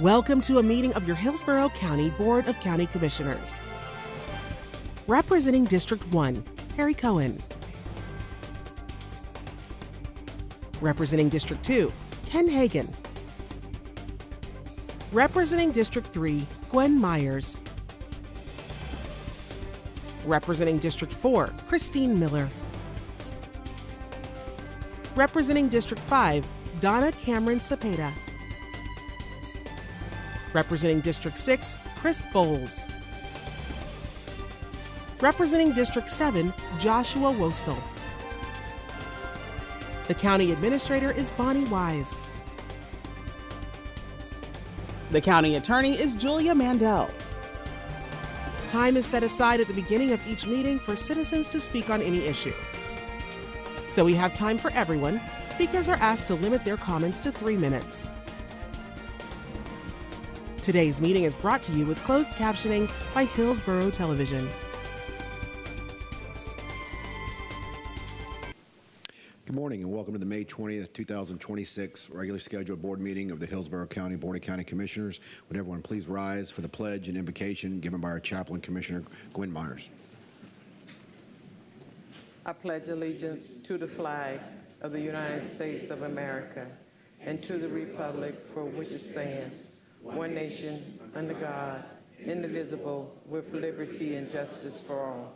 Welcome to a meeting of your Hillsborough County Board of County Commissioners. Representing District 1, Harry Cohen. Representing District 2, Ken Hagan. Representing District 3, Gwen Myers. Representing District 4, Christine Miller. Representing District 5, Donna Cameron Cepeda. Representing District 6, Chris Bowles. Representing District 7, Joshua Wostel. The County Administrator is Bonnie Wise. The County Attorney is Julia Mandel. Time is set aside at the beginning of each meeting for citizens to speak on any issue. So we have time for everyone. Speakers are asked to limit their comments to 3 minutes. Today's meeting is brought to you with closed captioning by Hillsborough Television. Good morning and welcome to the May 20th, 2026 regularly scheduled board meeting of the Hillsborough County Board of County Commissioners. Would everyone please rise for the pledge and invocation given by our chaplain commissioner, Gwen Myers. I pledge allegiance to the flag of the United States of America and to the republic for which it stands, one nation, under God, indivisible, with liberty and justice for all.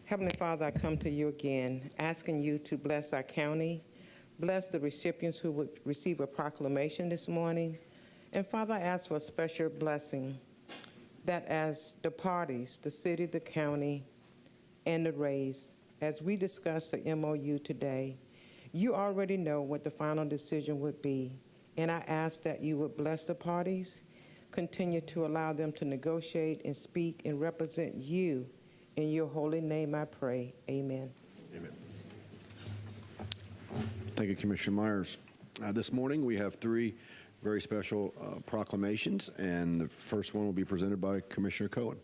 Heavenly Father, I come to you again, asking you to bless our county, bless the recipients who would receive a proclamation this morning, and Father, I ask for a special blessing that as the parties, the city, the county, and the raise, as we discuss the MOU today, you already know what the final decision would be, and I ask that you would bless the parties, continue to allow them to negotiate and speak and represent you. In your holy name I pray, amen. Amen. Thank you, Commissioner Myers. This morning we have 3 very special proclamations, and the first one will be presented by Commissioner Cohen.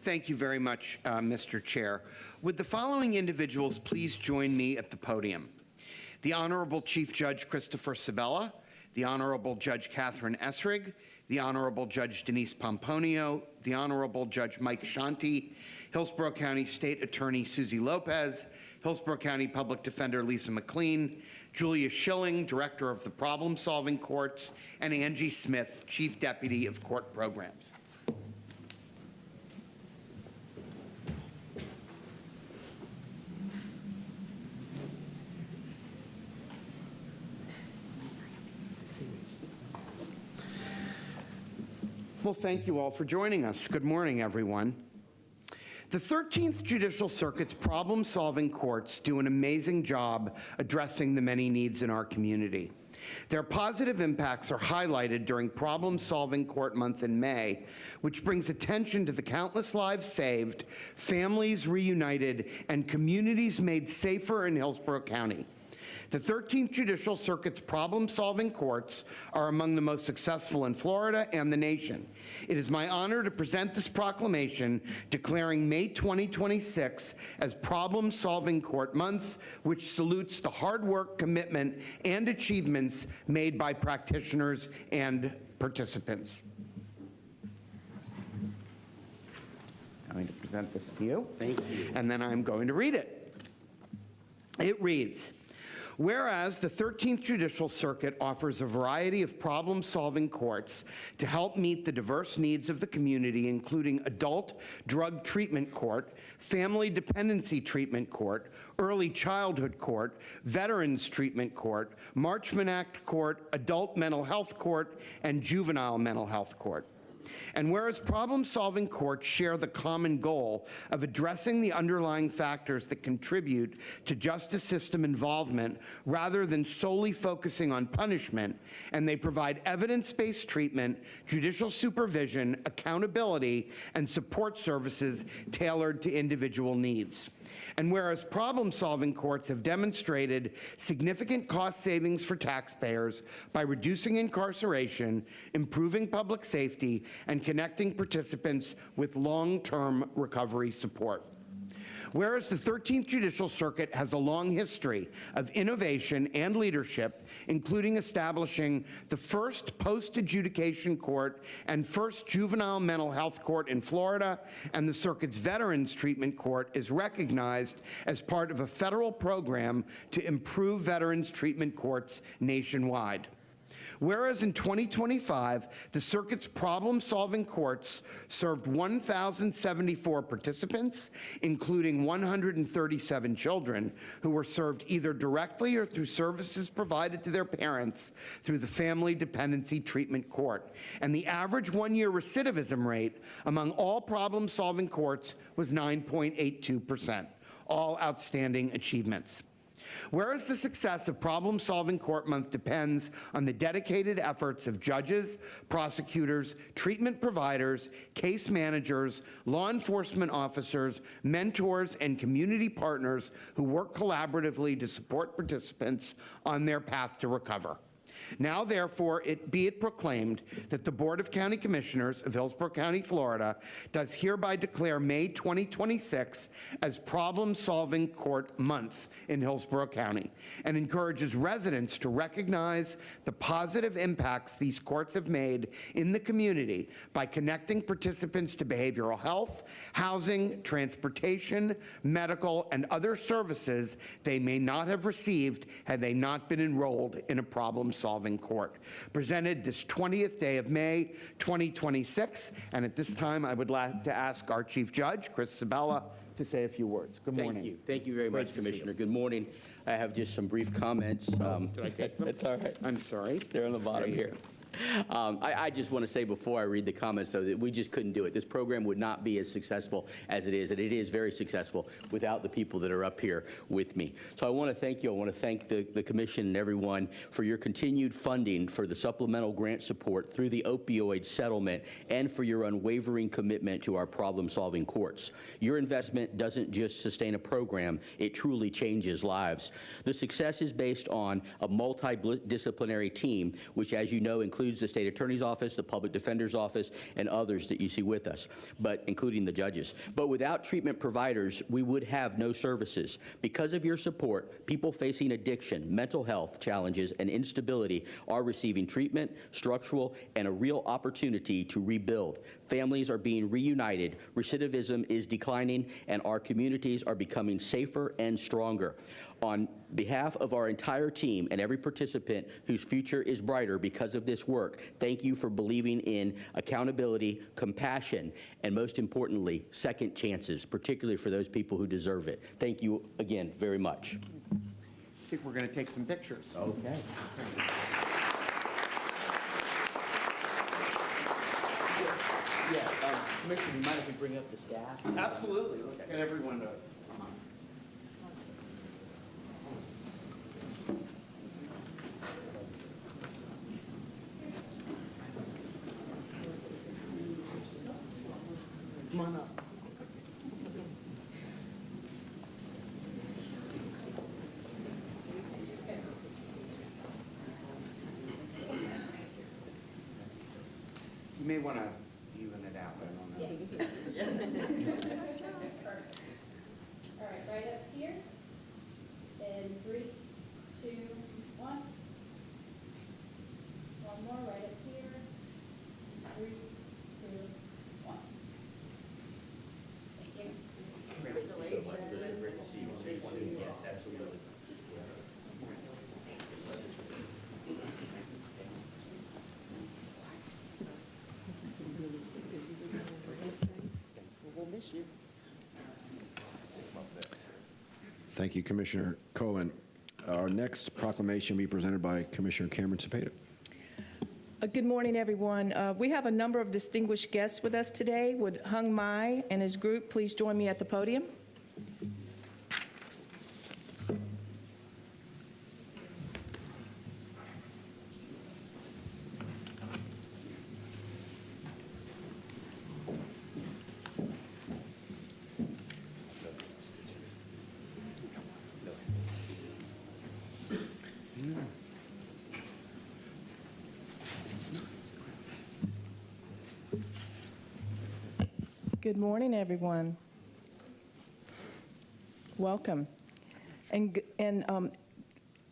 Thank you very much, Mr. Chair. Would the following individuals please join me at the podium? The Honorable Chief Judge Christopher Sabella, the Honorable Judge Catherine Essrig, the Honorable Judge Denise Pomponio, the Honorable Judge Mike Shanti, Hillsborough County State Attorney Susie Lopez, Hillsborough County Public Defender Lisa McLean, Julia Schilling, Director of the Problem Solving Courts, and Angie Smith, Chief Deputy of Court Programs. Well, thank you all for joining us. Good morning, everyone. The 13th Judicial Circuit's problem-solving courts do an amazing job addressing the many needs in our community. Their positive impacts are highlighted during Problem-Solving Court Month in May, which brings attention to the countless lives saved, families reunited, and communities made safer in Hillsborough County. The 13th Judicial Circuit's problem-solving courts are among the most successful in Florida and the nation. It is my honor to present this proclamation declaring May 2026 as Problem-Solving Court Month, which salutes the hard work, commitment, and achievements made by practitioners and participants. I'm going to present this to you. Thank you. And then I'm going to read it. It reads, whereas the 13th Judicial Circuit offers a variety of problem-solving courts to help meet the diverse needs of the community, including adult drug treatment court, family dependency treatment court, early childhood court, veterans treatment court, Marchman Act court, adult mental health court, and juvenile mental health court. And whereas problem-solving courts share the common goal of addressing the underlying factors that contribute to justice system involvement rather than solely focusing on punishment, and they provide evidence-based treatment, judicial supervision, accountability, and support services tailored to individual needs. And whereas problem-solving courts have demonstrated significant cost savings for taxpayers by reducing incarceration, improving public safety, and connecting participants with long-term recovery support. Whereas the 13th Judicial Circuit has a long history of innovation and leadership, including establishing the first post-adjudication court and first juvenile mental health court in Florida, and the circuit's Veterans Treatment Court is recognized as part of a federal program to improve veterans treatment courts nationwide. Whereas in 2025, the circuit's problem-solving courts served 1,074 participants, including 137 children, who were served either directly or through services provided to their parents through the Family Dependency Treatment Court. And the average one-year recidivism rate among all problem-solving courts was 9.82%, all outstanding achievements. Whereas the success of Problem Solving Court Month depends on the dedicated efforts of judges, prosecutors, treatment providers, case managers, law enforcement officers, mentors, and community partners who work collaboratively to support participants on their path to recover. Now, therefore, be it proclaimed that the Board of County Commissioners of Hillsborough County, Florida, does hereby declare May 2026 as Problem Solving Court Month in Hillsborough County, and encourages residents to recognize the positive impacts these courts have made in the community by connecting participants to behavioral health, housing, transportation, medical, and other services they may not have received had they not been enrolled in a problem-solving court. Presented this 20th day of May, 2026, and at this time I would like to ask our Chief Judge, Chris Sabella, to say a few words. Good morning. Thank you. Thank you very much, Commissioner. Good morning. I have just some brief comments. Did I take them? That's all right. I'm sorry. They're on the bottom here. I just want to say before I read the comments, though, that we just couldn't do it. This program would not be as successful as it is, and it is very successful without the people that are up here with me. So I want to thank you. I want to thank the Commission and everyone for your continued funding for the supplemental grant support through the opioid settlement and for your unwavering commitment to our problem-solving courts. Your investment doesn't just sustain a program, it truly changes lives. The success is based on a multidisciplinary team, which, as you know, includes the State Attorney's Office, the Public Defender's Office, and others that you see with us, but including the judges. But without treatment providers, we would have no services. Because of your support, people facing addiction, mental health challenges, and instability are receiving treatment, structural, and a real opportunity to rebuild. Families are being reunited, recidivism is declining, and our communities are becoming safer and stronger. On behalf of our entire team and every participant whose future is brighter because of this work, thank you for believing in accountability, compassion, and most importantly, second chances, particularly for those people who deserve it. Thank you again very much. I think we're going to take some pictures. Okay. Yeah, Commissioner, you mind if we bring up the staff? Absolutely. Let's get everyone to come on. Come on up. You may want to even it out, but I don't know. All right, right up here. And 3, 2, 1. One more right up here. 3, 2, 1. Thank you. Great to see you. Yes, absolutely. Thank you, Commissioner Cohen. Our next proclamation will be presented by Commissioner Cameron Cepeda. Good morning, everyone. We have a number of distinguished guests with us today. Would Hung Mai and his group please join me at the podium? Good morning, everyone. Welcome. And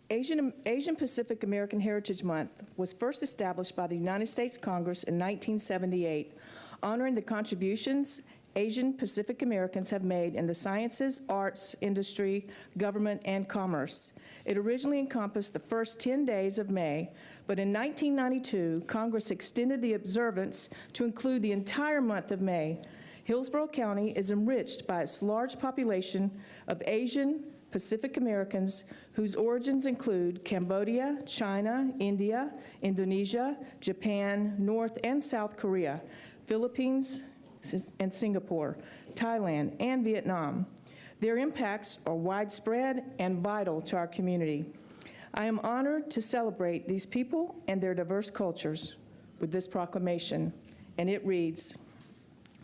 Asian Pacific American Heritage Month was first established by the United States Congress in 1978, honoring the contributions Asian Pacific Americans have made in the sciences, arts, industry, government, and commerce. It originally encompassed the first 10 days of May, but in 1992, Congress extended the observance to include the entire month of May. Hillsborough County is enriched by its large population of Asian Pacific Americans whose origins include Cambodia, China, India, Indonesia, Japan, North and South Korea, Philippines and Singapore, Thailand, and Vietnam. Their impacts are widespread and vital to our community. I am honored to celebrate these people and their diverse cultures with this proclamation, and it reads,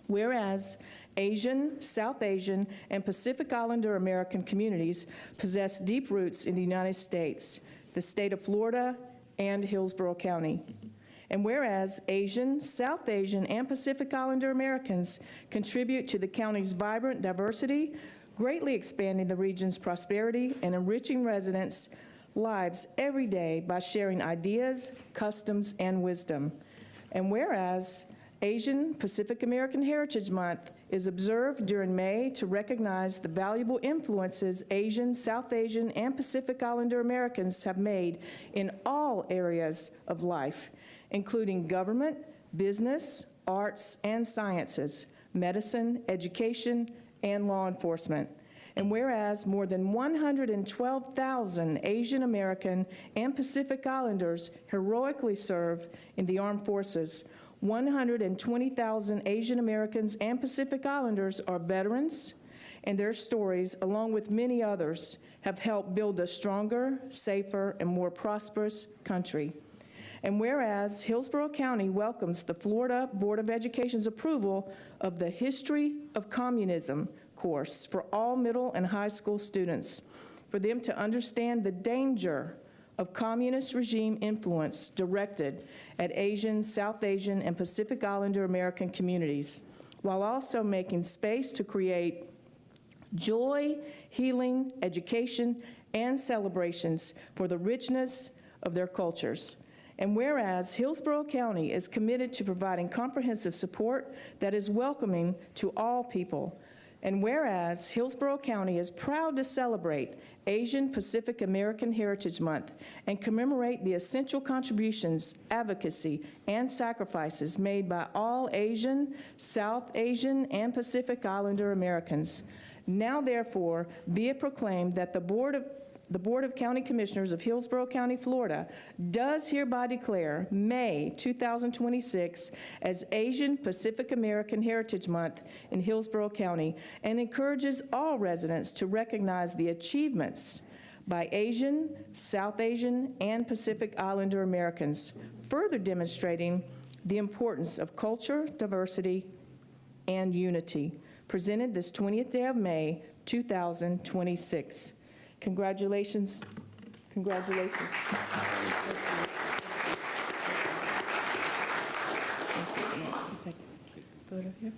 whereas Asian, South Asian, and Pacific Islander American communities possess deep roots in the United States, the state of Florida, and Hillsborough County. And whereas Asian, South Asian, and Pacific Islander Americans contribute to the county's vibrant diversity, greatly expanding the region's prosperity and enriching residents' lives every day by sharing ideas, customs, and wisdom. And whereas Asian Pacific American Heritage Month is observed during May to recognize the valuable influences Asian, South Asian, and Pacific Islander Americans have made in all areas of life, including government, business, arts, and sciences, medicine, education, and law enforcement. And whereas more than 112,000 Asian American and Pacific Islanders heroically serve in the armed forces, 120,000 Asian Americans and Pacific Islanders are veterans, and their stories, along with many others, have helped build a stronger, safer, and more prosperous country. And whereas Hillsborough County welcomes the Florida Board of Education's approval of the History of Communism course for all middle and high school students, for them to understand the danger of communist regime influence directed at Asian, South Asian, and Pacific Islander American communities, while also making space to create joy, healing, education, and celebrations for the richness of their cultures. And whereas Hillsborough County is committed to providing comprehensive support that is welcoming to all people, and whereas Hillsborough County is proud to celebrate Asian Pacific American Heritage Month and commemorate the essential contributions, advocacy, and sacrifices made by all Asian, South Asian, and Pacific Islander Americans. Now, therefore, be it proclaimed that the Board of County Commissioners of Hillsborough County, Florida, does hereby declare May 2026 as Asian Pacific American Heritage Month in Hillsborough County and encourages all residents to recognize the achievements by Asian, South Asian, and Pacific Islander Americans, further demonstrating the importance of culture, diversity, and unity. Presented this 20th day of May, 2026. Congratulations. Congratulations. Take a photo here.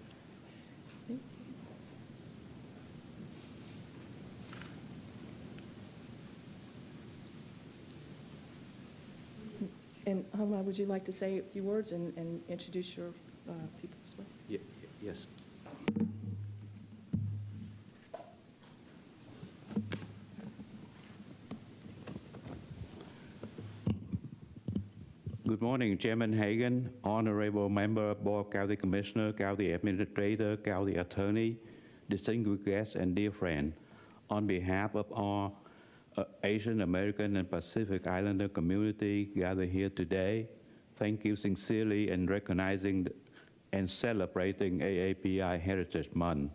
And Homa, would you like to say a few words and introduce your people as well? Yes. Good morning, Chairman Hagan, Honorable Member, Board, County Commissioner, County Administrator, County Attorney, distinguished guests, and dear friends. On behalf of all Asian American and Pacific Islander community gathered here today, thank you sincerely in recognizing and celebrating AAPI Heritage Month.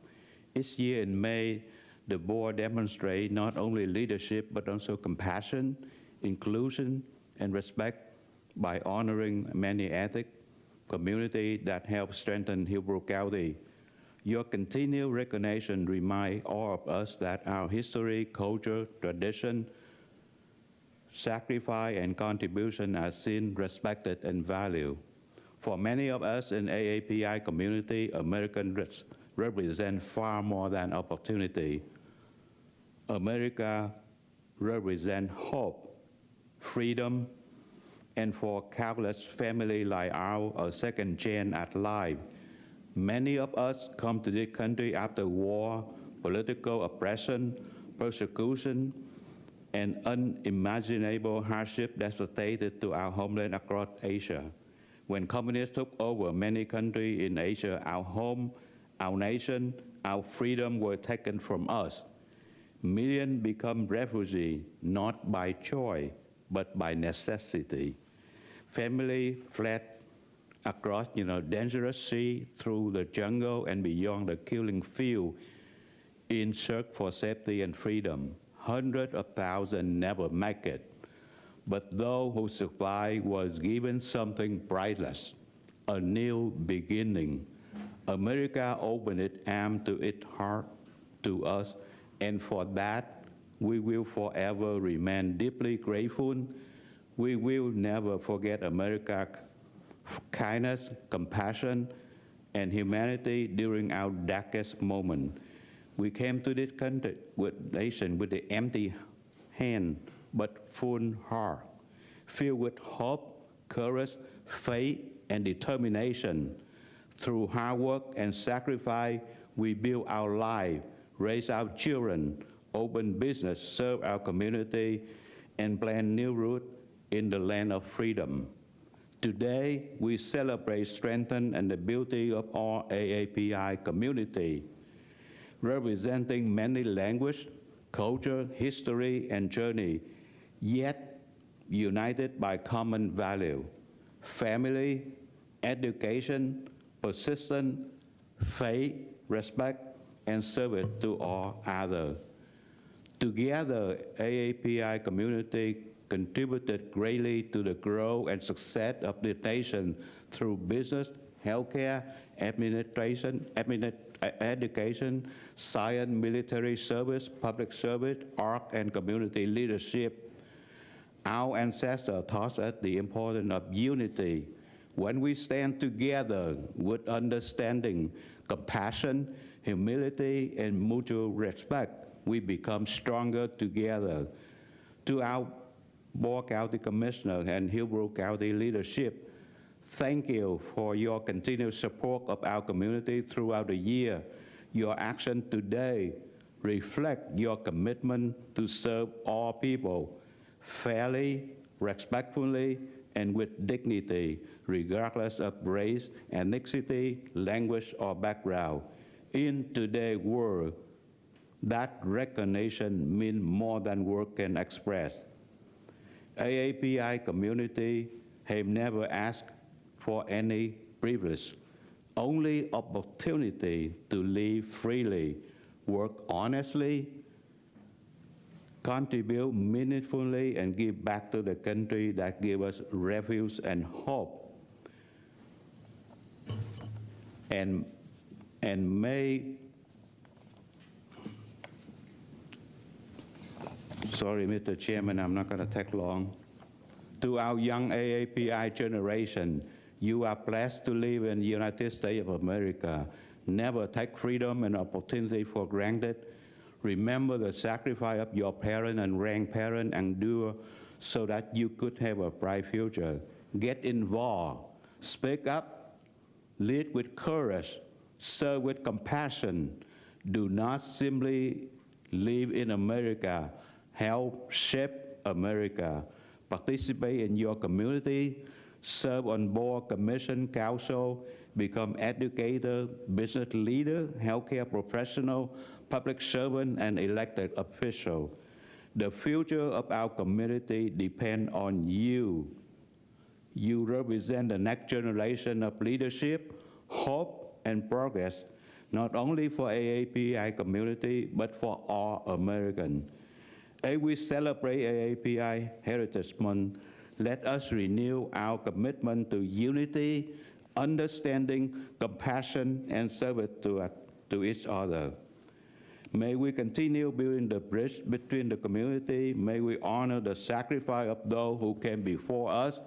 Each year in May, the board demonstrates not only leadership but also compassion, inclusion, and respect by honoring many ethnic communities that help strengthen Hillsborough County. Your continued recognition reminds all of us that our history, culture, tradition, sacrifice, and contribution are seen, respected, and valued. For many of us in AAPI community, Americans represent far more than opportunity. America represents hope, freedom, and for countless families like ours, a second chance at life. Many of us come to this country after war, political oppression, persecution, and unimaginable hardship devastated to our homeland across Asia. When communists took over many countries in Asia, our home, our nation, our freedom were taken from us. Millions become refugees, not by choice, but by necessity. Families fled across dangerous sea, through the jungle, and beyond the killing field in search for safety and freedom. Hundreds of thousands never make it. But those who survived was given something priceless, a new beginning. America opened its arms to its heart to us, and for that, we will forever remain deeply grateful. We will never forget America's kindness, compassion, and humanity during our darkest moment. We came to this country nation with the empty hand, but full heart, filled with hope, courage, faith, and determination. Through hard work and sacrifice, we build our life, raise our children, open business, serve our community, and plant new roots in the land of freedom. Today, we celebrate, strengthen, and the beauty of our AAPI community, representing many languages, culture, history, and journey, yet united by common value: family, education, persistence, faith, respect, and service to all others. Together, AAPI community contributed greatly to the growth and success of the nation through business, healthcare, education, science, military service, public service, art, and community leadership. Our ancestors taught us the importance of unity. When we stand together with understanding, compassion, humility, and mutual respect, we become stronger together. To our Boggs County Commissioner and Hillsborough County leadership, thank you for your continued support of our community throughout the year. Your action today reflect your commitment to serve all people fairly, respectfully, and with dignity, regardless of race, ethnicity, language, or background. In today's world, that recognition means more than words can express. AAPI community have never asked for any privilege, only opportunity to live freely, work honestly, contribute meaningfully, and give back to the country that gave us refuge and hope. And may, sorry, Mr. Chairman, I'm not going to take long. To our young AAPI generation, you are blessed to live in the United States of America. Never take freedom and opportunity for granted. Remember the sacrifice of your parents and grandparents endure so that you could have a bright future. Get involved, speak up, lead with courage, serve with compassion. Do not simply live in America, help shape America. Participate in your community, serve on board, commission, council, become educator, business leader, healthcare professional, public servant, and elected official. The future of our community depends on you. You represent the next generation of leadership, hope, and progress, not only for AAPI community, but for all Americans. As we celebrate AAPI Heritage Month, let us renew our commitment to unity, understanding, compassion, and service to each other. May we continue building the bridge between the community. May we honor the sacrifice of those who came before us.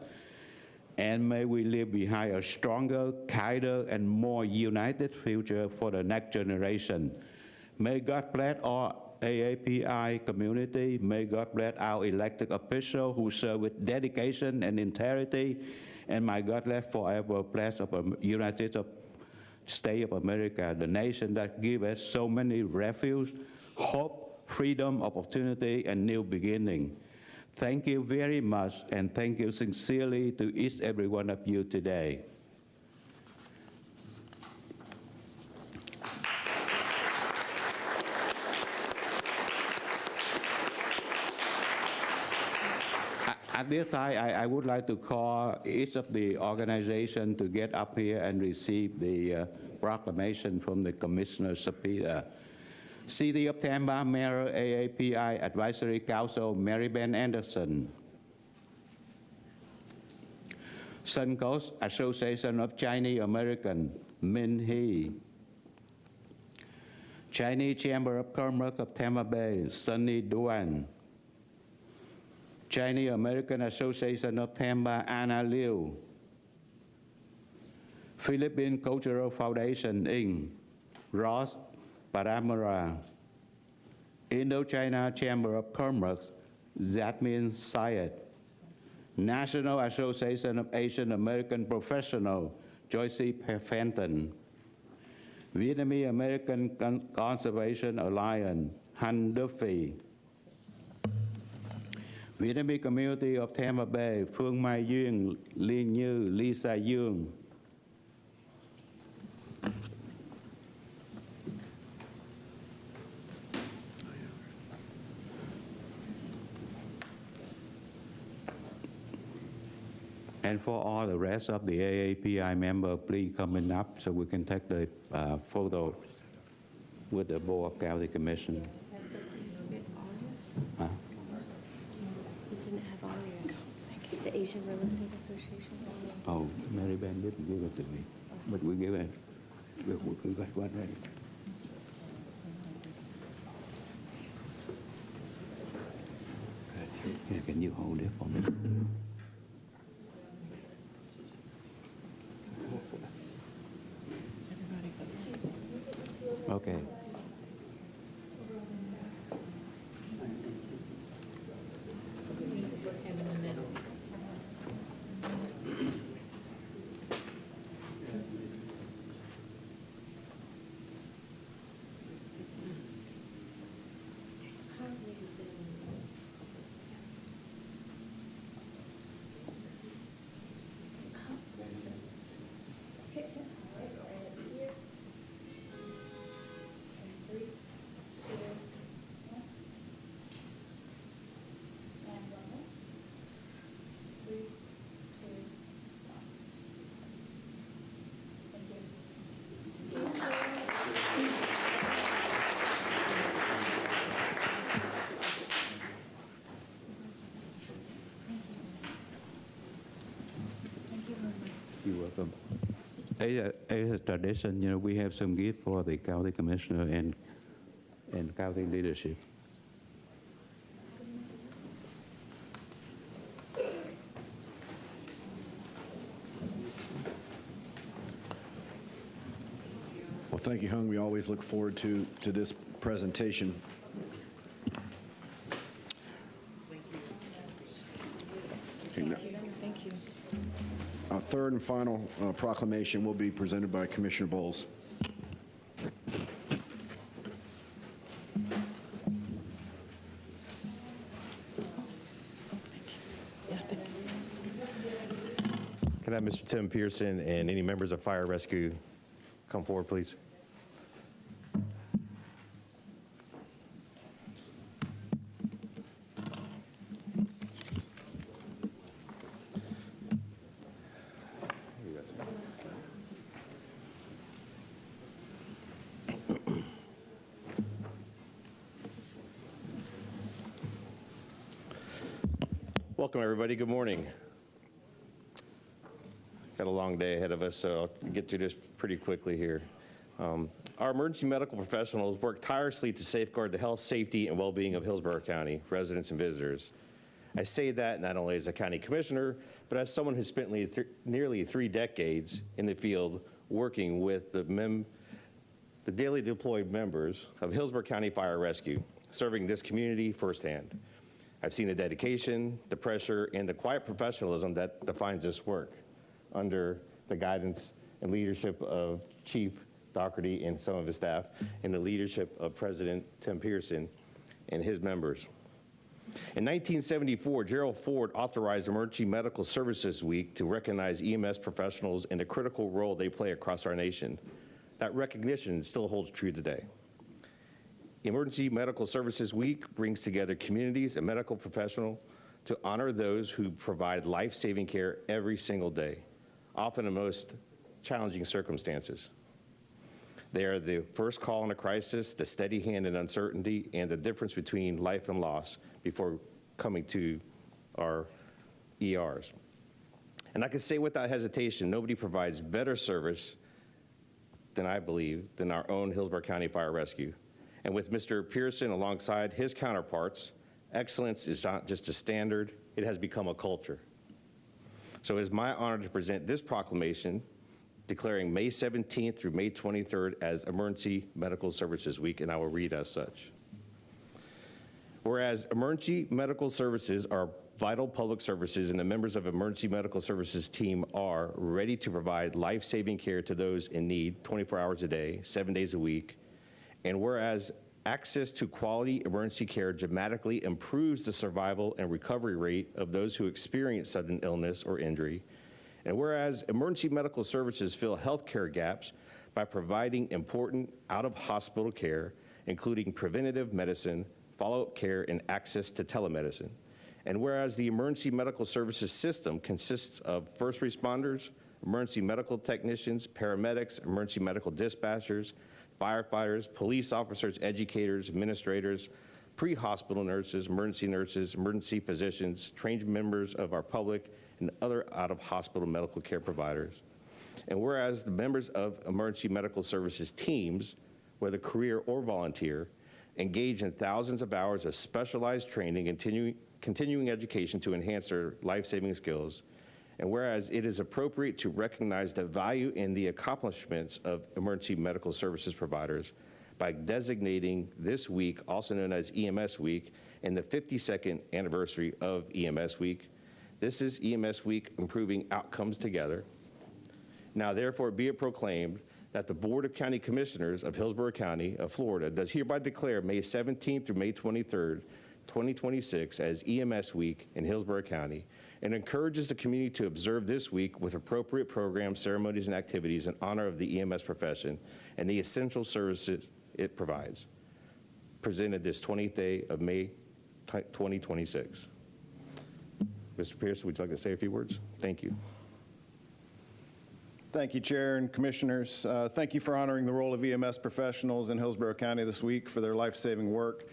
And may we leave behind a stronger, kinder, and more united future for the next generation. May God bless all AAPI community. May God bless our elected officials who serve with dedication and integrity. And may God bless forever bless of the United States of America, the nation that gives us so many refuge, hope, freedom, opportunity, and new beginning. Thank you very much, and thank you sincerely to each every one of you today. At this time, I would like to call each of the organizations to get up here and receive the proclamation from the Commissioner Subpoena. City of Tampa Mayor AAPI Advisory Council Mary Beth Anderson. Suncoast Association of Chinese American Min Hee. Chinese Chamber of Commerce of Tampa Bay Sunny Duan. Chinese American Association of Tampa Anna Liu. Philippine Cultural Foundation Inc. Ross Paramara. Indochina Chamber of Commerce Jasmine Syed. National Association of Asian American Professionals Joyce Fenton. Vietnamese American Conservation Alliance Han Duffy. Vietnamese Community of Tampa Bay Phương Mai Duyên, Liên Như, Lisa Dương. And for all the rest of the AAPI members, please come up so we can take the photo with the Board of County Commission. Huh? We didn't have ARIA. The Asian Real Estate Association. Oh, Mary Beth didn't give it to me, but we give it. We got one ready. Here, can you hold it for me? Okay. You're welcome. As a tradition, you know, we have some gift for the county commissioner and county leadership. Well, thank you, Hung. We always look forward to this presentation. Thank you. Our third and final proclamation will be presented by Commissioner Bowles. Can I have Mr. Tim Pearson and any members of Fire Rescue come forward, please? Welcome, everybody. Good morning. Got a long day ahead of us, so I'll get through this pretty quickly here. Our emergency medical professionals work tirelessly to safeguard the health, safety, and well-being of Hillsborough County residents and visitors. I say that not only as a county commissioner, but as someone who spent nearly 3 decades in the field working with the the daily deployed members of Hillsborough County Fire Rescue, serving this community firsthand. I've seen the dedication, the pressure, and the quiet professionalism that defines this work under the guidance and leadership of Chief Doherty and some of his staff, and the leadership of President Tim Pearson and his members. In 1974, Gerald Ford authorized Emergency Medical Services Week to recognize EMS professionals and the critical role they play across our nation. That recognition still holds true today. Emergency Medical Services Week brings together communities and medical professionals to honor those who provide life-saving care every single day, often in most challenging circumstances. They are the first call in a crisis, the steady hand in uncertainty, and the difference between life and loss before coming to our ERs. And I can say without hesitation, nobody provides better service than I believe than our own Hillsborough County Fire Rescue. And with Mr. Pearson alongside his counterparts, excellence is not just a standard, it has become a culture. So it is my honor to present this proclamation declaring May 17th through May 23rd as Emergency Medical Services Week, and I will read as such. Whereas emergency medical services are vital public services and the members of Emergency Medical Services team are ready to provide life-saving care to those in need 24 hours a day, 7 days a week, and whereas access to quality emergency care dramatically improves the survival and recovery rate of those who experience sudden illness or injury, and whereas emergency medical services fill healthcare gaps by providing important out-of-hospital care, including preventative medicine, follow-up care, and access to telemedicine. And whereas the emergency medical services system consists of first responders, emergency medical technicians, paramedics, emergency medical dispatchers, firefighters, police officers, educators, administrators, pre-hospital nurses, emergency physicians, trained members of our public, and other out-of-hospital medical care providers. And whereas the members of emergency medical services teams, whether career or volunteer, engage in thousands of hours of specialized training and continuing education to enhance their life-saving skills. And whereas it is appropriate to recognize the value and the accomplishments of emergency medical services providers by designating this week, also known as EMS Week, and the 52nd anniversary of EMS Week. This is EMS Week, Improving Outcomes Together. Now, therefore, be it proclaimed that the Board of County Commissioners of Hillsborough County of Florida does hereby declare May 17th through May 23rd, 2026 as EMS Week in Hillsborough County, and encourages the community to observe this week with appropriate programs, ceremonies, and activities in honor of the EMS profession and the essential services it provides. Presented this 20th day of May 2026. Mr. Pearson, would you like to say a few words? Thank you. Thank you, Chair and Commissioners. Thank you for honoring the role of EMS professionals in Hillsborough County this week for their life-saving work.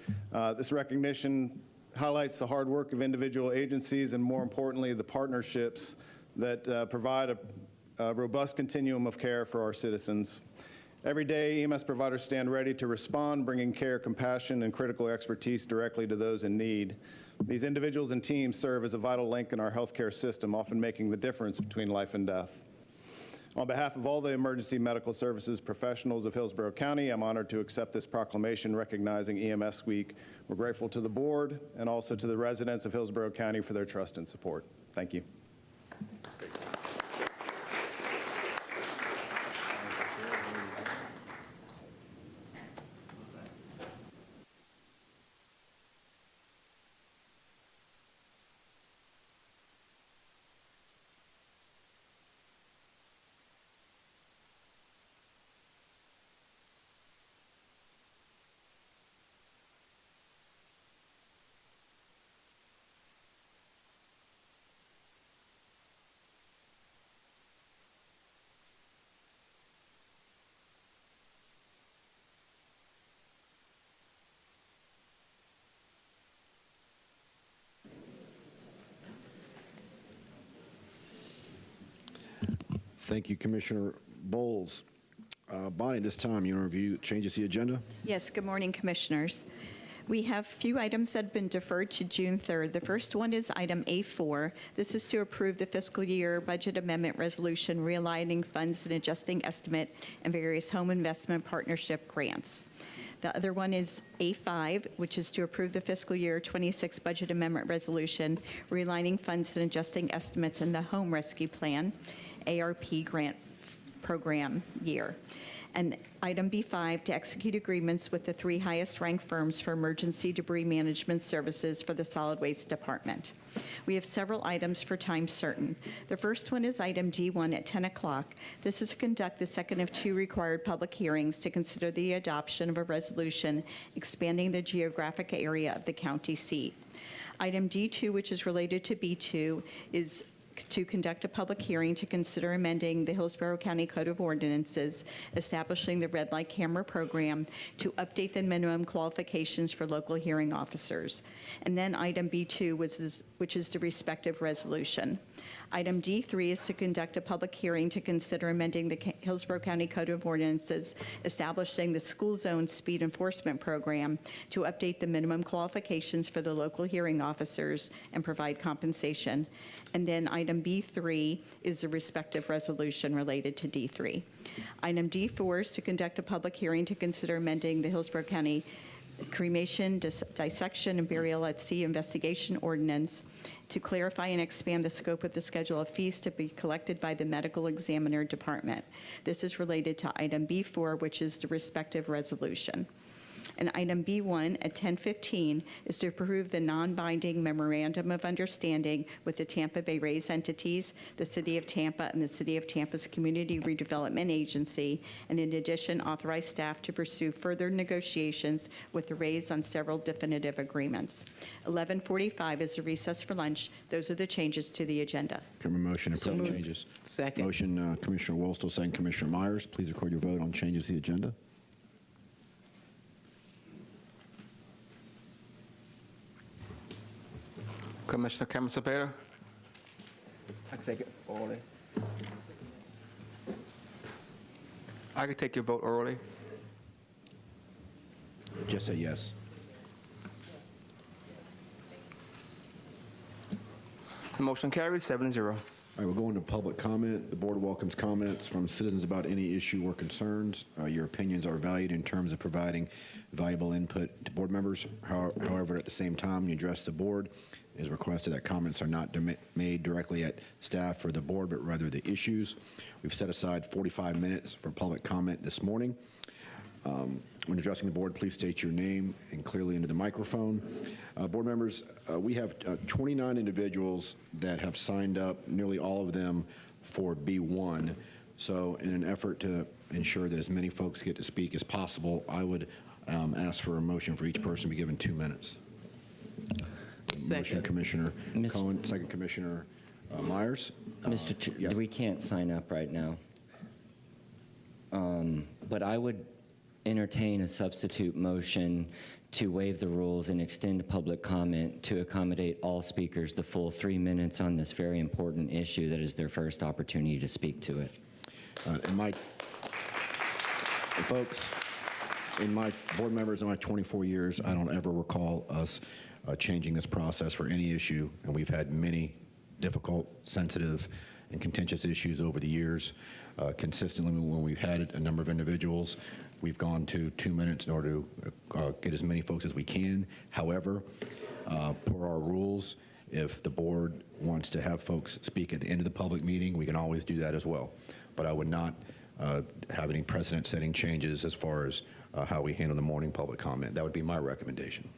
This recognition highlights the hard work of individual agencies and, more importantly, the partnerships that provide a robust continuum of care for our citizens. Every day, EMS providers stand ready to respond, bringing care, compassion, and critical expertise directly to those in need. These individuals and teams serve as a vital link in our healthcare system, often making the difference between life and death. On behalf of all the emergency medical services professionals of Hillsborough County, I'm honored to accept this proclamation recognizing EMS Week. We're grateful to the board and also to the residents of Hillsborough County for their trust and support. Thank you. Thank you, Commissioner Bowles. Bonnie, this time you want to review changes to the agenda? Yes, good morning, Commissioners. We have few items that have been deferred to June 3rd. The first one is item A4. This is to approve the fiscal year budget amendment resolution realigning funds and adjusting estimate and various home investment partnership grants. The other one is A5, which is to approve the fiscal year 26 budget amendment resolution realigning funds and adjusting estimates in the home rescue plan ARP grant program year. And item B5, to execute agreements with the 3 highest ranked firms for emergency debris management services for the solid waste department. We have several items for time certain. The first one is item D1 at 10 o'clock. This is to conduct the second of 2 required public hearings to consider the adoption of a resolution expanding the geographic area of the county seat. Item D2, which is related to B2, is to conduct a public hearing to consider amending the Hillsborough County Code of Ordinances, establishing the red light camera program to update the minimum qualifications for local hearing officers. And then item B2, which is the respective resolution. Item D3 is to conduct a public hearing to consider amending the Hillsborough County Code of Ordinances, establishing the school zone speed enforcement program to update the minimum qualifications for the local hearing officers and provide compensation. And then item B3 is the respective resolution related to D3. Item D4 is to conduct a public hearing to consider amending the Hillsborough County Cremation, Dissection, and Burial at Sea Investigation Ordinance to clarify and expand the scope of the schedule of fees to be collected by the Medical Examiner Department. This is related to item B4, which is the respective resolution. And item B1 at 10:15 is to approve the non-binding memorandum of understanding with the Tampa Bay Rays entities, the City of Tampa, and the City of Tampa's Community Redevelopment Agency, and in addition, authorize staff to pursue further negotiations with the Rays on several definitive agreements. 11:45 is a recess for lunch. Those are the changes to the agenda. Come a motion to approve the changes. Second. Motion, Commissioner Wolstel, second Commissioner Myers. Please record your vote on changes to the agenda. Commissioner Cameron Cepeda. I can take it orally. I can take your vote orally. Just say yes. The motion carried 7-0. All right, we'll go into public comment. The board welcomes comments from citizens about any issue or concerns. Your opinions are valued in terms of providing valuable input to board members. However, at the same time, when you address the board, it is requested that comments are not made directly at staff or the board, but rather the issues. We've set aside 45 minutes for public comment this morning. When addressing the board, please state your name and clearly into the microphone. Board members, we have 29 individuals that have signed up, nearly all of them for B1. So in an effort to ensure that as many folks get to speak as possible, I would ask for a motion for each person to be given 2 minutes. Motion, Commissioner Cohen, second Commissioner Myers. Mr. Yes. We can't sign up right now. But I would entertain a substitute motion to waive the rules and extend public comment to accommodate all speakers the full 3 minutes on this very important issue that is their first opportunity to speak to it. Folks, in my board members in my 24 years, I don't ever recall us changing this process for any issue, and we've had many difficult, sensitive, and contentious issues over the years. Consistently, when we've had a number of individuals, we've gone to 2 minutes in order to get as many folks as we can. However, per our rules, if the board wants to have folks speak at the end of the public meeting, we can always do that as well. But I would not have any precedent-setting changes as far as how we handle the morning public comment. That would be my recommendation.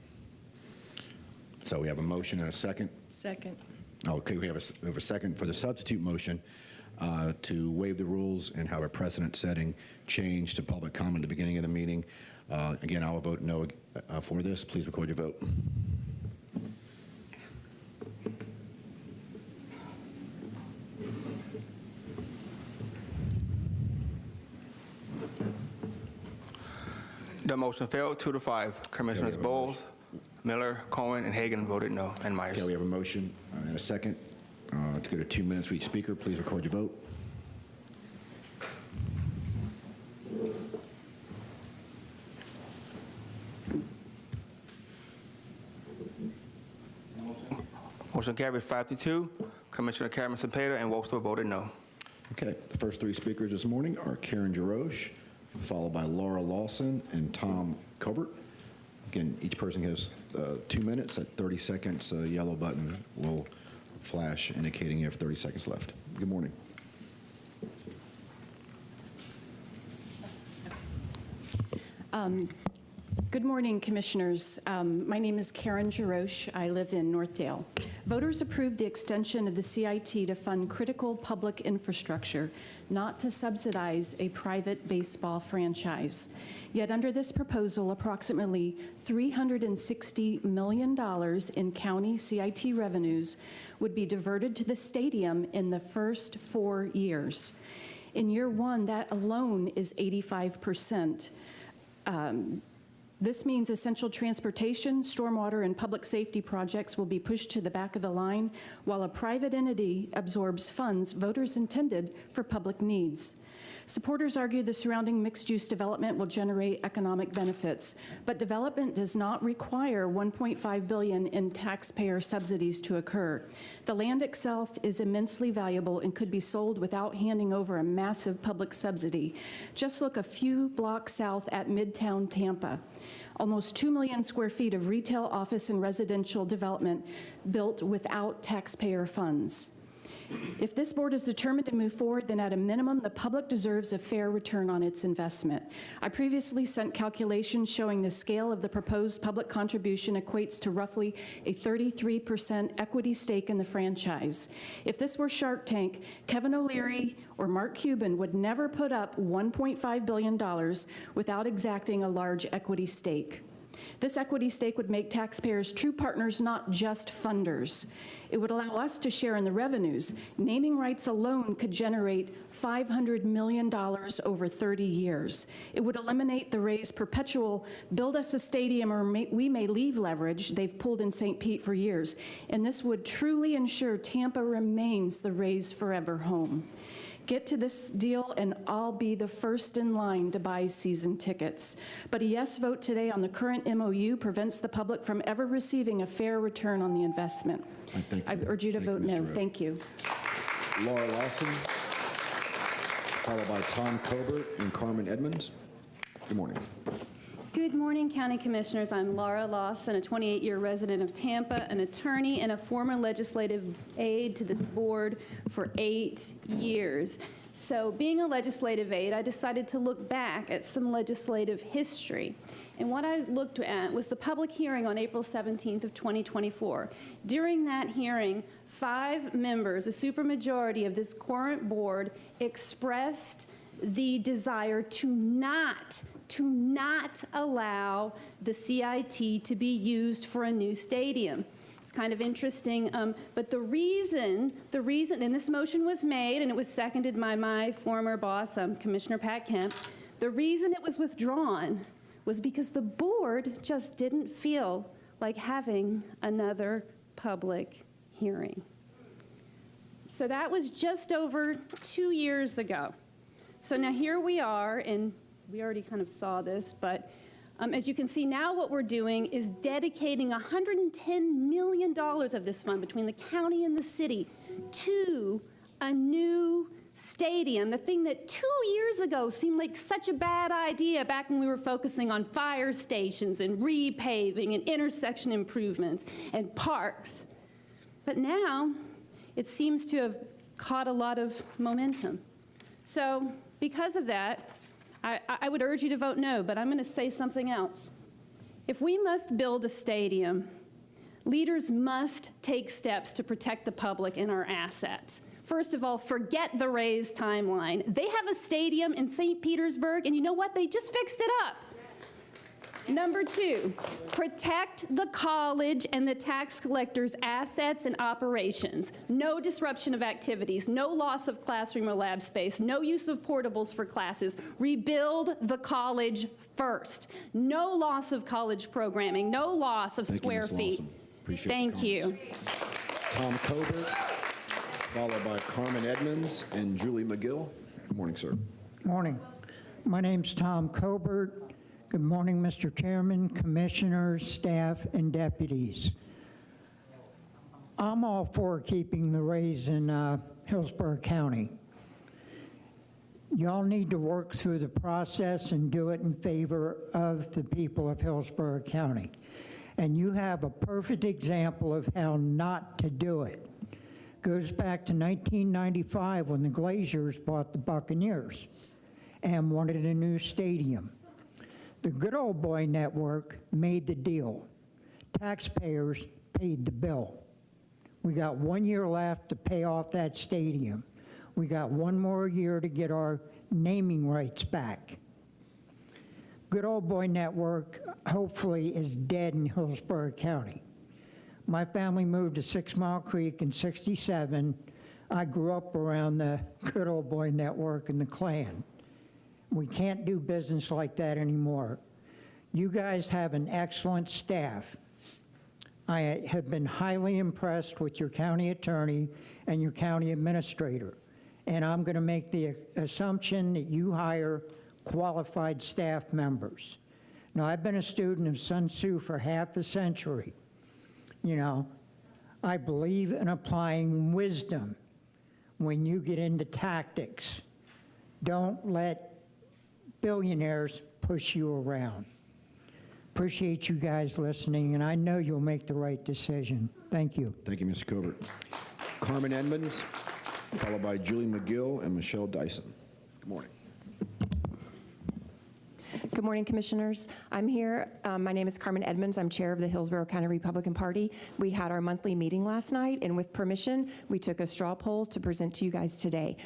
So we have a motion and a second. Second. Okay, we have a second for the substitute motion to waive the rules and have a precedent-setting change to public comment at the beginning of the meeting. Again, I will vote no for this. Please record your vote. The motion failed 2-5. Commissioners Bowles, Miller, Cohen, and Hagan voted no, and Myers. Okay, we have a motion and a second. Let's go to 2 minutes for each speaker. Please record your vote. Motion carried 5-2. Commissioner Karen Cepeda and Wolfster voted no. Okay, the first three speakers this morning are Karen Jarosh, followed by Laura Lawson and Tom Colbert. Again, each person has 2 minutes. At 30 seconds, a yellow button will flash indicating you have 30 seconds left. Good morning. Good morning, Commissioners. My name is Karen Jarosh. I live in Northdale. Voters approved the extension of the CIT to fund critical public infrastructure, not to subsidize a private baseball franchise. Yet under this proposal, approximately $360 million in county CIT revenues would be diverted to the stadium in the first 4 years. In year one, that alone is 85%. This means essential transportation, stormwater, and public safety projects will be pushed to the back of the line, while a private entity absorbs funds voters intended for public needs. Supporters argue the surrounding mixed-use development will generate economic benefits, but development does not require $1.5 billion in taxpayer subsidies to occur. The land itself is immensely valuable and could be sold without handing over a massive public subsidy. Just look a few blocks south at Midtown Tampa. Almost 2 million square feet of retail, office, and residential development built without taxpayer funds. If this board is determined to move forward, then at a minimum, the public deserves a fair return on its investment. I previously sent calculations showing the scale of the proposed public contribution equates to roughly a 33% equity stake in the franchise. If this were Shark Tank, Kevin O'Leary or Mark Cuban would never put up $1.5 billion without exacting a large equity stake. This equity stake would make taxpayers true partners, not just funders. It would allow us to share in the revenues. Naming rights alone could generate $500 million over 30 years. It would eliminate the Rays' perpetual build us a stadium or we may leave leverage they've pulled in St. Pete for years. And this would truly ensure Tampa remains the Rays' forever home. Get to this deal and I'll be the first in line to buy season tickets. But a yes vote today on the current MOU prevents the public from ever receiving a fair return on the investment. I urge you to vote no. Thank you. Laura Lawson, followed by Tom Colbert and Carmen Edmonds. Good morning. Good morning, County Commissioners. I'm Laura Lawson, a 28-year resident of Tampa, an attorney, and a former legislative aide to this board for 8 years. So being a legislative aide, I decided to look back at some legislative history. And what I looked at was the public hearing on April 17th of 2024. During that hearing, 5 members, a supermajority of this current board, expressed the desire to not allow the CIT to be used for a new stadium. It's kind of interesting, but the reason, and this motion was made and it was seconded by my former boss, Commissioner Pat Kemp, the reason it was withdrawn was because the board just didn't feel like having another public hearing. So that was just over 2 years ago. So now here we are, and we already kind of saw this, but as you can see now what we're doing is dedicating $110 million of this fund between the county and the city to a new stadium, the thing that 2 years ago seemed like such a bad idea back when we were focusing on fire stations and repaving and intersection improvements and parks. But now it seems to have caught a lot of momentum. So because of that, I would urge you to vote no, but I'm going to say something else. If we must build a stadium, leaders must take steps to protect the public and our assets. First of all, forget the Rays timeline. They have a stadium in St. Petersburg, and you know what? They just fixed it up. Number 2, protect the college and the tax collectors' assets and operations. No disruption of activities, no loss of classroom or lab space, no use of portables for classes. Rebuild the college first. No loss of college programming, no loss of square feet. Thank you. Tom Colbert, followed by Carmen Edmonds and Julie McGill. Good morning, sir. Good morning. My name's Tom Colbert. Good morning, Mr. Chairman, commissioners, staff, and deputies. I'm all for keeping the raise in Hillsborough County. Y'all need to work through the process and do it in favor of the people of Hillsborough County. And you have a perfect example of how not to do it. Goes back to 1995 when the Glaziers bought the Buccaneers and wanted a new stadium. The Good Old Boy Network made the deal. Taxpayers paid the bill. We got 1 year left to pay off that stadium. We got 1 more year to get our naming rights back. Good Old Boy Network hopefully is dead in Hillsborough County. My family moved to 6 Mile Creek in '67. I grew up around the Good Old Boy Network and the Klan. We can't do business like that anymore. You guys have an excellent staff. I have been highly impressed with your county attorney and your county administrator. And I'm going to make the assumption that you hire qualified staff members. Now, I've been a student of Sun Tzu for half a century. You know, I believe in applying wisdom when you get into tactics. Don't let billionaires push you around. Appreciate you guys listening, and I know you'll make the right decision. Thank you. Thank you, Mr. Covert. Carmen Edmonds, followed by Julie McGill and Michelle Dyson. Good morning. Good morning, Commissioners. I'm here. My name is Carmen Edmonds. I'm chair of the Hillsborough County Republican Party. We had our monthly meeting last night, and with permission, we took a straw poll to present to you guys today.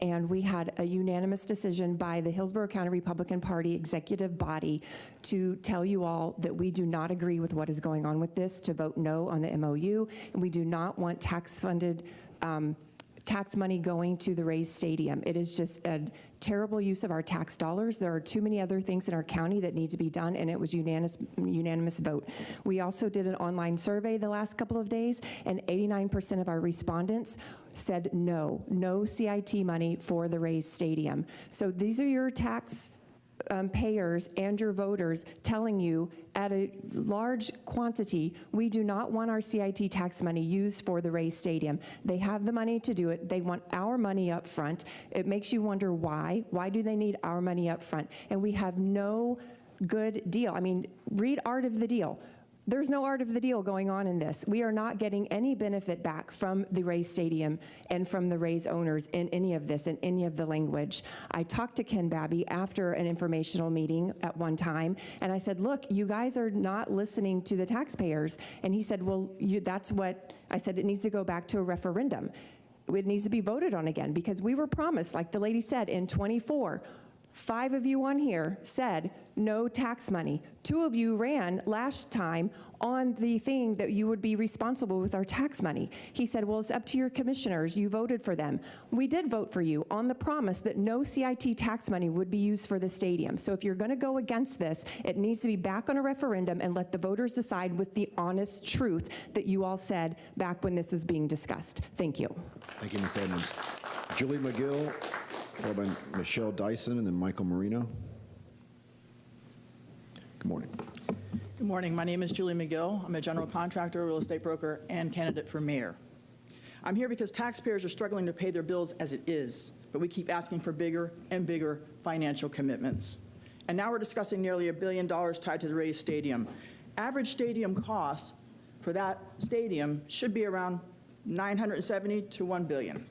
And we had a unanimous decision by the Hillsborough County Republican Party executive body to tell you all that we do not agree with what is going on with this, to vote no on the MOU, and we do not want tax-funded tax money going to the Rays Stadium. It is just a terrible use of our tax dollars. There are too many other things in our county that need to be done, and it was unanimous vote. We also did an online survey the last couple of days, and 89% of our respondents said no CIT money for the Rays Stadium. So these are your tax payers and your voters telling you at a large quantity, we do not want our CIT tax money used for the Rays Stadium. They have the money to do it. They want our money up front. It makes you wonder why. Why do they need our money up front? And we have no good deal. I mean, read Art of the Deal. There's no art of the deal going on in this. We are not getting any benefit back from the Rays Stadium and from the Rays owners in any of this, in any of the language. I talked to Ken Babby after an informational meeting at one time, and I said, look, you guys are not listening to the taxpayers. And he said, well, that's what, I said, it needs to go back to a referendum. It needs to be voted on again, because we were promised, like the lady said, in '24, 5 of you on here said no tax money. 2 of you ran last time on the thing that you would be responsible with our tax money. He said, well, it's up to your commissioners. You voted for them. We did vote for you on the promise that no CIT tax money would be used for the stadium. So if you're going to go against this, it needs to be back on a referendum and let the voters decide with the honest truth that you all said back when this was being discussed. Thank you. Thank you, Ms. Edmonds. Julie McGill, followed by Michelle Dyson, and then Michael Marino. Good morning. Good morning. My name is Julie McGill. I'm a general contractor, real estate broker, and candidate for mayor. I'm here because taxpayers are struggling to pay their bills as it is, but we keep asking for bigger and bigger financial commitments. And now we're discussing nearly $1 billion tied to the Rays Stadium. Average stadium costs for that stadium should be around $970 to $1 billion.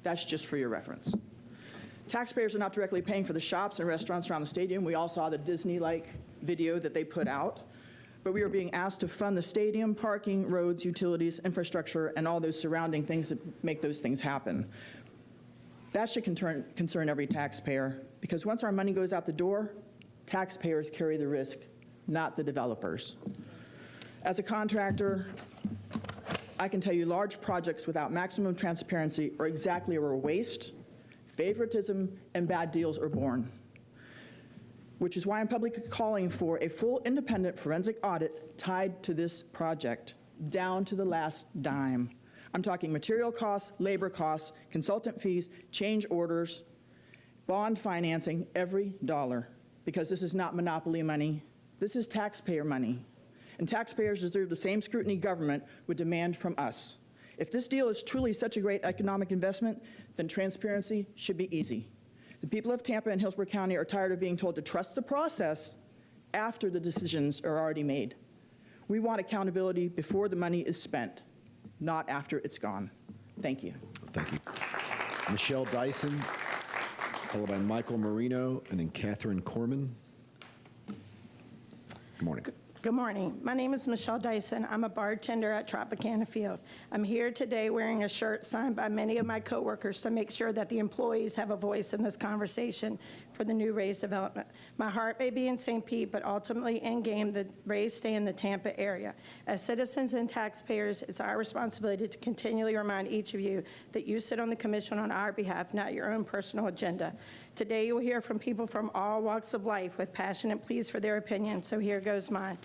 That's just for your reference. Taxpayers are not directly paying for the shops and restaurants around the stadium. We all saw the Disney-like video that they put out. But we are being asked to fund the stadium, parking, roads, utilities, infrastructure, and all those surrounding things that make those things happen. That should concern every taxpayer, because once our money goes out the door, taxpayers carry the risk, not the developers. As a contractor, I can tell you large projects without maximum transparency are exactly where waste, favoritism, and bad deals are born, which is why I'm publicly calling for a full independent forensic audit tied to this project, down to the last dime. I'm talking material costs, labor costs, consultant fees, change orders, bond financing, every dollar, because this is not monopoly money. This is taxpayer money, and taxpayers deserve the same scrutiny government would demand from us. If this deal is truly such a great economic investment, then transparency should be easy. The people of Tampa and Hillsborough County are tired of being told to trust the process after the decisions are already made. We want accountability before the money is spent, not after it's gone. Thank you. Thank you. Michelle Dyson, followed by Michael Marino, and then Catherine Corman. Good morning. Good morning. My name is Michelle Dyson. I'm a bartender at Tropicana Field. I'm here today wearing a shirt signed by many of my coworkers to make sure that the employees have a voice in this conversation for the new Rays development. My heart may be in St. Pete, but ultimately in game, the Rays stay in the Tampa area. As citizens and taxpayers, it's our responsibility to continually remind each of you that you sit on the commission on our behalf, not your own personal agenda. Today, you will hear from people from all walks of life with passionate pleas for their opinion, so here goes mine.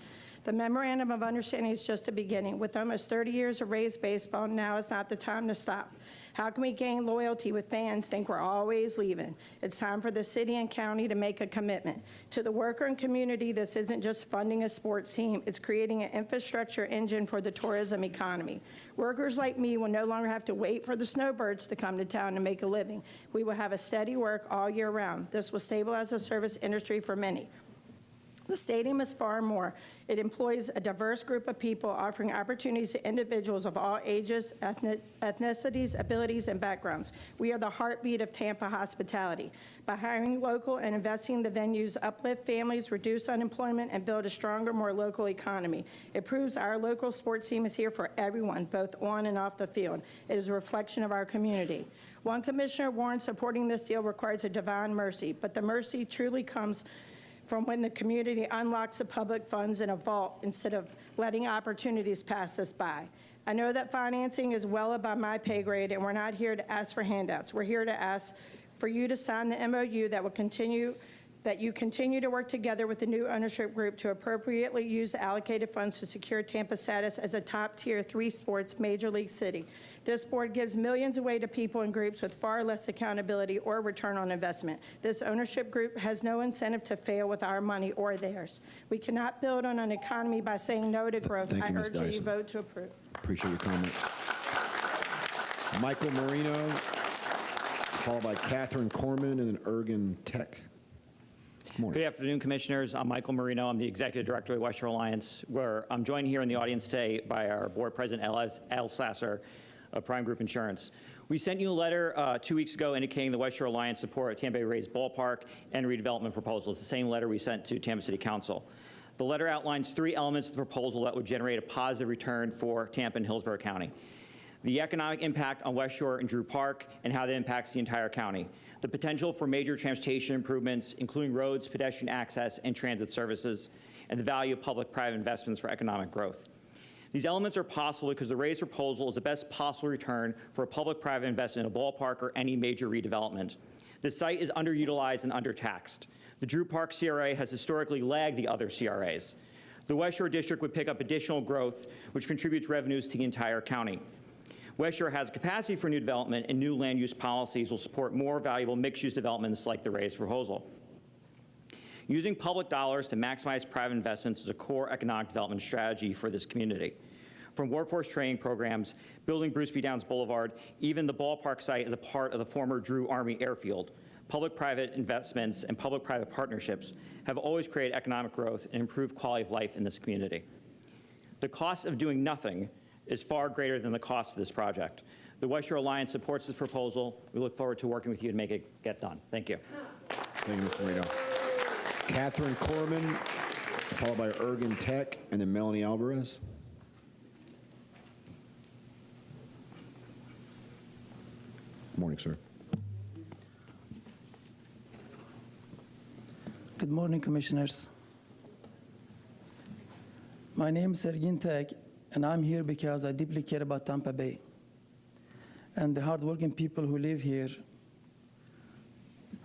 The Memorandum of Understanding is just a beginning. With almost 30 years of Rays baseball, now is not the time to stop. How can we gain loyalty with fans think we're always leaving? It's time for the city and county to make a commitment. To the worker and community, this isn't just funding a sports team. It's creating an infrastructure engine for the tourism economy. Workers like me will no longer have to wait for the snowbirds to come to town to make a living. We will have a steady work all year round. This will stabilize the service industry for many. The stadium is far more. It employs a diverse group of people, offering opportunities to individuals of all ages, ethnicities, abilities, and backgrounds. We are the heartbeat of Tampa hospitality. By hiring local and investing in the venues, uplift families, reduce unemployment, and build a stronger, more local economy. It proves our local sports team is here for everyone, both on and off the field. It is a reflection of our community. One commissioner warned supporting this deal requires a divine mercy, but the mercy truly comes from when the community unlocks the public funds in a vault instead of letting opportunities pass us by. I know that financing is well above my pay grade, and we're not here to ask for handouts. We're here to ask for you to sign the MOU that you continue to work together with the new ownership group to appropriately use the allocated funds to secure Tampa's status as a top-tier 3-sports major league city. This board gives millions away to people and groups with far less accountability or return on investment. This ownership group has no incentive to fail with our money or theirs. We cannot build on an economy by saying no to growth. I urge that you vote to approve. Appreciate your comments. Michael Marino, followed by Catherine Corman, and then Ergen Tech. Good afternoon, Commissioners. I'm Michael Marino. I'm the Executive Director of the West Shore Alliance, where I'm joined here in the audience today by our Board President, Al Sasser, of Prime Group Insurance. We sent you a letter 2 weeks ago indicating the West Shore Alliance support Tampa Bay Rays ballpark and redevelopment proposal. It's the same letter we sent to Tampa City Council. The letter outlines 3 elements of the proposal that would generate a positive return for Tampa and Hillsborough County: the economic impact on West Shore and Drew Park and how that impacts the entire county, the potential for major transportation improvements, including roads, pedestrian access, and transit services, and the value of public-private investments for economic growth. These elements are possible because the Rays proposal is the best possible return for a public-private investment in a ballpark or any major redevelopment. The site is underutilized and undertaxed. The Drew Park CRA has historically lagged the other CRAs. The West Shore District would pick up additional growth, which contributes revenues to the entire county. West Shore has capacity for new development, and new land use policies will support more valuable mixed-use developments like the Rays proposal. Using public dollars to maximize private investments is a core economic development strategy for this community. From workforce training programs, building Bruce B. Downs Boulevard, even the ballpark site is a part of the former Drew Army Airfield. Public-private investments and public-private partnerships have always created economic growth and improved quality of life in this community. The cost of doing nothing is far greater than the cost of this project. The West Shore Alliance supports this proposal. We look forward to working with you to make it get done. Thank you. Thank you, Mr. Marino. Catherine Corman, followed by Ergen Tech, and then Melanie Alvarez. Morning, sir. Good morning, Commissioners. My name is Ergen Tech, and I'm here because I deeply care about Tampa Bay and the hardworking people who live here.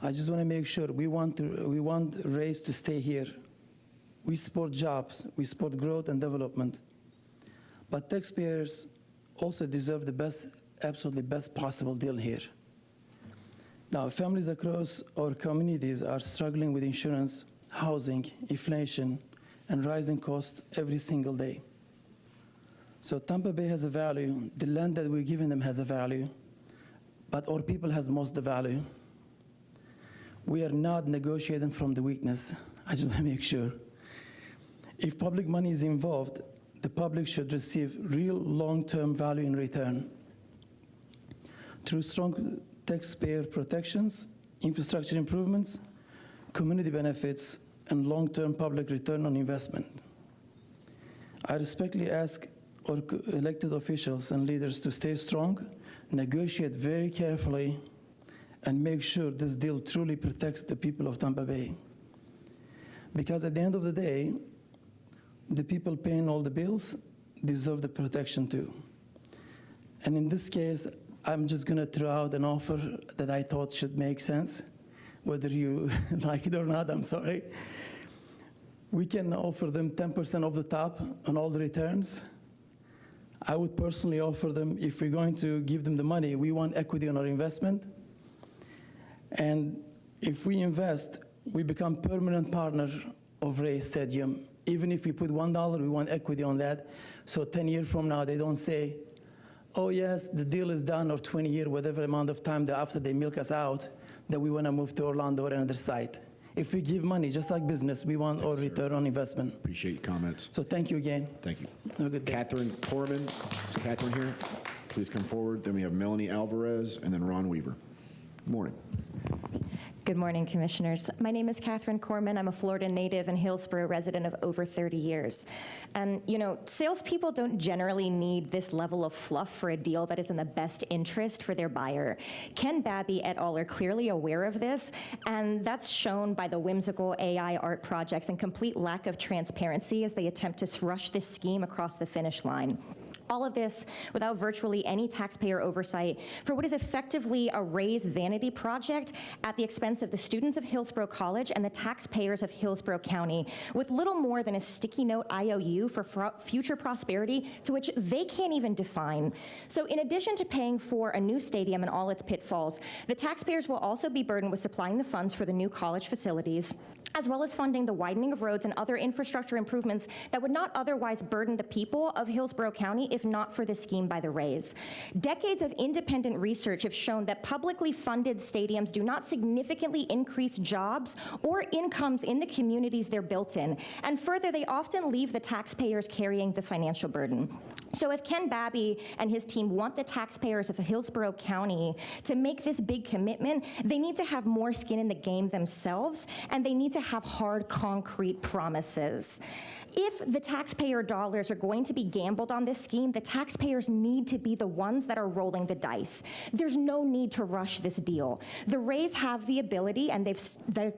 I just want to make sure we want Rays to stay here. We support jobs, we support growth and development, but taxpayers also deserve the best, absolutely best possible deal here. Now, families across our communities are struggling with insurance, housing, inflation, and rising costs every single day. So Tampa Bay has a value. The land that we're giving them has a value. But our people has most the value. We are not negotiating from the weakness. I just want to make sure. If public money is involved, the public should receive real long-term value in return. Through strong taxpayer protections, infrastructure improvements, community benefits, and long-term public return on investment. I respectfully ask our elected officials and leaders to stay strong, negotiate very carefully, and make sure this deal truly protects the people of Tampa Bay. Because at the end of the day, the people paying all the bills deserve the protection too. And in this case, I'm just gonna throw out an offer that I thought should make sense, whether you like it or not, I'm sorry. We can offer them 10% off the top on all the returns. I would personally offer them, if we're going to give them the money, we want equity on our investment. And if we invest, we become permanent partner of Rays Stadium. Even if we put $1, we want equity on that. So 10 years from now, they don't say, oh yes, the deal is done, or 20 years, whatever amount of time after they milk us out, that we want to move to Orlando or another site. If we give money, just like business, we want our return on investment. Appreciate your comments. So thank you again. Thank you. Have a good day. Catherine Corman. Is Catherine here? Please come forward. Then we have Melanie Alvarez and then Ron Weaver. Good morning. Good morning, Commissioners. My name is Catherine Corman. I'm a Florida native and Hillsborough resident of over 30 years. And, you know, salespeople don't generally need this level of fluff for a deal that is in the best interest for their buyer. Ken Babby et al. Are clearly aware of this, and that's shown by the whimsical AI art projects and complete lack of transparency as they attempt to rush this scheme across the finish line. All of this without virtually any taxpayer oversight for what is effectively a Rays vanity project at the expense of the students of Hillsborough College and the taxpayers of Hillsborough County, with little more than a sticky note IOU for future prosperity to which they can't even define. So in addition to paying for a new stadium and all its pitfalls, the taxpayers will also be burdened with supplying the funds for the new college facilities, as well as funding the widening of roads and other infrastructure improvements that would not otherwise burden the people of Hillsborough County if not for this scheme by the Rays. Decades of independent research have shown that publicly funded stadiums do not significantly increase jobs or incomes in the communities they're built in, and further, they often leave the taxpayers carrying the financial burden. So if Ken Babby and his team want the taxpayers of Hillsborough County to make this big commitment, they need to have more skin in the game themselves, and they need to have hard, concrete promises. If the taxpayer dollars are going to be gambled on this scheme, the taxpayers need to be the ones that are rolling the dice. There's no need to rush this deal. The Rays have the ability, and the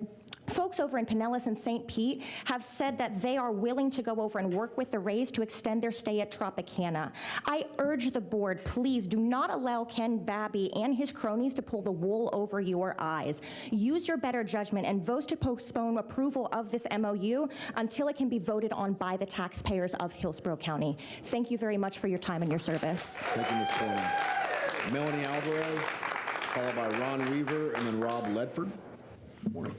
folks over in Pinellas and St. Pete have said that they are willing to go over and work with the Rays to extend their stay at Tropicana. I urge the board, please do not allow Ken Babby and his cronies to pull the wool over your eyes. Use your better judgment and vote to postpone approval of this MOU until it can be voted on by the taxpayers of Hillsborough County. Thank you very much for your time and your service. Thank you, Ms. Corman. Melanie Alvarez, followed by Ron Weaver and then Rob Ledford. Good morning.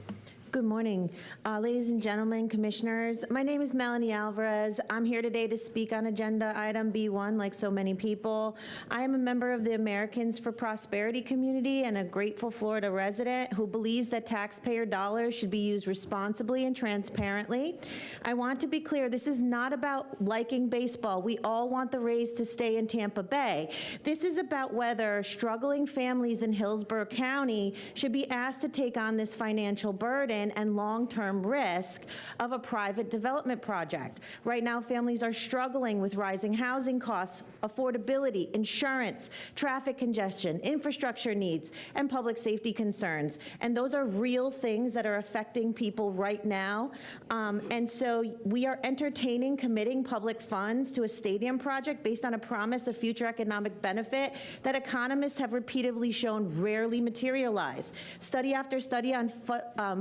Good morning, ladies and gentlemen, commissioners. My name is Melanie Alvarez. I'm here today to speak on agenda item B1, like so many people. I am a member of the Americans for Prosperity community and a grateful Florida resident who believes that taxpayer dollars should be used responsibly and transparently. I want to be clear, this is not about liking baseball. We all want the Rays to stay in Tampa Bay. This is about whether struggling families in Hillsborough County should be asked to take on this financial burden and long-term risk of a private development project. Right now, families are struggling with rising housing costs, affordability, insurance, traffic congestion, infrastructure needs, and public safety concerns. And those are real things that are affecting people right now. And so we are entertaining committing public funds to a stadium project based on a promise of future economic benefit that economists have repeatedly shown rarely materialize. Study after study on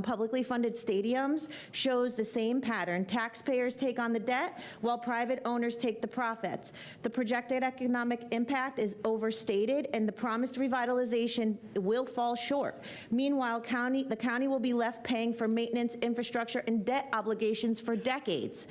publicly funded stadiums shows the same pattern. Taxpayers take on the debt while private owners take the profits. The projected economic impact is overstated and the promised revitalization will fall short. Meanwhile, the county will be left paying for maintenance, infrastructure, and debt obligations for decades.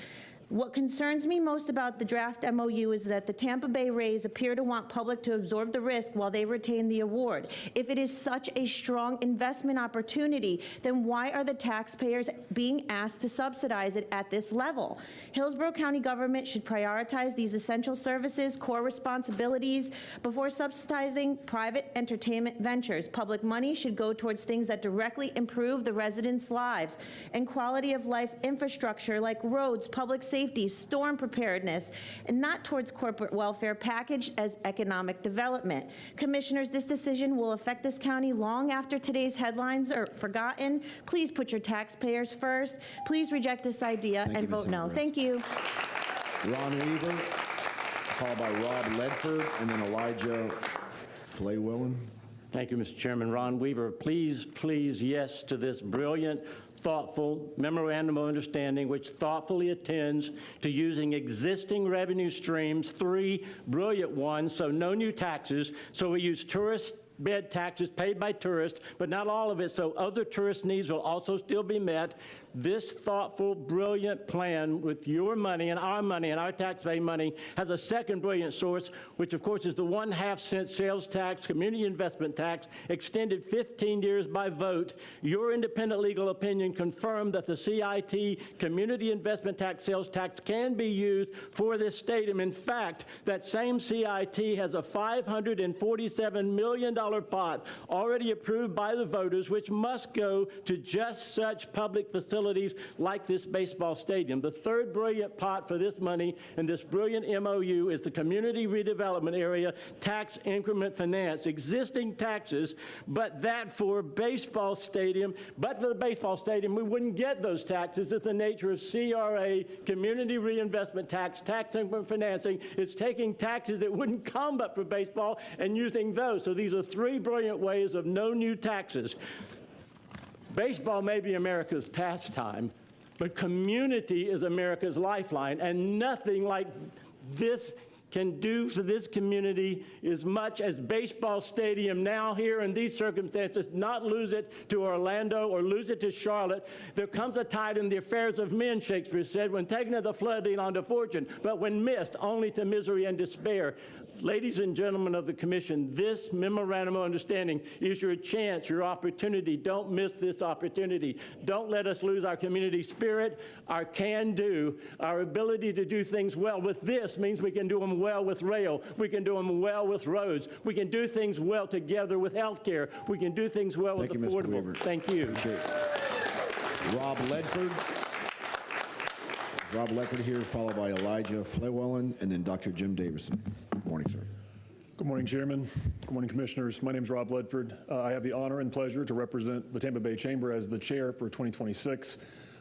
What concerns me most about the draft MOU is that the Tampa Bay Rays appear to want public to absorb the risk while they retain the award. If it is such a strong investment opportunity, then why are the taxpayers being asked to subsidize it at this level? Hillsborough County government should prioritize these essential services, core responsibilities, before subsidizing private entertainment ventures. Public money should go towards things that directly improve the residents' lives and quality of life infrastructure like roads, public safety, storm preparedness, and not towards corporate welfare packaged as economic development. Commissioners, this decision will affect this county long after today's headlines are forgotten. Please put your taxpayers first. Please reject this idea and vote no. Thank you. Ron Weaver, followed by Rob Ledford, and then Elijah Flewellen. Thank you, Mr. Chairman. Ron Weaver, please, please, yes to this brilliant, thoughtful memorandum of understanding which thoughtfully attends to using existing revenue streams, 3 brilliant ones, so no new taxes. So we use tourist bed taxes paid by tourists, but not all of it, so other tourist needs will also still be met. This thoughtful, brilliant plan with your money and our taxpayer money has a second brilliant source, which of course is the 1/2 cent sales tax, community investment tax, extended 15 years by vote. Your independent legal opinion confirmed that the CIT, community investment tax, sales tax, can be used for this stadium. In fact, that same CIT has a $547 million pot already approved by the voters, which must go to just such public facilities like this baseball stadium. The third brilliant pot for this money in this brilliant MOU is the community redevelopment area tax increment finance. Existing taxes, but that for baseball stadium. But for the baseball stadium, we wouldn't get those taxes. It's the nature of CRA, community reinvestment tax, tax increment financing. It's taking taxes that wouldn't come but for baseball and using those. So these are 3 brilliant ways of no new taxes. Baseball may be America's pastime, but community is America's lifeline, and nothing like this can do for this community as much as baseball stadium now here in these circumstances, not lose it to Orlando or lose it to Charlotte. There comes a tide in the affairs of men, Shakespeare said, when taken of the flood lead on to fortune, but when missed, only to misery and despair. Ladies and gentlemen of the commission, this memorandum of understanding is your chance, your opportunity. Don't miss this opportunity. Don't let us lose our community spirit, our can-do, our ability to do things well. With this means we can do them well with rail. We can do them well with roads. We can do things well together with health care. We can do things well with affordable. Thank you. Rob Ledford. Rob Ledford here, followed by Elijah Flewellen, and then Dr. Jim Davison. Good morning, sir. Good morning, Chairman. Good morning, Commissioners. My name is Rob Ledford. I have the honor and pleasure to represent the Tampa Bay Chamber as the chair for 2026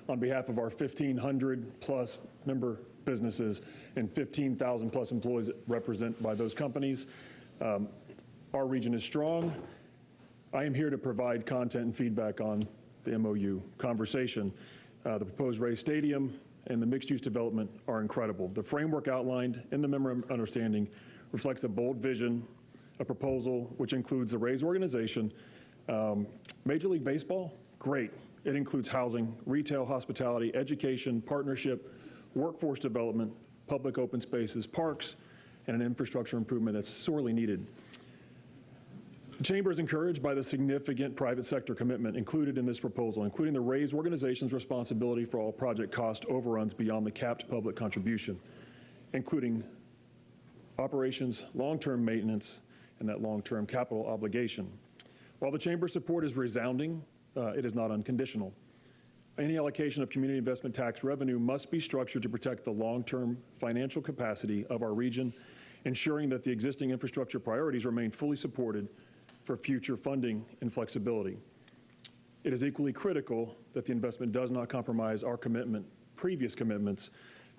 on behalf of our 1,500-plus member businesses and 15,000-plus employees represented by those companies. Our region is strong. I am here to provide content and feedback on the MOU conversation. The proposed Ray Stadium and the mixed-use development are incredible. The framework outlined in the Memorandum of Understanding reflects a bold vision, a proposal which includes the Rays organization. Major League Baseball, great. It includes housing, retail, hospitality, education, partnership, workforce development, public open spaces, parks, and an infrastructure improvement that's sorely needed. The Chamber is encouraged by the significant private sector commitment included in this proposal, including the Rays organization's responsibility for all project cost overruns beyond the capped public contribution, including operations, long-term maintenance, and that long-term capital obligation. While the Chamber's support is resounding, it is not unconditional. Any allocation of community investment tax revenue must be structured to protect the long-term financial capacity of our region, ensuring that the existing infrastructure priorities remain fully supported for future funding and flexibility. It is equally critical that the investment does not compromise our previous commitments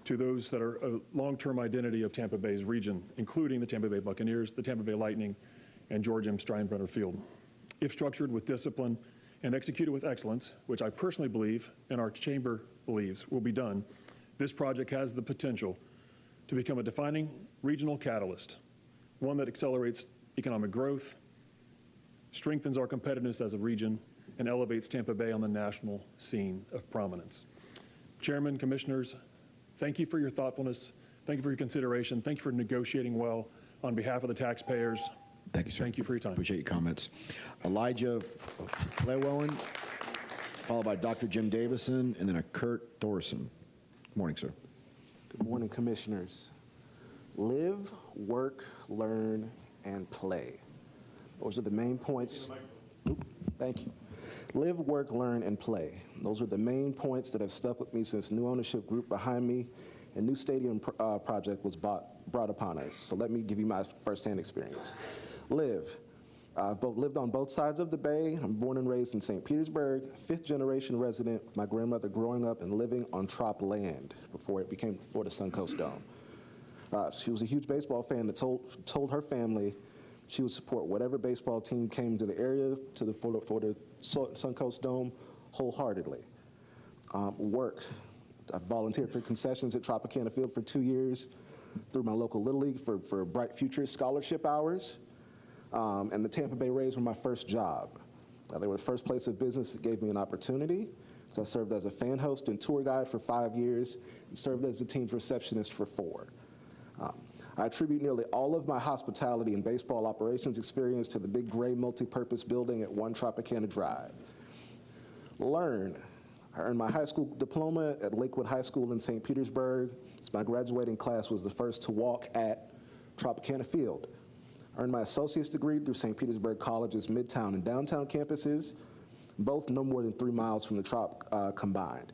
to those that are a long-term identity of Tampa Bay's region, including the Tampa Bay Buccaneers, the Tampa Bay Lightning, and George M. Steinbrenner Field. If structured with discipline and executed with excellence, which I personally believe and our Chamber believes will be done, this project has the potential to become a defining regional catalyst, one that accelerates economic growth, strengthens our competitiveness as a region, and elevates Tampa Bay on the national scene of prominence. Chairman, Commissioners, Thank you for your thoughtfulness. Thank you for your consideration. Thank you for negotiating well on behalf of the taxpayers. Thank you, sir. Thank you for your time. Appreciate your comments. Elijah Flewellen, followed by Dr. Jim Davison, and then a Kurt Thorson. Good morning, sir. Good morning, commissioners. Live, work, learn, and play. Those are the main points. Thank you. Live, work, learn, and play. Those are the main points that have stuck with me since new ownership group behind me and new stadium project was brought upon us. So let me give you my firsthand experience. Live. I've lived on both sides of the bay. I'm born and raised in St. Petersburg, 5th generation resident with my grandmother growing up and living on Trop land before it became Florida Suncoast Dome. She was a huge baseball fan that told her family she would support whatever baseball team came to the area, to the Florida Suncoast Dome, wholeheartedly. Work. I volunteered for concessions at Tropicana Field for 2 years through my local Little League for Bright Futures scholarship hours. And the Tampa Bay Rays were my first job. They were the first place of business that gave me an opportunity. So I served as a fan host and tour guide for 5 years and served as the team's receptionist for 4. I attribute nearly all of my hospitality and baseball operations experience to the big gray multi-purpose building at 1 Tropicana Drive. Learn. I earned my high school diploma at Lakewood High School in St. Petersburg. My graduating class was the first to walk at Tropicana Field. I earned my associate's degree through St. Petersburg College's Midtown and Downtown campuses, both no more than 3 miles from the Trop combined.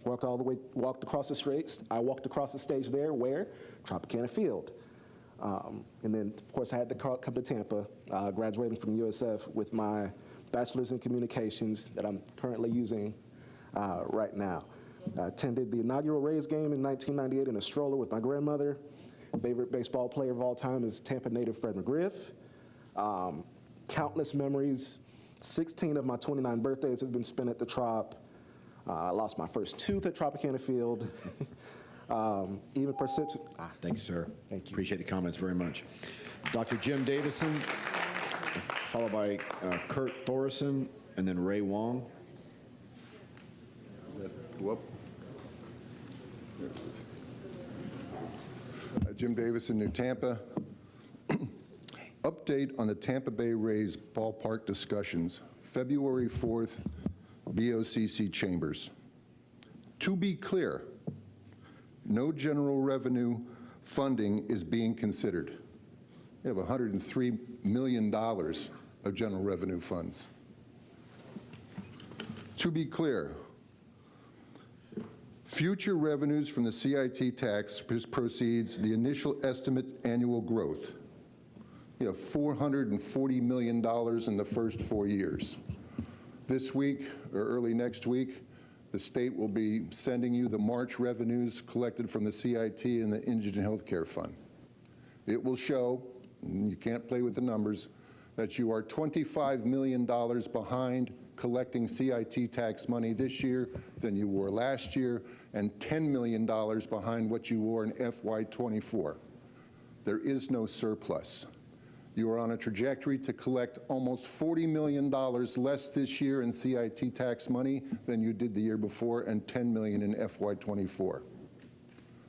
Walked across the street. I walked across the stage there, where? Tropicana Field. And then, of course, I had to come to Tampa, graduating from USF with my bachelor's in communications that I'm currently using right now. I attended the inaugural Rays game in 1998 in a stroller with my grandmother. Favorite baseball player of all time is Tampa native Fred McGriff. Countless memories. 16 of my 29 birthdays have been spent at the Trop. I lost my first tooth at Tropicana Field. Even persistent. Thank you, sir. Thank you. Appreciate the comments very much. Dr. Jim Davison, followed by Kurt Thorson, and then Ray Wong. Whoop. Jim Davison, New Tampa. Update on the Tampa Bay Rays ballpark discussions, February 4th, BOCC chambers. To be clear, no general revenue funding is being considered. We have $103 million of general revenue funds. To be clear, future revenues from the CIT tax proceeds, the initial estimate annual growth. You have $440 million in the first 4 years. This week, or early next week, the state will be sending you the March revenues collected from the CIT and the Indigent Health Care Fund. It will show, and you can't play with the numbers, that you are $25 million behind collecting CIT tax money this year than you were last year, and $10 million behind what you were in FY24. There is no surplus. You are on a trajectory to collect almost $40 million less this year in CIT tax money than you did the year before, and $10 million in FY24.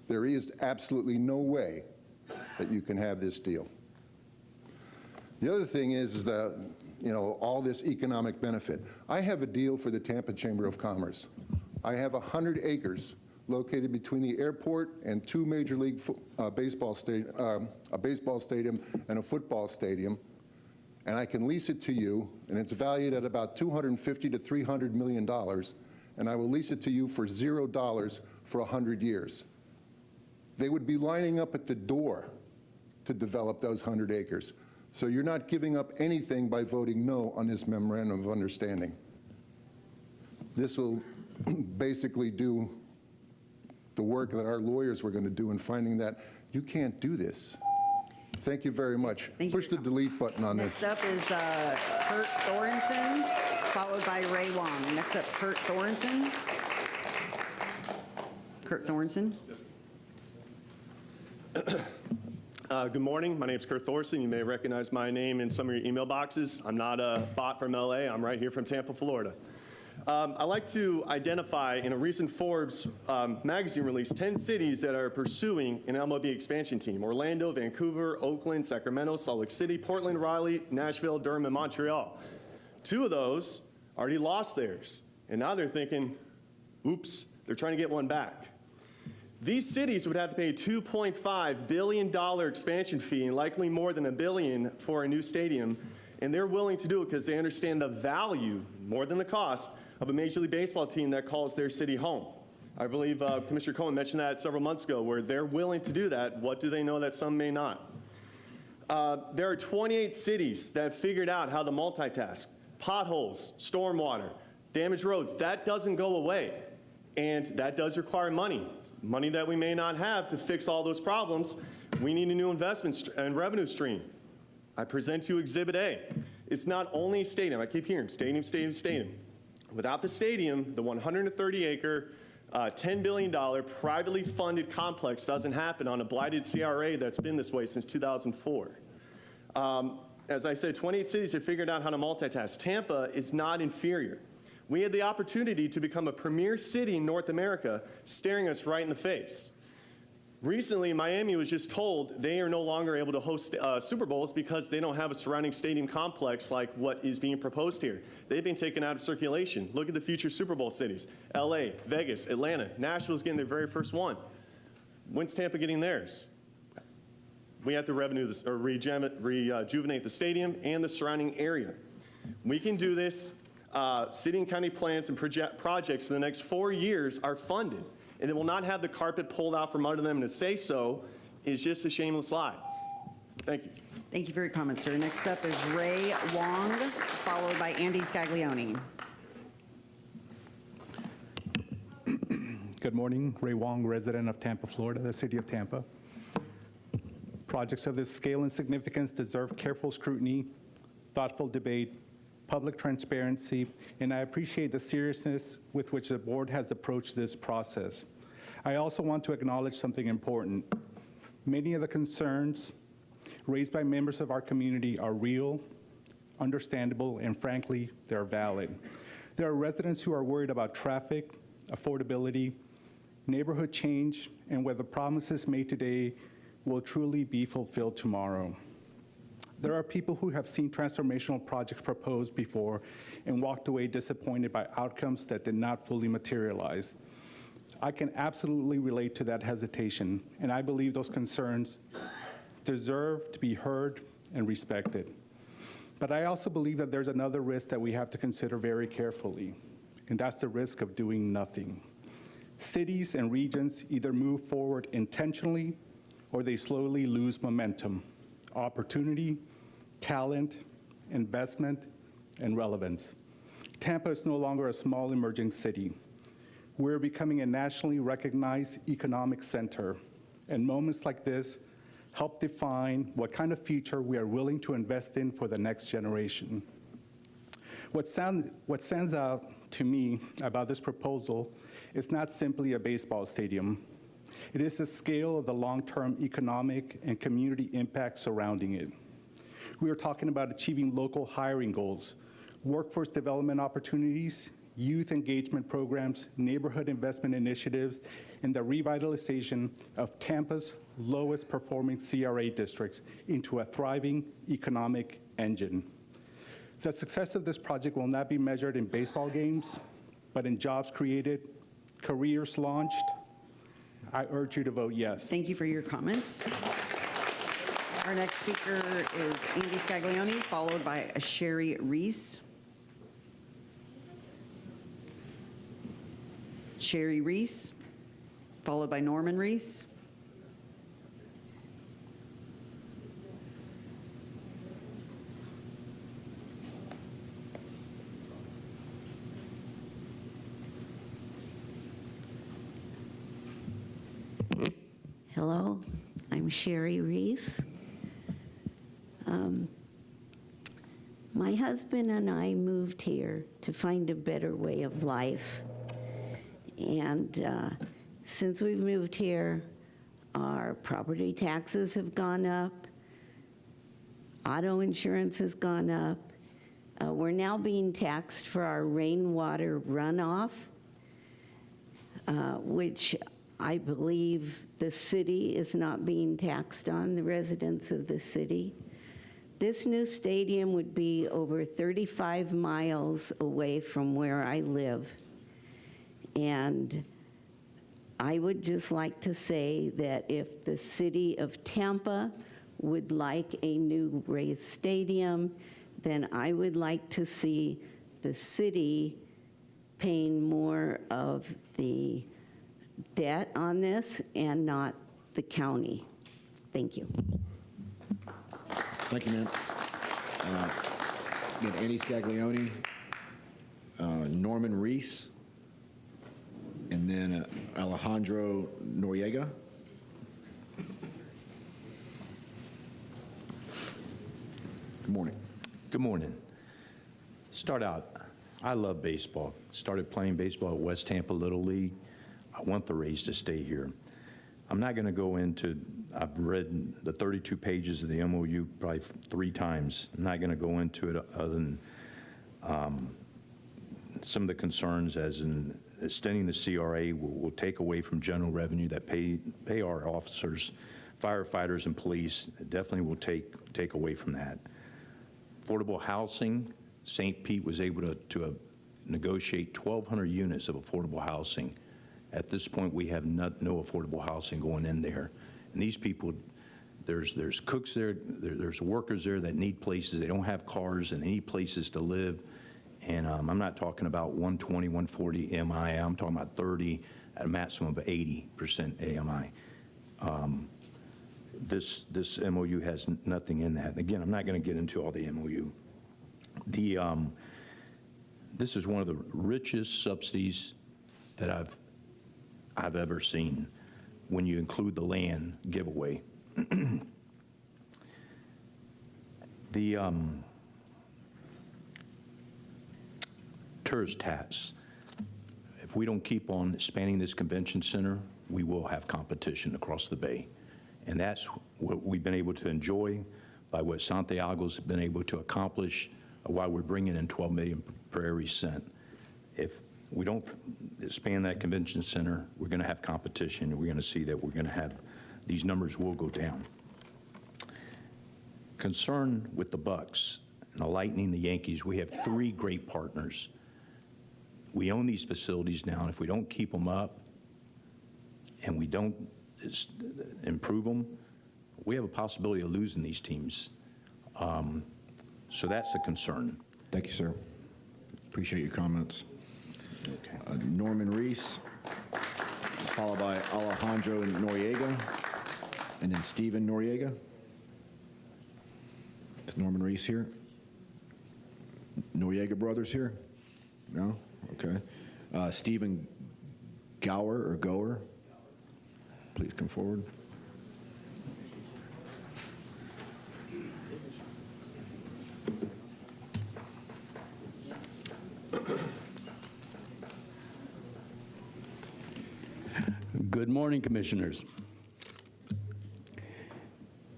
There is absolutely no way that you can have this deal. The other thing is that, you know, all this economic benefit. I have a deal for the Tampa Chamber of Commerce. I have 100 acres located between the airport and 2 major league baseball stadium, a baseball stadium and a football stadium, and I can lease it to you, and it's valued at about $250 to $300 million, and I will lease it to you for $0 for 100 years. They would be lining up at the door to develop those 100 acres. So you're not giving up anything by voting no on this memorandum of understanding. This will basically do the work that our lawyers were going to do in finding that you can't do this. Thank you very much. Push the delete button on this. Next up is Kurt Thorson, followed by Ray Wong. Next up, Kurt Thorson. Kurt Thorson. Good morning. My name is Kurt Thorson. You may recognize my name in some of your email boxes. I'm not a bot from LA. I'm right here from Tampa, Florida. I'd like to identify in a recent Forbes magazine release 10 cities that are pursuing an MLB expansion team: Orlando, Vancouver, Oakland, Sacramento, Salt Lake City, Portland, Raleigh, Nashville, Durham, and Montreal. 2 of those already lost theirs, and now they're thinking, oops, they're trying to get one back. These cities would have to pay a $2.5 billion expansion fee and likely more than $1 billion for a new stadium, and they're willing to do it because they understand the value, more than the cost, of a Major League Baseball team that calls their city home. I believe Commissioner Cohen mentioned that several months ago, where they're willing to do that. What do they know that some may not? There are 28 cities that figured out how to multitask. Potholes, stormwater, damaged roads, that doesn't go away. And that does require money that we may not have to fix all those problems. We need a new investment and revenue stream. I present to you Exhibit A. It's not only a stadium. I keep hearing stadium, stadium, stadium. Without the stadium, the 130-acre, $10 billion privately funded complex doesn't happen on a blighted CRA that's been this way since 2004. As I said, 28 cities have figured out how to multitask. Tampa is not inferior. We had the opportunity to become a premier city in North America, staring us right in the face. Recently, Miami was just told they are no longer able to host Super Bowls because they don't have a surrounding stadium complex like what is being proposed here. They've been taken out of circulation. Look at the future Super Bowl cities: LA, Vegas, Atlanta. Nashville's getting their very first one. When's Tampa getting theirs? We have to rejuvenate the stadium and the surrounding area. We can do this. City and county plans and projects for the next 4 years are funded, and it will not have the carpet pulled out from under them. To say so is just a shameless lie. Thank you. Thank you for your comments, sir. Next up is Ray Wong, followed by Andy Scaglione. Good morning. Ray Wong, resident of Tampa, Florida, the city of Tampa. Projects of this scale and significance deserve careful scrutiny, thoughtful debate, public transparency, and I appreciate the seriousness with which the board has approached this process. I also want to acknowledge something important. Many of the concerns raised by members of our community are real, understandable, and frankly, they're valid. There are residents who are worried about traffic, affordability, neighborhood change, and whether promises made today will truly be fulfilled tomorrow. There are people who have seen transformational projects proposed before and walked away disappointed by outcomes that did not fully materialize. I can absolutely relate to that hesitation, and I believe those concerns deserve to be heard and respected. But I also believe that there's another risk that we have to consider very carefully, and that's the risk of doing nothing. Cities and regions either move forward intentionally or they slowly lose momentum, opportunity, talent, investment, and relevance. Tampa is no longer a small emerging city. We're becoming a nationally recognized economic center, and moments like this help define what kind of future we are willing to invest in for the next generation. What stands out to me about this proposal is not simply a baseball stadium. It is the scale of the long-term economic and community impact surrounding it. We are talking about achieving local hiring goals, workforce development opportunities, youth engagement programs, neighborhood investment initiatives, and the revitalization of Tampa's lowest performing CRA districts into a thriving economic engine. The success of this project will not be measured in baseball games, but in jobs created, careers launched. I urge you to vote yes. Thank you for your comments. Our next speaker is Andy Scaglione, followed by Sherry Reese. Sherry Reese, followed by Norman Reese. Hello, I'm Sherry Reese. My husband and I moved here to find a better way of life. And since we've moved here, our property taxes have gone up, auto insurance has gone up, We're now being taxed for our rainwater runoff, which I believe the city is not being taxed on, the residents of the city. This new stadium would be over 35 miles away from where I live. And I would just like to say that if the city of Tampa would like a new raised stadium, then I would like to see the city paying more of the debt on this and not the county. Thank you. Thank you, ma'am. Again, Andy Scaglione, Norman Reese, and then Alejandro Noriega. Good morning. Good morning. Start out, I love baseball. Started playing baseball at West Tampa Little League. I want the Rays to stay here. I'm not going to go into, I've read the 32 pages of the MOU probably 3 times. I'm not going to go into it other than some of the concerns as in extending the CRA will take away from general revenue that pay our officers, firefighters, and police. It definitely will take away from that. Affordable housing, St. Pete was able to negotiate 1,200 units of affordable housing. At this point, we have no affordable housing going in there. And these people, there's cooks there, there's workers there that need places. They don't have cars and they need places to live. And I'm not talking about 120, 140 AMI. I'm talking about 30 at a maximum of 80% AMI. This MOU has nothing in that. Again, I'm not going to get into all the MOU. This is one of the richest subsidies that I've ever seen when you include the land giveaway. The tourist tax. If we don't keep on expanding this convention center, we will have competition across the bay. And that's what we've been able to enjoy by what Santiago's been able to accomplish while we're bringing in 12 million per every cent. If we don't expand that convention center, we're going to have competition, and we're going to see that we're going to have, these numbers will go down. Concern with the Bucks and the Lightning, the Yankees, we have 3 great partners. We own these facilities now, and if we don't keep them up and we don't improve them, we have a possibility of losing these teams. So that's a concern. Thank you, sir. Appreciate your comments. Okay. Norman Reese, followed by Alejandro Noriega, and then Stephen Noriega. Is Norman Reese here? Noriega brothers here? No? Okay. Stephen Gower, please come forward. Good morning, Commissioners.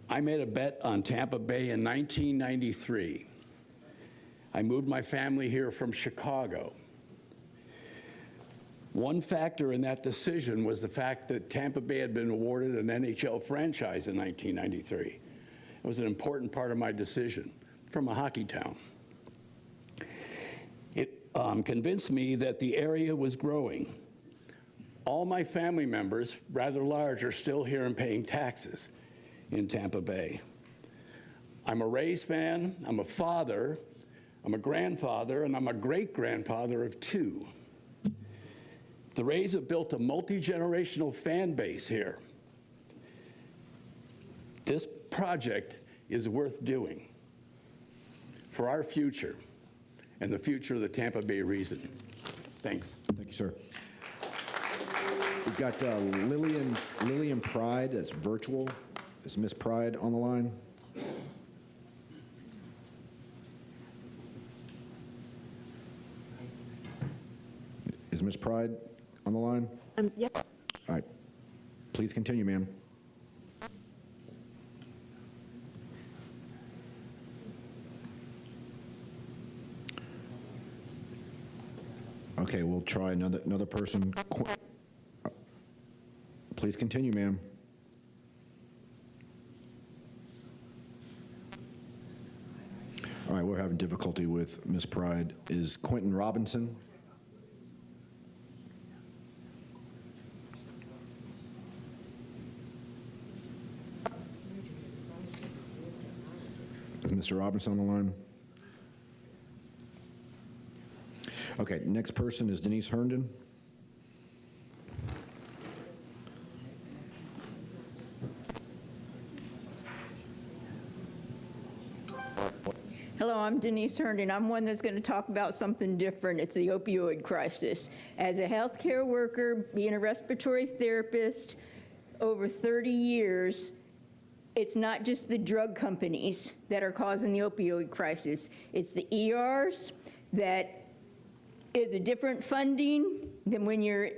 I made a bet on Tampa Bay in 1993. I moved my family here from Chicago. One factor in that decision was the fact that Tampa Bay had been awarded an NHL franchise in 1993. It was an important part of my decision from a hockey town. It convinced me that the area was growing. All my family members, rather large, are still here and paying taxes in Tampa Bay. I'm a Rays fan, I'm a father, I'm a grandfather, and I'm a great-grandfather of 2. The Rays have built a multi-generational fan base here. This project is worth doing for our future and the future of the Tampa Bay region. Thanks. Thank you, sir. We've got Lillian Pride, that's virtual. Is Miss Pride on the line? Is Miss Pride on the line? Yep. All right. Please continue, ma'am. Okay, we'll try another person. Please continue, ma'am. All right, we're having difficulty with Ms. Pride. Is Quentin Robinson? Is Mr. Robinson on the line? Okay, next person is Denise Herndon. Hello, I'm Denise Herndon. I'm one that's going to talk about something different. It's the opioid crisis. As a healthcare worker, being a respiratory therapist over 30 years, it's not just the drug companies that are causing the opioid crisis. It's the ERs that is a different funding than when you're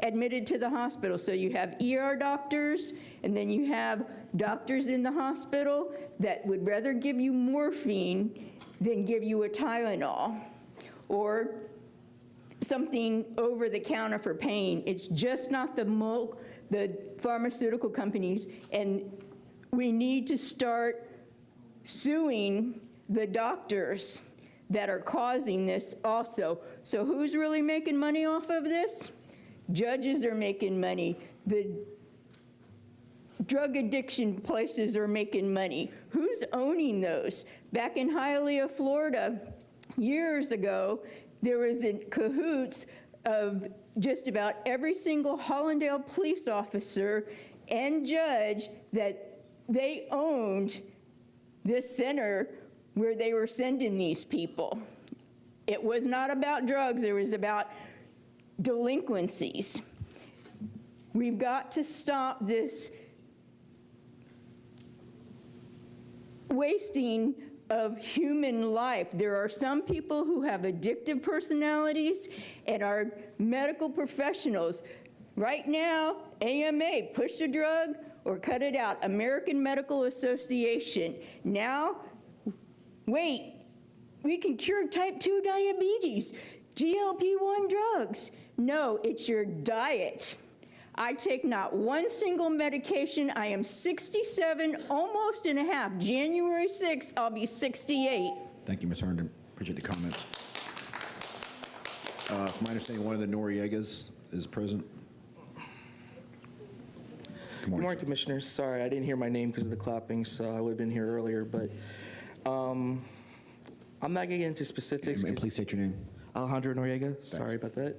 admitted to the hospital. So you have ER doctors, and then you have doctors in the hospital that would rather give you morphine than give you a Tylenol or something over the counter for pain. It's just not the pharmaceutical companies, and we need to start suing the doctors that are causing this also. So who's really making money off of this? Judges are making money. The drug addiction places are making money. Who's owning those? Back in Hialeah, Florida, years ago, there was in cahoots of just about every single Hollandale police officer and judge that they owned this center where they were sending these people. It was not about drugs, it was about delinquencies. We've got to stop this wasting of human life. There are some people who have addictive personalities and are medical professionals. Right now, AMA, push the drug or cut it out. American Medical Association. Now, wait, we can cure type 2 diabetes, GLP-1 drugs. No, it's your diet. I take not one single medication. I am 67, almost and a half. January 6th, I'll be 68. Thank you, Ms. Herndon. Appreciate the comments. From my understanding, one of the Noriegas is present. Good morning, Commissioners. Sorry, I didn't hear my name because of the clapping, so I would have been here earlier. But I'm not going to get into specifics. And please state your name. Alejandro Noriega. Sorry about that.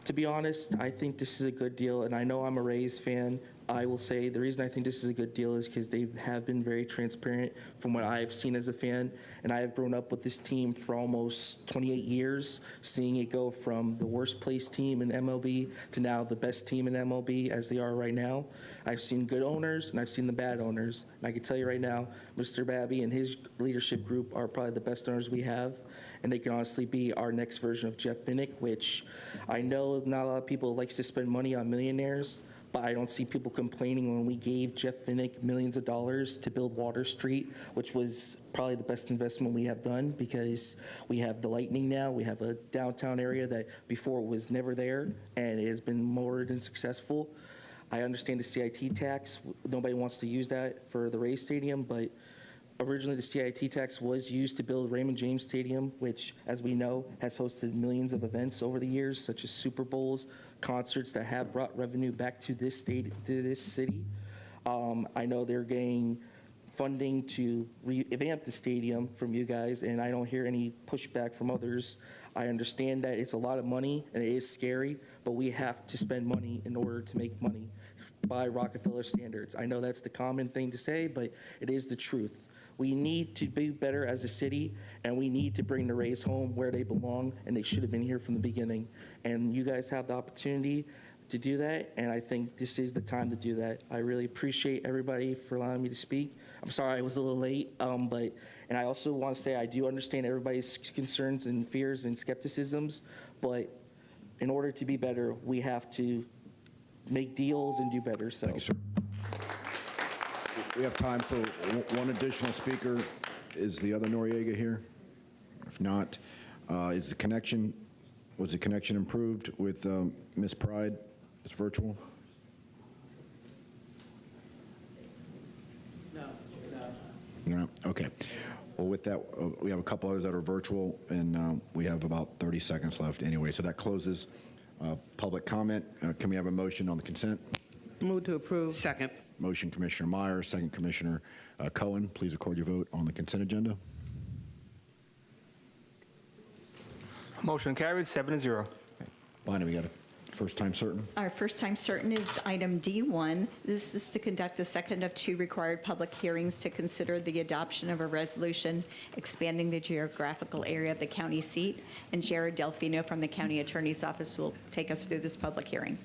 To be honest, I think this is a good deal, and I know I'm a Rays fan. I will say the reason I think this is a good deal is because they have been very transparent from what I have seen as a fan, and I have grown up with this team for almost 28 years, seeing it go from the worst placed team in MLB to now the best team in MLB as they are right now. I've seen good owners, and I've seen the bad owners, and I can tell you right now, Mr. Babby and his leadership group are probably the best owners we have, and they can honestly be our next version of Jeff Vinnick, which I know not a lot of people likes to spend money on millionaires, but I don't see people complaining when we gave Jeff Vinnick millions of dollars to build Water Street, which was probably the best investment we have done because we have the Lightning now. We have a downtown area that before was never there, and it has been more than successful. I understand the CIT tax. Nobody wants to use that for the Rays Stadium, but originally the CIT tax was used to build Raymond James Stadium, which, as we know, has hosted millions of events over the years, such as Super Bowls, concerts that have brought revenue back to this state, to this city. I know they're getting funding to revamp the stadium from you guys, and I don't hear any pushback from others. I understand that it's a lot of money and it is scary, but we have to spend money in order to make money by Rockefeller standards. I know that's the common thing to say, but it is the truth. We need to be better as a city, and we need to bring the Rays home where they belong, and they should have been here from the beginning. And you guys have the opportunity to do that, and I think this is the time to do that. I really appreciate everybody for allowing me to speak. I'm sorry I was a little late, and I also want to say I do understand everybody's concerns and fears and skepticisms, but in order to be better, we have to make deals and do better. So. Thank you, sir. We have time for one additional speaker. Is the other Noriega here? If not, was the connection improved with Ms. Pride? It's virtual? No. Okay. Well, with that, we have a couple others that are virtual, and we have about 30 seconds left anyway. So that closes public comment. Can we have a motion on the consent? Move to approve. Second. Motion, Commissioner Meyer. Second, Commissioner Cohen. Please record your vote on the consent agenda. Motion carried, 7-0. Bonnie, we got a first time certain. Our first time certain is item D1. This is to conduct a second of 2 required public hearings to consider the adoption of a resolution expanding the geographical area of the county seat. And Jared Delfino from the County Attorney's Office will take us through this public hearing.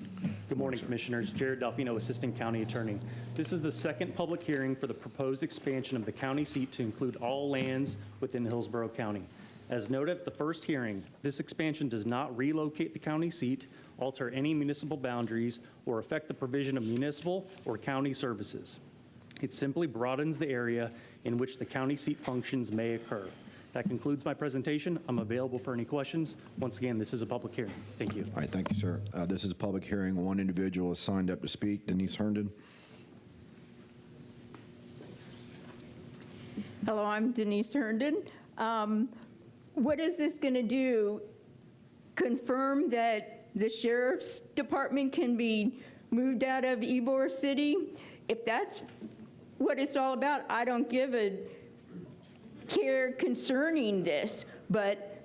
Good morning, Commissioners. Jared Delfino, Assistant County Attorney. This is the second public hearing for the proposed expansion of the county seat to include all lands within Hillsborough County. As noted at the first hearing, this expansion does not relocate the county seat, alter any municipal boundaries, or affect the provision of municipal or county services. It simply broadens the area in which the county seat functions may occur. That concludes my presentation. I'm available for any questions. Once again, this is a public hearing. Thank you. All right, thank you, sir. This is a public hearing. One individual is signed up to speak. Denise Herndon. Hello, I'm Denise Herndon. What is this going to do? Confirm that the sheriff's department can be moved out of Ybor City? If that's what it's all about, I don't give a care concerning this, but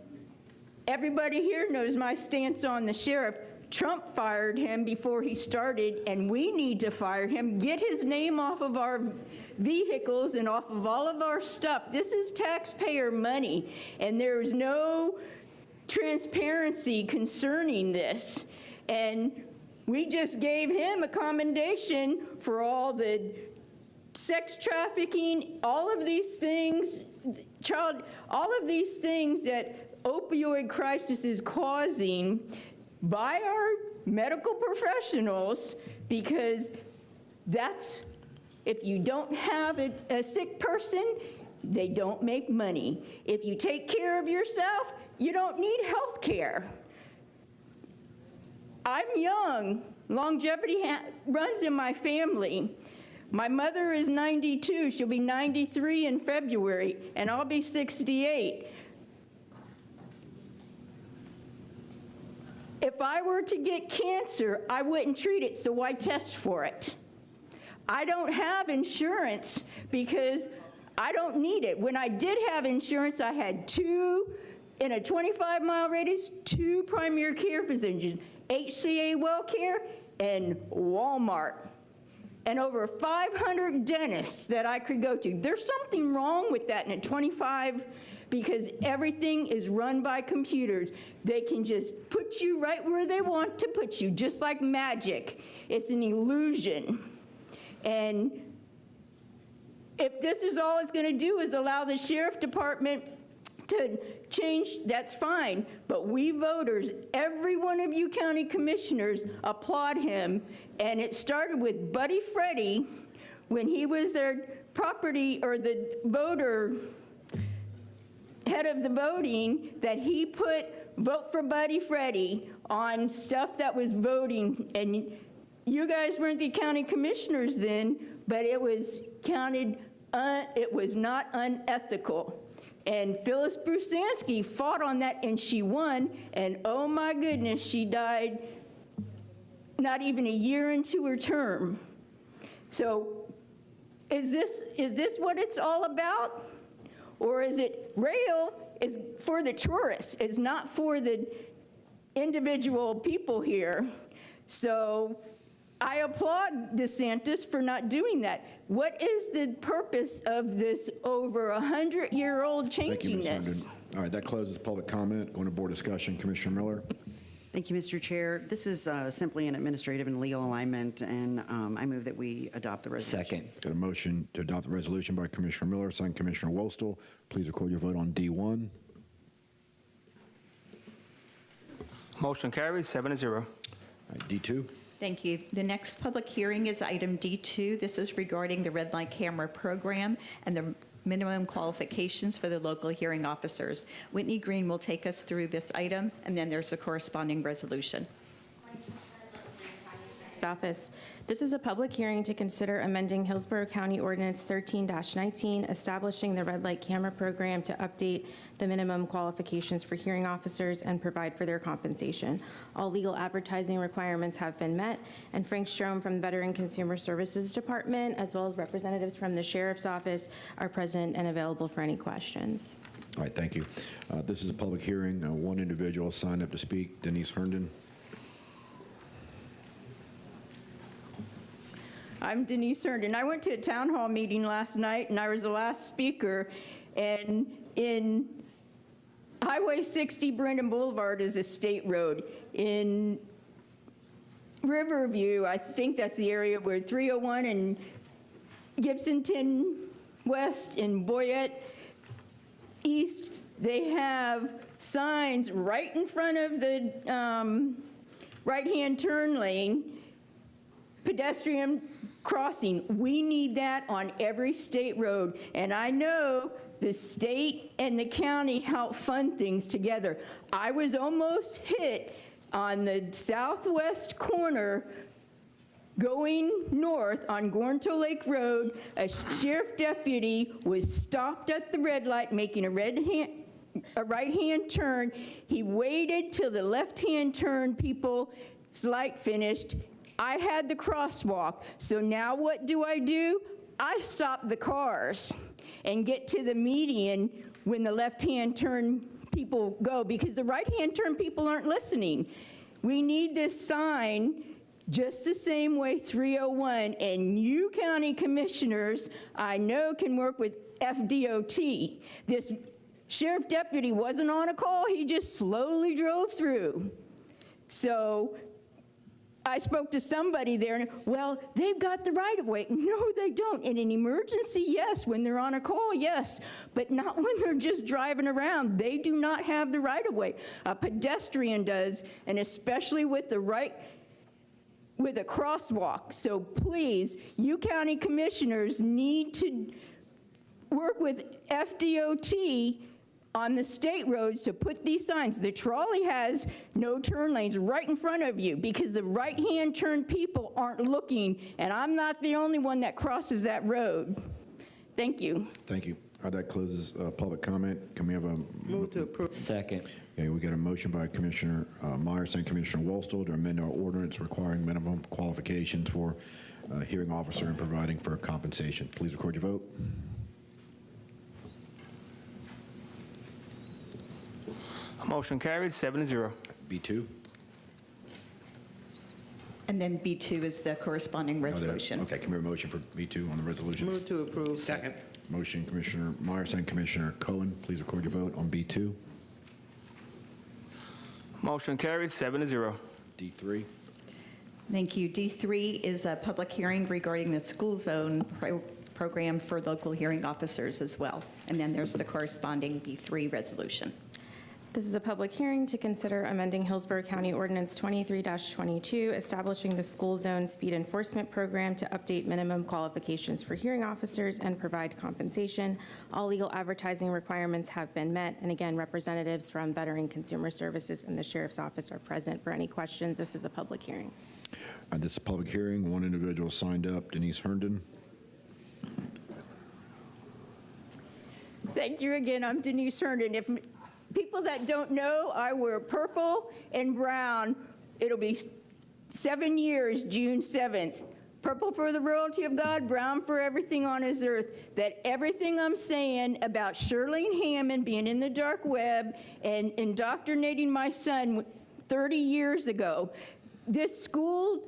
everybody here knows my stance on the sheriff. Trump fired him before he started, and we need to fire him, get his name off of our vehicles and off of all of our stuff. This is taxpayer money, and there's no transparency concerning this. And we just gave him a commendation for all the sex trafficking, all of these things, all of these things that opioid crisis is causing by our medical professionals, because that's, if you don't have a sick person, they don't make money. If you take care of yourself, you don't need health care. I'm young. Longevity runs in my family. My mother is 92. She'll be 93 in February, and I'll be 68. If I were to get cancer, I wouldn't treat it, so why test for it? I don't have insurance because I don't need it. When I did have insurance, I had in a 25-mile radius, 2 primary care physicians, HCA WellCare and Walmart, and over 500 dentists that I could go to. There's something wrong with that in a 25, because everything is run by computers. They can just put you right where they want to put you, just like magic. It's an illusion. And if this is all it's going to do is allow the sheriff department to change, that's fine. But we voters, every one of you county commissioners, applaud him. And it started with Buddy Freddie when he was their property or the voter head of the voting, that he put vote for Buddy Freddie on stuff that was voting. And you guys weren't the county commissioners then, but it was counted, it was not unethical. And Phyllis Brusansky fought on that, and she won, and oh my goodness, she died not even a year into her term. So is this what it's all about? Or is it rail is for the tourists? It's not for the individual people here. So I applaud DeSantis for not doing that. What is the purpose of this over 100-year-old changing this? All right, that closes public comment. Going to board discussion. Commissioner Miller. Thank you, Mr. Chair. This is simply an administrative and legal alignment, and I move that we adopt the resolution. Second. Got a motion to adopt the resolution by Commissioner Miller, second Commissioner Wostel. Please record your vote on D1. Motion carried, 7-0. All right, D2. Thank you. The next public hearing is item D2. This is regarding the red light camera program and the minimum qualifications for the local hearing officers. Whitney Green will take us through this item, and then there's a corresponding resolution. Office. This is a public hearing to consider amending Hillsborough County Ordinance 13-19, establishing the red light camera program to update the minimum qualifications for hearing officers and provide for their compensation. All legal advertising requirements have been met, and Frank Strom from the Veteran Consumer Services Department, as well as representatives from the Sheriff's Office, are present and available for any questions. All right, thank you. This is a public hearing. One individual signed up to speak, Denise Herndon. I'm Denise Herndon. I went to a town hall meeting last night, and I was the last speaker. And in Highway 60, Brandon Boulevard is a state road. In Riverview, I think that's the area where 301 and Gibsonton West and Boyette East, they have signs right in front of the right-hand turn lane, pedestrian crossing. We need that on every state road. And I know the state and the county help fund things together. I was almost hit on the southwest corner going north on Gornto Lake Road. A sheriff deputy was stopped at the red light making a right-hand turn. He waited till the left-hand turn people's light finished. I had the crosswalk, so now what do? I stop the cars and get to the median when the left-hand turn people go, because the right-hand turn people aren't listening. We need this sign just the same way 301, and you county commissioners, I know, can work with FDOT. This sheriff deputy wasn't on a call, he just slowly drove through. So I spoke to somebody there, and, well, they've got the right-of-way. No, they don't. In an emergency, yes. When they're on a call, yes. But not when they're just driving around. They do not have the right-of-way. A pedestrian does, and especially with a crosswalk. So please, you county commissioners need to work with FDOT on the state roads to put these signs. The trolley has no turn lanes right in front of you because the right-hand turn people aren't looking, and I'm not the only one that crosses that road. Thank you. Thank you. That closes public comment. Can we have a move to approve? Second. Okay, we got a motion by Commissioner Myers and Commissioner Wollstall to amend our ordinance requiring minimum qualifications for hearing officer and providing for compensation. Please record your vote. Motion carried, 7-0. B2. And then B2 is the corresponding resolution. Okay, can we have a motion for B2 on the resolution? Move to approve. Second. Motion, Commissioner Myers and Commissioner Cohen. Please record your vote on B2. Motion carried, 7-0. D3. Thank you. D3 is a public hearing regarding the school zone program for local hearing officers as well. And then there's the corresponding B3 resolution. This is a public hearing to consider amending Hillsborough County Ordinance 23-22, establishing the school zone speed enforcement program to update minimum qualifications for hearing officers and provide compensation. All legal advertising requirements have been met, and again, representatives from Veteran Consumer Services and the Sheriff's Office are present for any questions. This is a public hearing. This is a public hearing. One individual signed up, Denise Herndon. Thank you again. I'm Denise Herndon. If people that don't know, I wear purple and brown. It'll be 7 years, June 7th. Purple for the royalty of God, brown for everything on his earth. That everything I'm saying about Shirlene Hammond being in the dark web and indoctrinating my son 30 years ago. This school,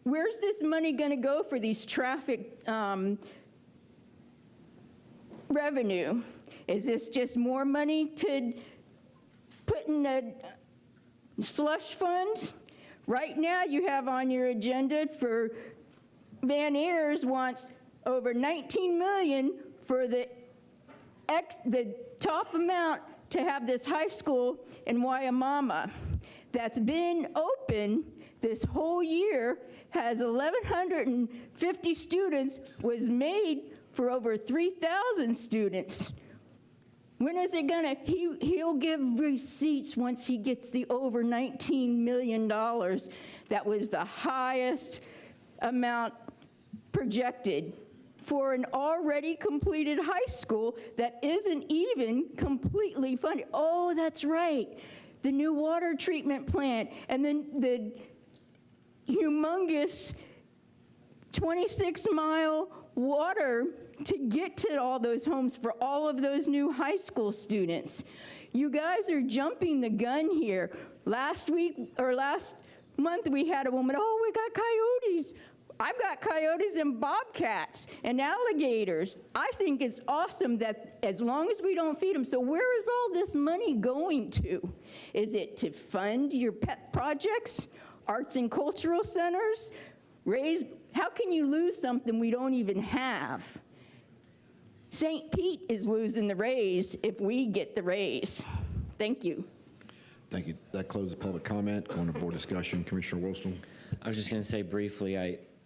where's this money going to go for these traffic revenue? Is this just more money to put in a slush fund? Right now you have on your agenda for Van Ayers wants over $19 million for the top amount to have this high school in Waimama that's been open this whole year has 1,150 students, was made for over 3,000 students. When is it gonna, he'll give receipts once he gets the over $19 million. That was the highest amount projected for an already completed high school that isn't even completely funded. Oh, that's right. The new water treatment plant, and then the humongous 26-mile water to get to all those homes for all of those new high school students. You guys are jumping the gun here. Last month we had a woman, oh, we got coyotes. I've got coyotes and bobcats and alligators. I think it's awesome that as long as we don't feed them. So where is all this money going to? Is it to fund your pet projects, arts and cultural centers? How can you lose something we don't even have? St. Pete is losing the raise if we get the raise. Thank you. Thank you. That closes public comment. Going to board discussion. Commissioner Worstel. I was just going to say briefly,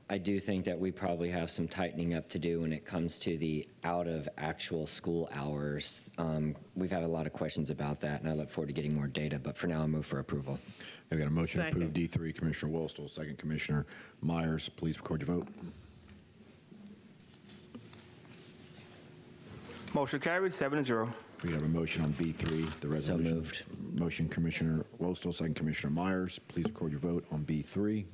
I do think that we probably have some tightening up to do when it comes to the out of actual school hours. We've had a lot of questions about that, and I look forward to getting more data, but for now I'll move for approval. I've got a motion to approve D3, Commissioner Worstel. Second, Commissioner Myers. Please record your vote. Motion carried, 7-0. We have a motion on B3, the resolution. So moved. Motion, Commissioner Worstel, second, Commissioner Myers. Please record your vote on B3.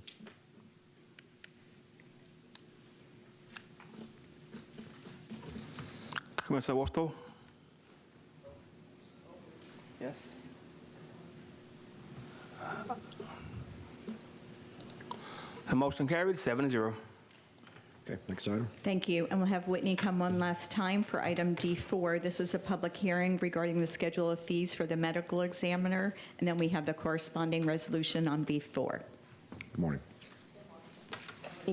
Commissioner Worstel? Yes. The motion carried, 7-0. Okay, next item. Thank you. And we'll have Whitney come one last time for item D4. This is a public hearing regarding the schedule of fees for the medical examiner, and then we have the corresponding resolution on B4. Good morning.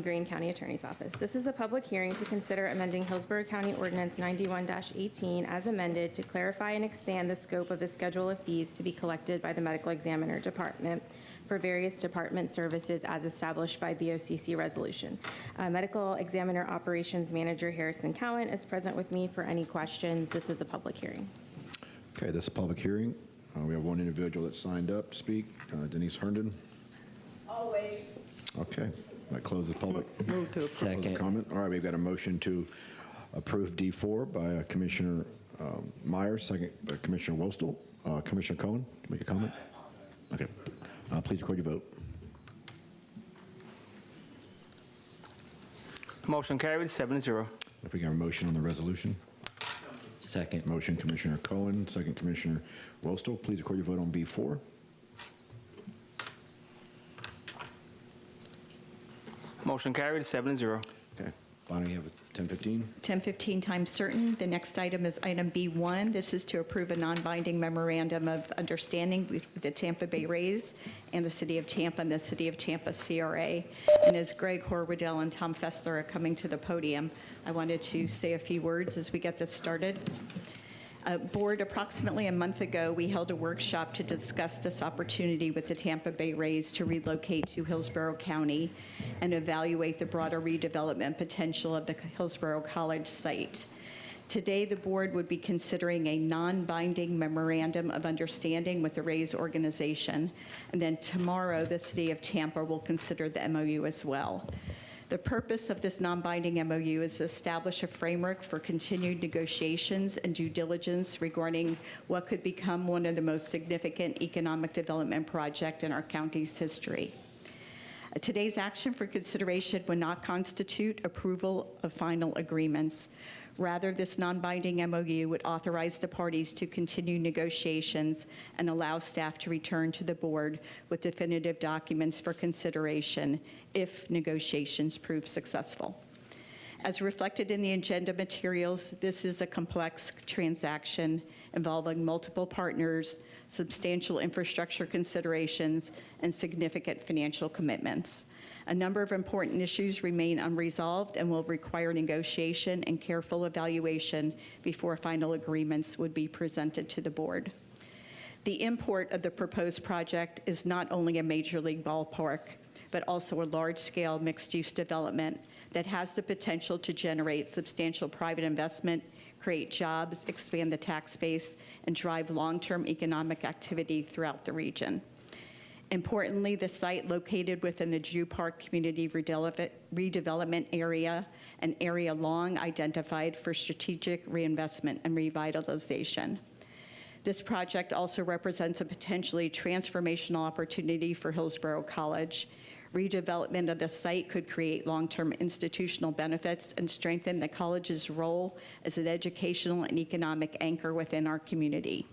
Greene County Attorney's Office. This is a public hearing to consider amending Hillsborough County Ordinance 91-18 as amended to clarify and expand the scope of the schedule of fees to be collected by the Medical Examiner Department for various department services as established by BOCC resolution. Medical Examiner Operations Manager Harrison Cowan is present with me for any questions. This is a public hearing. Okay, this is a public hearing. We have one individual that signed up to speak, Denise Herndon. Always. Okay, that closes public. Move to Second. Comment. All right, we've got a motion to approve D4 by Commissioner Myers, second by Commissioner Worstel. Commissioner Cohen, make a comment? Okay. Please record your vote. Motion carried, 7-0. If we got a motion on the resolution. Second. Motion, Commissioner Cohen, second, Commissioner Worstel. Please record your vote on B4. Motion carried, 7-0. Okay. Bonnie, you have a 10:15? 10:15 time certain. The next item is item B1. This is to approve a non-binding memorandum of understanding with the Tampa Bay Rays and the City of Tampa and the City of Tampa CRA. And as Greg Horwedel and Tom Fessler are coming to the podium, I wanted to say a few words as we get this started. Board, approximately a month ago, we held a workshop to discuss this opportunity with the Tampa Bay Rays to relocate to Hillsborough County and evaluate the broader redevelopment potential of the Hillsborough College site. Today, the board would be considering a non-binding memorandum of understanding with the Rays organization, and then tomorrow, the City of Tampa will consider the MOU as well. The purpose of this non-binding MOU is to establish a framework for continued negotiations and due diligence regarding what could become one of the most significant economic development projects in our county's history. Today's action for consideration would not constitute approval of final agreements. Rather, this non-binding MOU would authorize the parties to continue negotiations and allow staff to return to the board with definitive documents for consideration if negotiations prove successful. As reflected in the agenda materials, this is a complex transaction involving multiple partners, substantial infrastructure considerations, and significant financial commitments. A number of important issues remain unresolved and will require negotiation and careful evaluation before final agreements would be presented to the board. The import of the proposed project is not only a major league ballpark, but also a large-scale mixed-use development that has the potential to generate substantial private investment, create jobs, expand the tax base, and drive long-term economic activity throughout the region. Importantly, the site located within the Jew Park Community Redevelopment Area, an area long identified for strategic reinvestment and revitalization. This project also represents a potentially transformational opportunity for Hillsborough College. Redevelopment of the site could create long-term institutional benefits and strengthen the college's role as an educational and economic anchor within our community.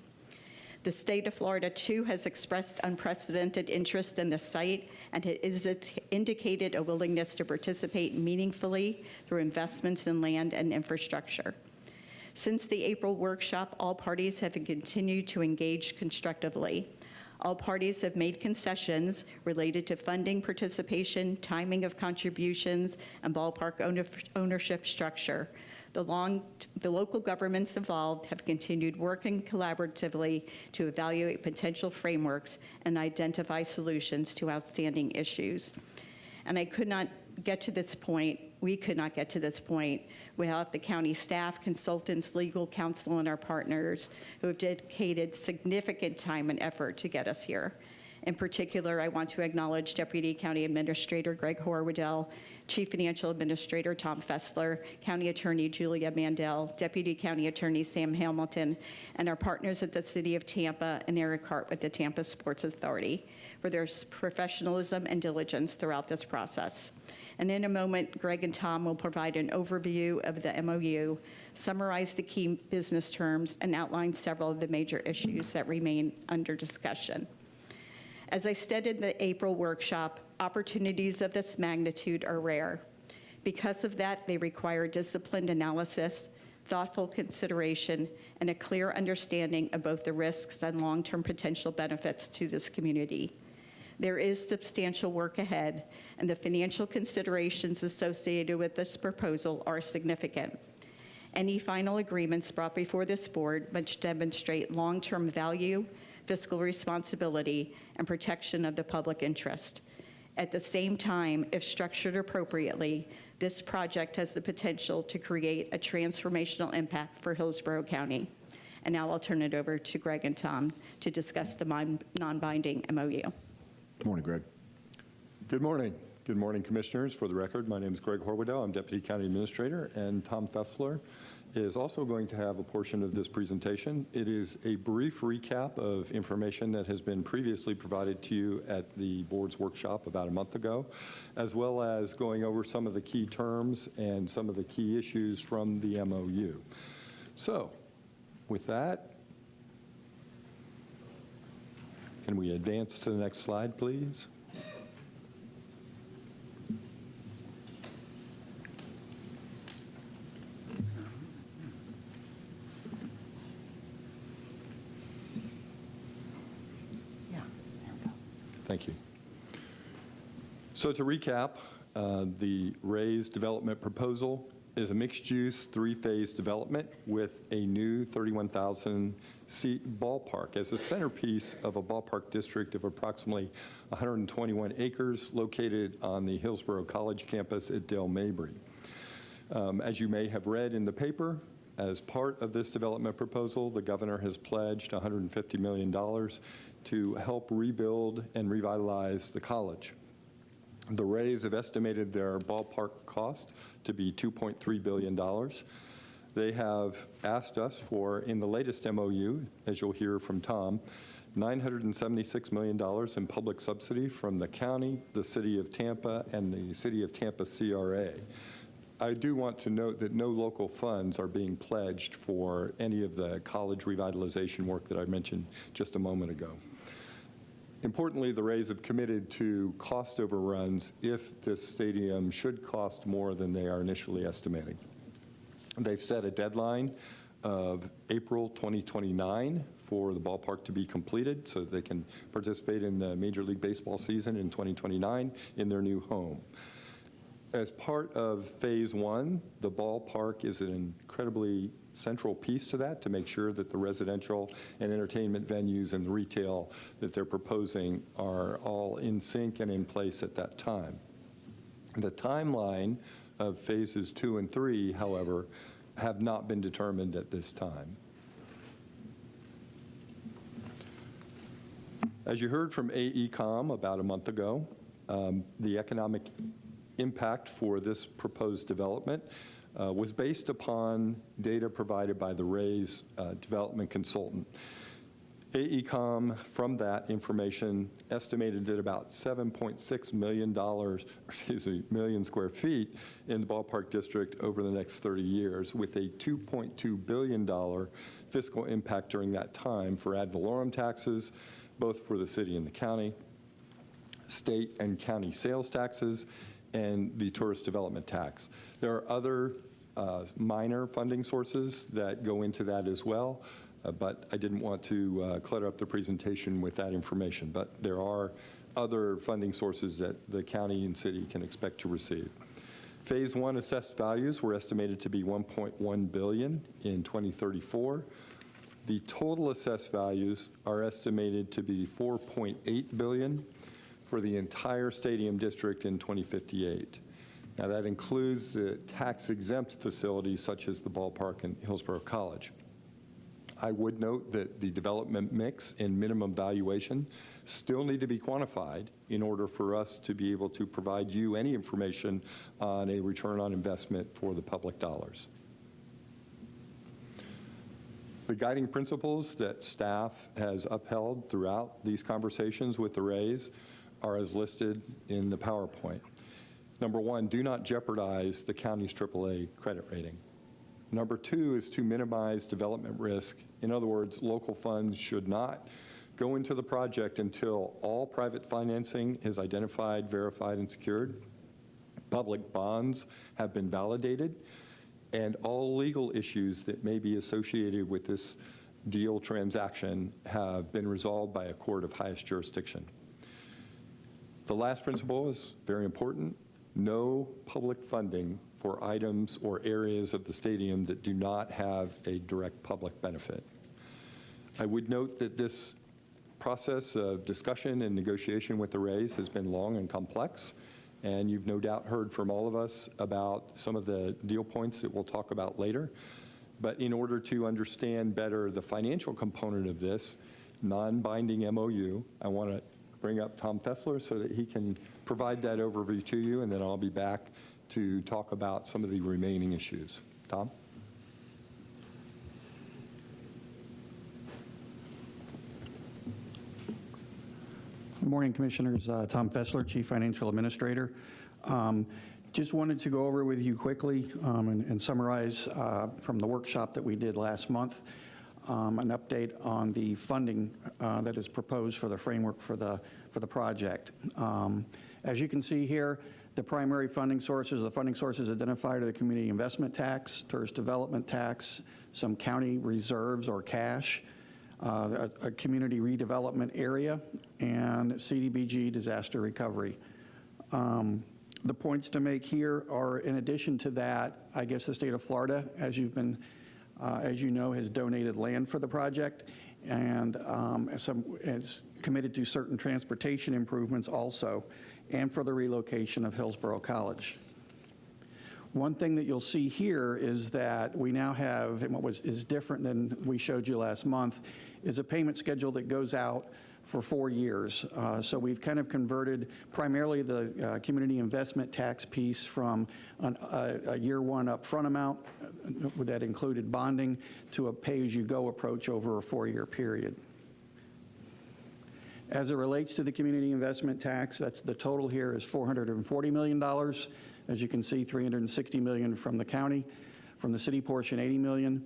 The state of Florida, too, has expressed unprecedented interest in the site and has indicated a willingness to participate meaningfully through investments in land and infrastructure. Since the April workshop, all parties have continued to engage constructively. All parties have made concessions related to funding participation, timing of contributions, and ballpark ownership structure. The local governments involved have continued working collaboratively to evaluate potential frameworks and identify solutions to outstanding issues. And I could not get to this point, we could not get to this point without the county staff, consultants, legal counsel, and our partners who have dedicated significant time and effort to get us here. In particular, I want to acknowledge Deputy County Administrator Greg Horwedel, Chief Financial Administrator Tom Fessler, County Attorney Julia Mandel, Deputy County Attorney Sam Hamilton, and our partners at the City of Tampa and Eric Hart with the Tampa Sports Authority for their professionalism and diligence throughout this process. And in a moment, Greg and Tom will provide an overview of the MOU, summarize the key business terms, and outline several of the major issues that remain under discussion. As I stated in the April workshop, opportunities of this magnitude are rare. Because of that, they require disciplined analysis, thoughtful consideration, and a clear understanding of both the risks and long-term potential benefits to this community. There is substantial work ahead, and the financial considerations associated with this proposal are significant. Any final agreements brought before this board must demonstrate long-term value, fiscal responsibility, and protection of the public interest. At the same time, if structured appropriately, this project has the potential to create a transformational impact for Hillsborough County. And now I'll turn it over to Greg and Tom to discuss the non-binding MOU. Good morning, Greg. Good morning. Good morning, Commissioners. For the record, my name is Greg Horwedel. I'm Deputy County Administrator, and Tom Fessler is also going to have a portion of this presentation. It is a brief recap of information that has been previously provided to you at the board's workshop about a month ago, as well as going over some of the key terms and some of the key issues from the MOU. So, with that, can we advance to the next slide, please? Thank you. So to recap, the raised development proposal is a mixed-use, three-phase development with a new 31,000-seat ballpark as a centerpiece of a ballpark district of approximately 121 acres located on the Hillsborough College campus at Dale Mabry. As you may have read in the paper, as part of this development proposal, the governor has pledged $150 million to help rebuild and revitalize the college. The Rays have estimated their ballpark cost to be $2.3 billion. They have asked us for, in the latest MOU, as you'll hear from Tom, $976 million in public subsidy from the county, the City of Tampa, and the City of Tampa CRA. I do want to note that no local funds are being pledged for any of the college revitalization work that I mentioned just a moment ago. Importantly, the Rays have committed to cost overruns if this stadium should cost more than they are initially estimating. They've set a deadline of April 2029 for the ballpark to be completed so that they can participate in the Major League Baseball season in 2029 in their new home. As part of phase one, the ballpark is an incredibly central piece to that to make sure that the residential and entertainment venues and the retail that they're proposing are all in sync and in place at that time. The timeline of phases 2 and 3, however, have not been determined at this time. As you heard from AECOM about a month ago, the economic impact for this proposed development was based upon data provided by the RAISE development consultant. AECOM, from that information, estimated that about $7.6 million square feet in the ballpark district over the next 30 years, with a $2.2 billion fiscal impact during that time for ad valorem taxes, both for the city and the county, state and county sales taxes, and the tourist development tax. There are other minor funding sources that go into that as well, but I didn't want to clutter up the presentation with that information. But there are other funding sources that the county and city can expect to receive. Phase 1 assessed values were estimated to be $1.1 billion in 2034. The total assessed values are estimated to be $4.8 billion for the entire stadium district in 2058. Now that includes the tax-exempt facilities such as the ballpark and Hillsborough College. I would note that the development mix and minimum valuation still need to be quantified in order for us to be able to provide you any information on a return on investment for the public dollars. The guiding principles that staff has upheld throughout these conversations with the RAISE are as listed in the PowerPoint. Number 1, do not jeopardize the county's AAA credit rating. Number 2 is to minimize development risk. In other words, local funds should not go into the project until all private financing is identified, verified, and secured. Public bonds have been validated, and all legal issues that may be associated with this deal transaction have been resolved by a court of highest jurisdiction. The last principle is very important. No public funding for items or areas of the stadium that do not have a direct public benefit. I would note that this process of discussion and negotiation with the RAISE has been long and complex, and you've no doubt heard from all of us about some of the deal points that we'll talk about later. But in order to understand better the financial component of this non-binding MOU, I want to bring up Tom Fessler so that he can provide that overview to you, and then I'll be back to talk about some of the remaining issues. Tom? Good morning, Commissioners. Tom Fessler, Chief Financial Administrator. Just wanted to go over with you quickly and summarize from the workshop that we did last month, an update on the funding that is proposed for the framework for the project. As you can see here, the primary funding sources, the funding sources identified are the community investment tax, tourist development tax, some county reserves or cash, a community redevelopment area, and CDBG disaster recovery. The points to make here are, in addition to that, I guess the state of Florida, as you know, has donated land for the project, and it's committed to certain transportation improvements also, and for the relocation of Hillsborough College. One thing that you'll see here is that we now have, and what is different than we showed you last month, is a payment schedule that goes out for 4 years. So we've kind of converted primarily the community investment tax piece from a year one upfront amount that included bonding to a pay-as-you-go approach over a 4-year period. As it relates to the community investment tax, that's the total here is $440 million. As you can see, $360 million from the county, from the city portion, $80 million.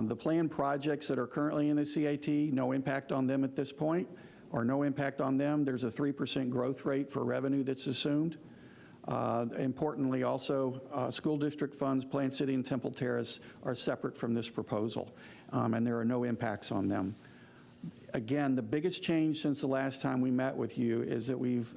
The planned projects that are currently in the CIT, no impact on them at this point, or no impact on them. There's a 3% growth rate for revenue that's assumed. Importantly also, school district funds, Plant City and Temple Terrace are separate from this proposal, and there are no impacts on them. Again, the biggest change since the last time we met with you is that we've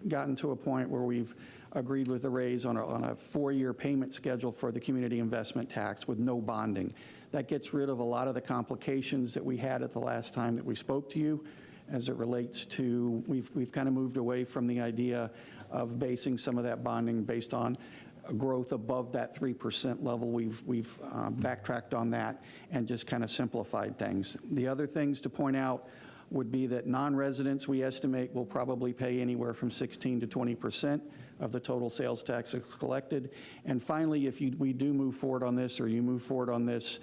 gotten to a point where we've agreed with the raise on a 4-year payment schedule for the community investment tax with no bonding. That gets rid of a lot of the complications that we had at the last time that we spoke to you as it relates to, we've kind of moved away from the idea of basing some of that bonding based on growth above that 3% level. We've backtracked on that and just kind of simplified things. The other things to point out would be that non-residents, we estimate, will probably pay anywhere from 16 to 20% of the total sales tax that's collected. And finally, if we do move forward on this, or you move forward on this,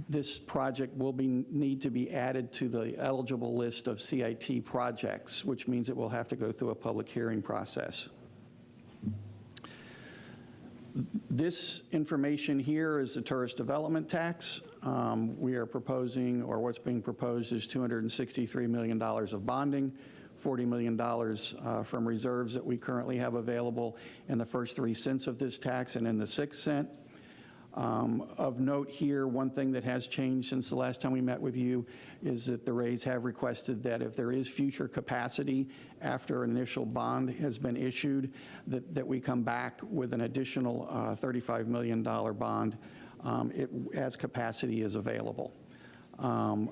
this project will need to be added to the eligible list of CIT projects, which means it will have to go through a public hearing process. This information here is the tourist development tax. We are proposing, or what's being proposed is $263 million of bonding, $40 million from reserves that we currently have available in the first 3 cents of this tax and in the 6th cent. Of note here, one thing that has changed since the last time we met with you is that the Rays have requested that if there is future capacity after an initial bond has been issued, that we come back with an additional $35 million bond as capacity is available.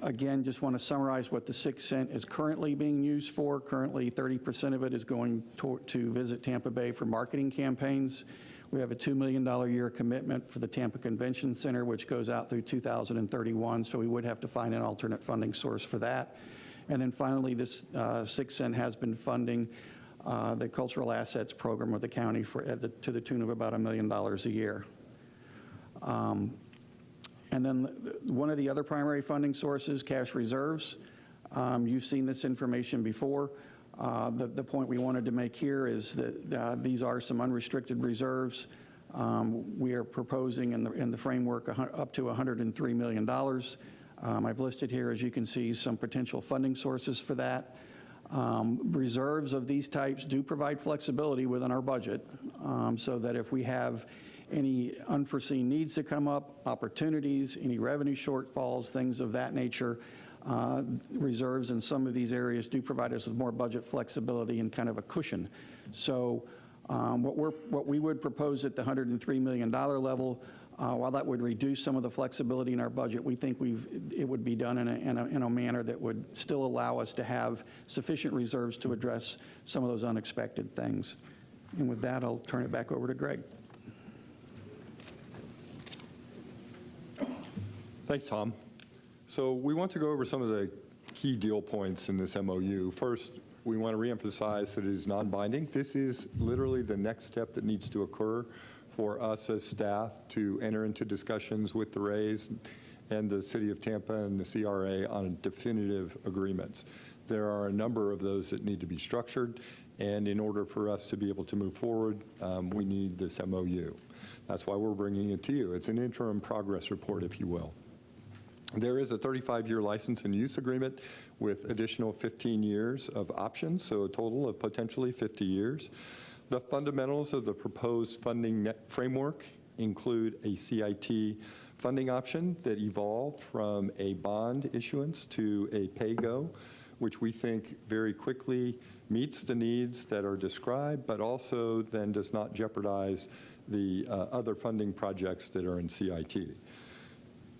Again, just want to summarize what the 6 cent is currently being used for. Currently, 30% of it is going to Visit Tampa Bay for marketing campaigns. We have a $2 million a year commitment for the Tampa Convention Center, which goes out through 2031, so we would have to find an alternate funding source for that. And then finally, this 6 cent has been funding the cultural assets program of the county to the tune of about $1 million a year. And then one of the other primary funding sources, cash reserves. You've seen this information before. The point we wanted to make here is that these are some unrestricted reserves. We are proposing in the framework up to $103 million. I've listed here, as you can see, some potential funding sources for that. Reserves of these types do provide flexibility within our budget, so that if we have any unforeseen needs that come up, opportunities, any revenue shortfalls, things of that nature, reserves in some of these areas do provide us with more budget flexibility and kind of a cushion. So what we would propose at the $103 million level, while that would reduce some of the flexibility in our budget, we think it would be done in a manner that would still allow us to have sufficient reserves to address some of those unexpected things. And with that, I'll turn it back over to Greg. Thanks, Tom. So we want to go over some of the key deal points in this MOU. First, we want to reemphasize that it is non-binding. This is literally the next step that needs to occur for us as staff to enter into discussions with the Rays and the City of Tampa and the CRA on definitive agreements. There are a number of those that need to be structured, and in order for us to be able to move forward, we need this MOU. That's why we're bringing it to you. It's an interim progress report, if you will. There is a 35-year license and use agreement with additional 15 years of options, so a total of potentially 50 years. The fundamentals of the proposed funding framework include a CIT funding option that evolved from a bond issuance to a pay-go, which we think very quickly meets the needs that are described, but also then does not jeopardize the other funding projects that are in CIT.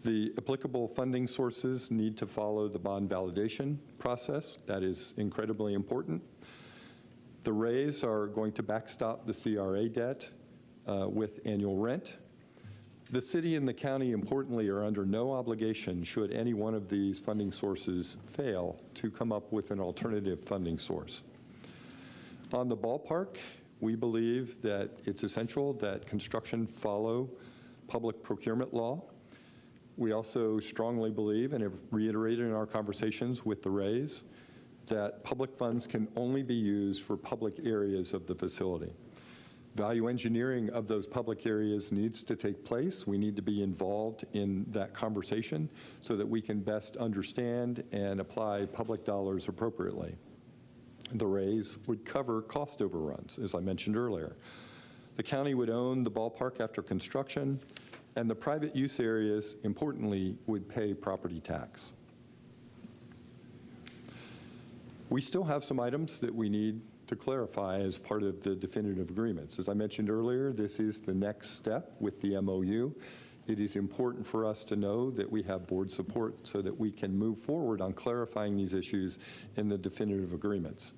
The applicable funding sources need to follow the bond validation process. That is incredibly important. The Rays are going to backstop the CRA debt with annual rent. The city and the county, importantly, are under no obligation, should any one of these funding sources fail, to come up with an alternative funding source. On the ballpark, we believe that it's essential that construction follow public procurement law. We also strongly believe, and have reiterated in our conversations with the Rays, that public funds can only be used for public areas of the facility. Value engineering of those public areas needs to take place. We need to be involved in that conversation so that we can best understand and apply public dollars appropriately. The Rays would cover cost overruns, as I mentioned earlier. The county would own the ballpark after construction, and the private use areas, importantly, would pay property tax. We still have some items that we need to clarify as part of the definitive agreements. As I mentioned earlier, this is the next step with the MOU. It is important for us to know that we have board support so that we can move forward on clarifying these issues in the definitive agreements.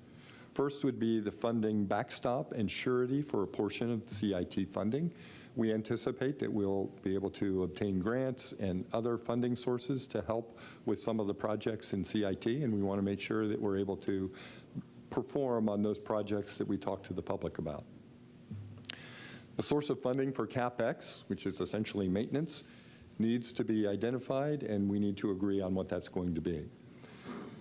First would be the funding backstop and surety for a portion of the CIT funding. We anticipate that we'll be able to obtain grants and other funding sources to help with some of the projects in CIT, and we want to make sure that we're able to perform on those projects that we talk to the public about. The source of funding for CapEx, which is essentially maintenance, needs to be identified, and we need to agree on what that's going to be.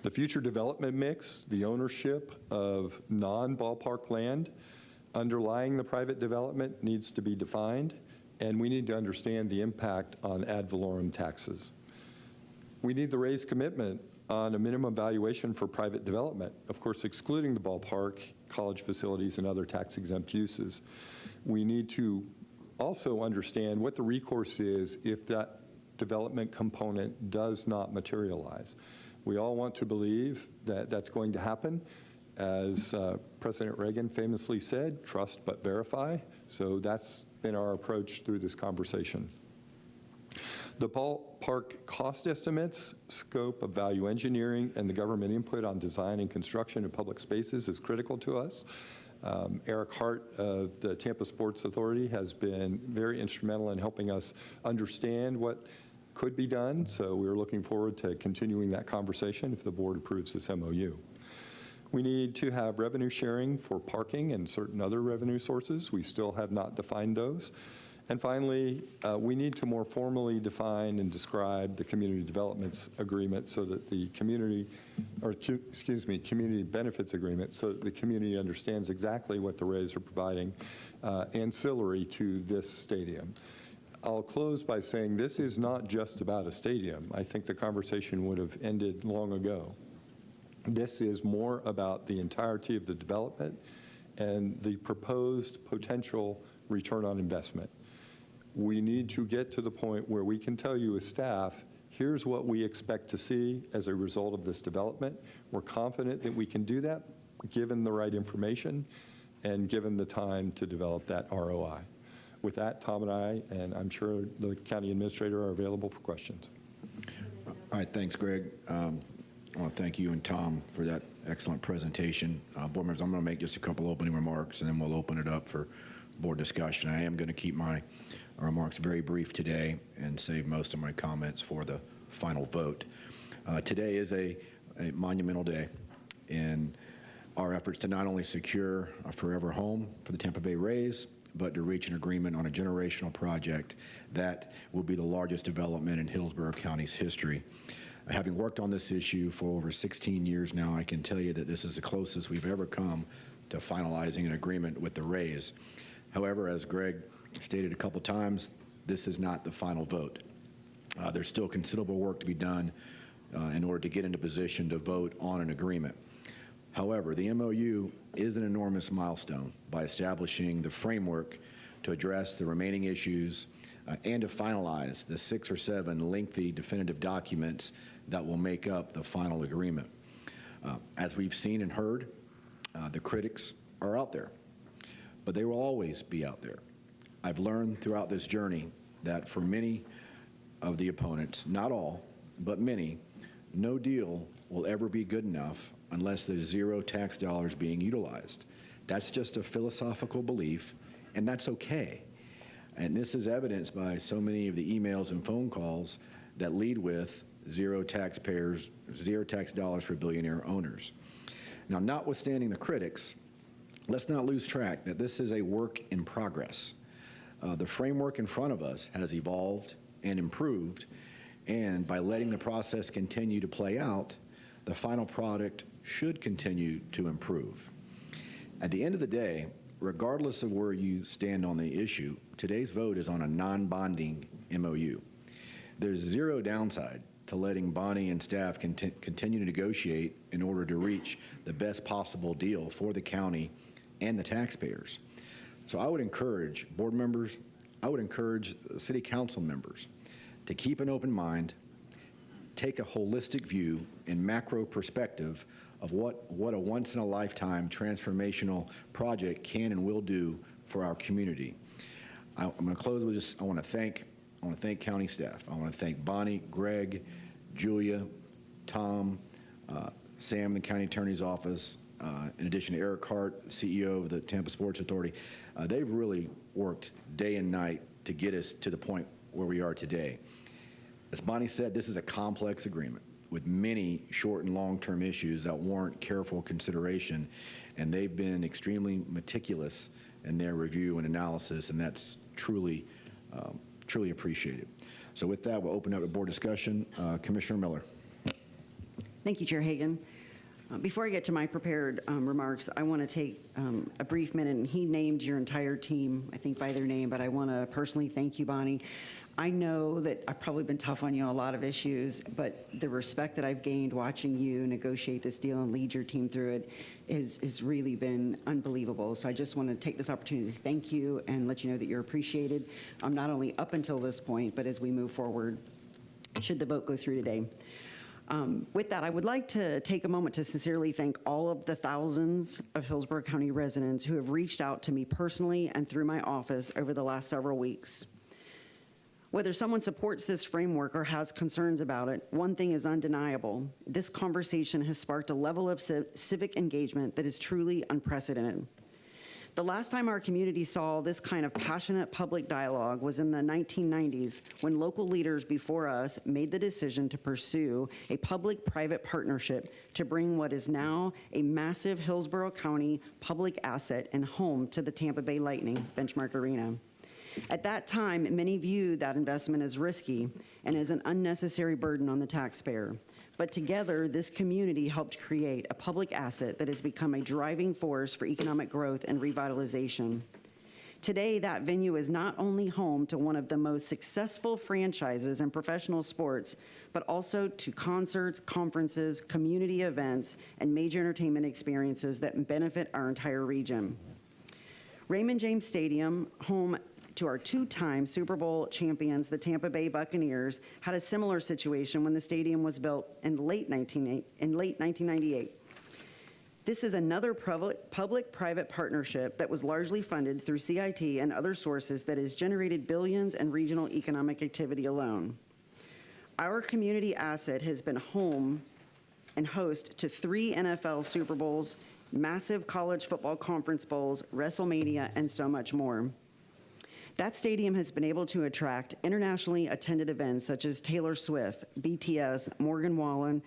The future development mix, the ownership of non-ballpark land underlying the private development needs to be defined, and we need to understand the impact on ad valorem taxes. We need the raised commitment on a minimum valuation for private development, of course excluding the ballpark, college facilities, and other tax-exempt uses. We need to also understand what the recourse is if that development component does not materialize. We all want to believe that that's going to happen. As President Reagan famously said, trust but verify. So that's been our approach through this conversation. The ballpark cost estimates, scope of value engineering, and the government input on design and construction of public spaces is critical to us. Eric Hart of the Tampa Sports Authority has been very instrumental in helping us understand what could be done, so we're looking forward to continuing that conversation if the board approves this MOU. We need to have revenue sharing for parking and certain other revenue sources. We still have not defined those. And finally, we need to more formally define and describe the community developments agreement so that the community benefits agreement so that the community understands exactly what the rays are providing ancillary to this stadium. I'll close by saying this is not just about a stadium. I think the conversation would have ended long ago. This is more about the entirety of the development and the proposed potential return on investment. We need to get to the point where we can tell you as staff, here's what we expect to see as a result of this development. We're confident that we can do that given the right information and given the time to develop that ROI. With that, Tom and I'm sure the county administrator are available for questions. All right, thanks, Greg. I want to thank you and Tom for that excellent presentation. Board members, I'm going to make just a couple opening remarks, and then we'll open it up for board discussion. I am going to keep my remarks very brief today and save most of my comments for the final vote. Today is a monumental day in our efforts to not only secure a forever home for the Tampa Bay Rays, but to reach an agreement on a generational project that will be the largest development in Hillsborough County's history. Having worked on this issue for over 16 years now, I can tell you that this is the closest we've ever come to finalizing an agreement with the Rays. However, as Greg stated a couple times, this is not the final vote. There's still considerable work to be done in order to get into position to vote on an agreement. However, the MOU is an enormous milestone by establishing the framework to address the remaining issues and to finalize the 6 or 7 lengthy definitive documents that will make up the final agreement. As we've seen and heard, the critics are out there, but they will always be out there. I've learned throughout this journey that for many of the opponents, not all, but many, no deal will ever be good enough unless there's zero tax dollars being utilized. That's just a philosophical belief, and that's okay. And this is evidenced by so many of the emails and phone calls that lead with zero tax dollars for billionaire owners. Now, notwithstanding the critics, let's not lose track that this is a work in progress. The framework in front of us has evolved and improved, and by letting the process continue to play out, the final product should continue to improve. At the end of the day, regardless of where you stand on the issue, today's vote is on a non-bonding MOU. There's zero downside to letting Bonnie and staff continue to negotiate in order to reach the best possible deal for the county and the taxpayers. So I would encourage board members, I would encourage city council members to keep an open mind, take a holistic view and macro perspective of what a once-in-a-lifetime transformational project can and will do for our community. I'm going to close with just, I want to thank county staff. I want to thank Bonnie, Greg, Julia, Tom, Sam, the county attorney's office, in addition to Eric Hart, CEO of the Tampa Sports Authority. They've really worked day and night to get us to the point where we are today. As Bonnie said, this is a complex agreement with many short and long-term issues that warrant careful consideration, and they've been extremely meticulous in their review and analysis, and that's truly appreciated. So with that, we'll open up a board discussion. Commissioner Miller. Thank you, Chair Hagan. Before I get to my prepared remarks, I want to take a brief minute, and he named your entire team, I think by their name, but I want to personally thank you, Bonnie. I know that I've probably been tough on you on a lot of issues, but the respect that I've gained watching you negotiate this deal and lead your team through it has really been unbelievable. So I just want to take this opportunity to thank you and let you know that you're appreciated, not only up until this point, but as we move forward, should the vote go through today. With that, I would like to take a moment to sincerely thank all of the thousands of Hillsborough County residents who have reached out to me personally and through my office over the last several weeks. Whether someone supports this framework or has concerns about it, one thing is undeniable. This conversation has sparked a level of civic engagement that is truly unprecedented. The last time our community saw this kind of passionate public dialogue was in the 1990s, when local leaders before us made the decision to pursue a public-private partnership to bring what is now a massive Hillsborough County public asset and home to the Tampa Bay Lightning Benchmark Arena. At that time, many viewed that investment as risky and as an unnecessary burden on the taxpayer. But together, this community helped create a public asset that has become a driving force for economic growth and revitalization. Today, that venue is not only home to one of the most successful franchises in professional sports, but also to concerts, conferences, community events, and major entertainment experiences that benefit our entire region. Raymond James Stadium, home to our two-time Super Bowl champions, the Tampa Bay Buccaneers, had a similar situation when the stadium was built in late 1998. This is another public-private partnership that was largely funded through CIT and other sources that has generated billions in regional economic activity alone. Our community asset has been home and host to 3 NFL Super Bowls, massive college football conference bowls, WrestleMania, and so much more. That stadium has been able to attract internationally attended events such as Taylor Swift, BTS, Morgan Wallen.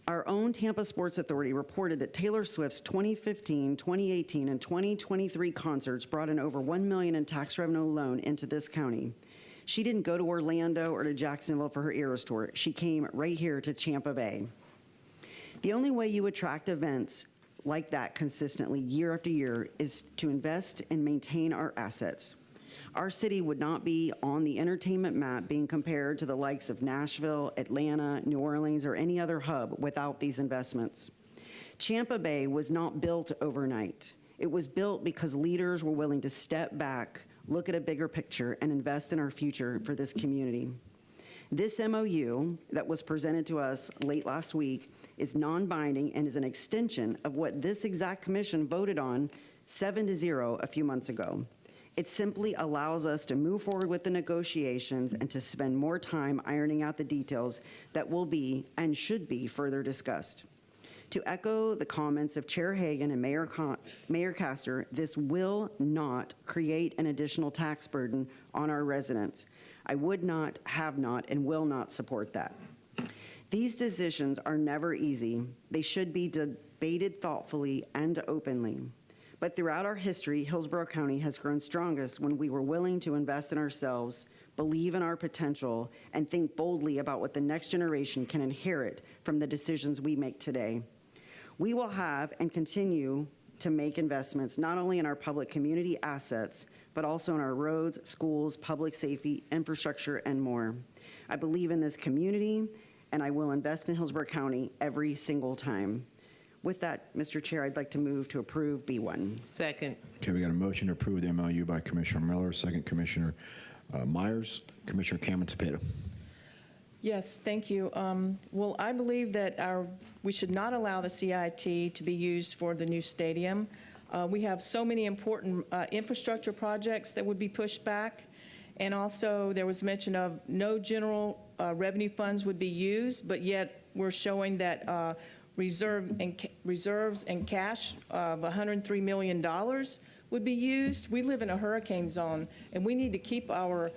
Our own Tampa Sports Authority reported that Taylor Swift's 2015, 2018, and 2023 concerts brought in over $1 million in tax revenue alone into this county. She didn't go to Orlando or to Jacksonville for her Eras tour. She came right here to Tampa Bay. The only way you attract events like that consistently year after year is to invest and maintain our assets. Our city would not be on the entertainment map being compared to the likes of Nashville, Atlanta, New Orleans, or any other hub without these investments. Tampa Bay was not built overnight. It was built because leaders were willing to step back, look at a bigger picture, and invest in our future for this community. This MOU that was presented to us late last week is non-binding and is an extension of what this exact commission voted on 7-0 a few months ago. It simply allows us to move forward with the negotiations and to spend more time ironing out the details that will be and should be further discussed. To echo the comments of Chair Hagan and Mayor Castor, this will not create an additional tax burden on our residents. I would not, have not, and will not support that. These decisions are never easy. They should be debated thoughtfully and openly. But throughout our history, Hillsborough County has grown strongest when we were willing to invest in ourselves, believe in our potential, and think boldly about what the next generation can inherit from the decisions we make today. We will have and continue to make investments not only in our public community assets, but also in our roads, schools, public safety, infrastructure, and more. I believe in this community, and I will invest in Hillsborough County every single time. With that, Mr. Chair, I'd like to move to approve B1. Second. Okay, we got a motion to approve the MOU by Commissioner Miller, second Commissioner Myers. Commissioner Cameron Cepeda. Yes, thank you. Well, I believe that we should not allow the CIT to be used for the new stadium. We have so many important infrastructure projects that would be pushed back. And also, there was mention of no general revenue funds would be used, but yet we're showing that reserves and cash of $103 million would be used. We live in a hurricane zone, and we need to keep our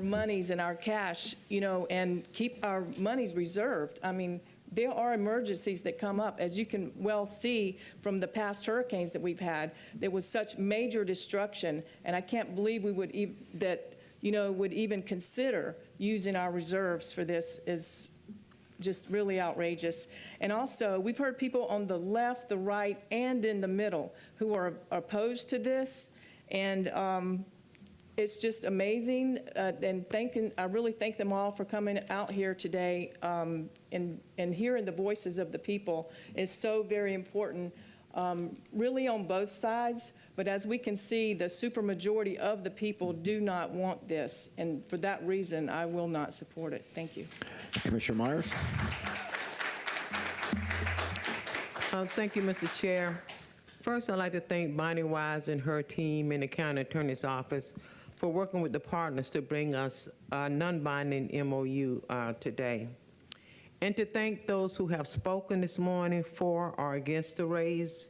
monies and our cash, and keep our monies reserved. I mean, there are emergencies that come up. As you can well see from the past hurricanes that we've had, there was such major destruction, and I can't believe we would would even consider using our reserves for this. Is just really outrageous. And also, we've heard people on the left, the right, and in the middle who are opposed to this, and it's just amazing, and I really thank them all for coming out here today, and hearing the voices of the people is so very important, really on both sides. But as we can see, the supermajority of the people do not want this, and for that reason, I will not support it. Thank you. Commissioner Myers. Thank you, Mr. Chair. First, I'd like to thank Bonnie Wise and her team in the County Attorney's Office for working with the partners to bring us a non-binding MOU today. And to thank those who have spoken this morning for or against the raise.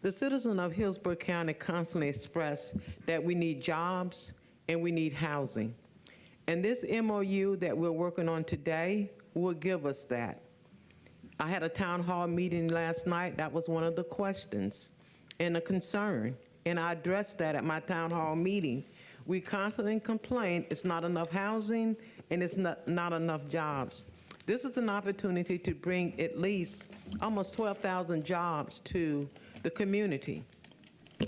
The citizens of Hillsborough County constantly express that we need jobs and we need housing. And this MOU that we're working on today will give us that. I had a town hall meeting last night. That was one of the questions and a concern, and I addressed that at my town hall meeting. We constantly complain it's not enough housing and it's not enough jobs. This is an opportunity to bring at least almost 12,000 jobs to the community.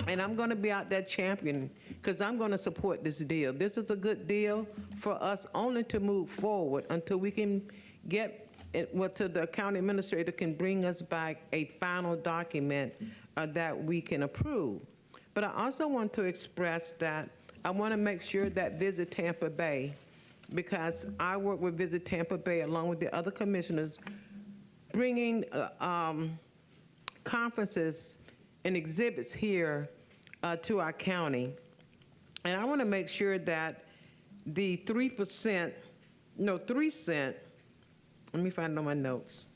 And I'm going to be out there championing, because I'm going to support this deal. This is a good deal for us only to move forward until we can get to the county administrator can bring us back a final document that we can approve. But I also want to express that I want to make sure that Visit Tampa Bay, because I work with Visit Tampa Bay along with the other commissioners, bringing conferences and exhibits here to our county. And I want to make sure that the 3 cent, let me find it on my notes.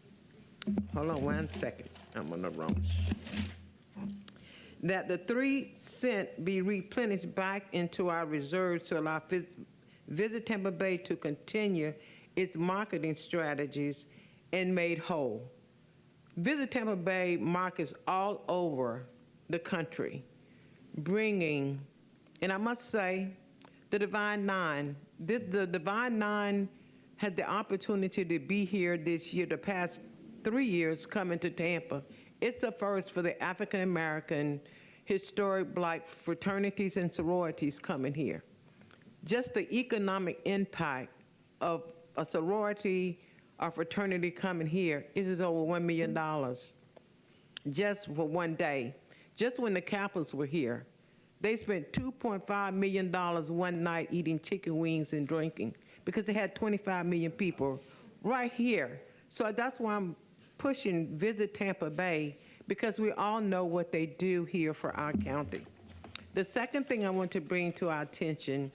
Hold on 1 second, I'm on the wrong. That the 3 cent be replenished back into our reserves to allow Visit Tampa Bay to continue its marketing strategies and made whole. Visit Tampa Bay markets all over the country, bringing, and I must say, the Divine Nine. The Divine Nine had the opportunity to be here this year, the past 3 years coming to Tampa. It's a first for the African American historic Black fraternities and sororities coming here. Just the economic impact of a sorority or fraternity coming here is over $1 million just for one day. Just when the Capitals were here, they spent $2.5 million one night eating chicken wings and drinking because they had 25 million people right here. So that's why I'm pushing Visit Tampa Bay, because we all know what they do here for our county. The second thing I want to bring to our attention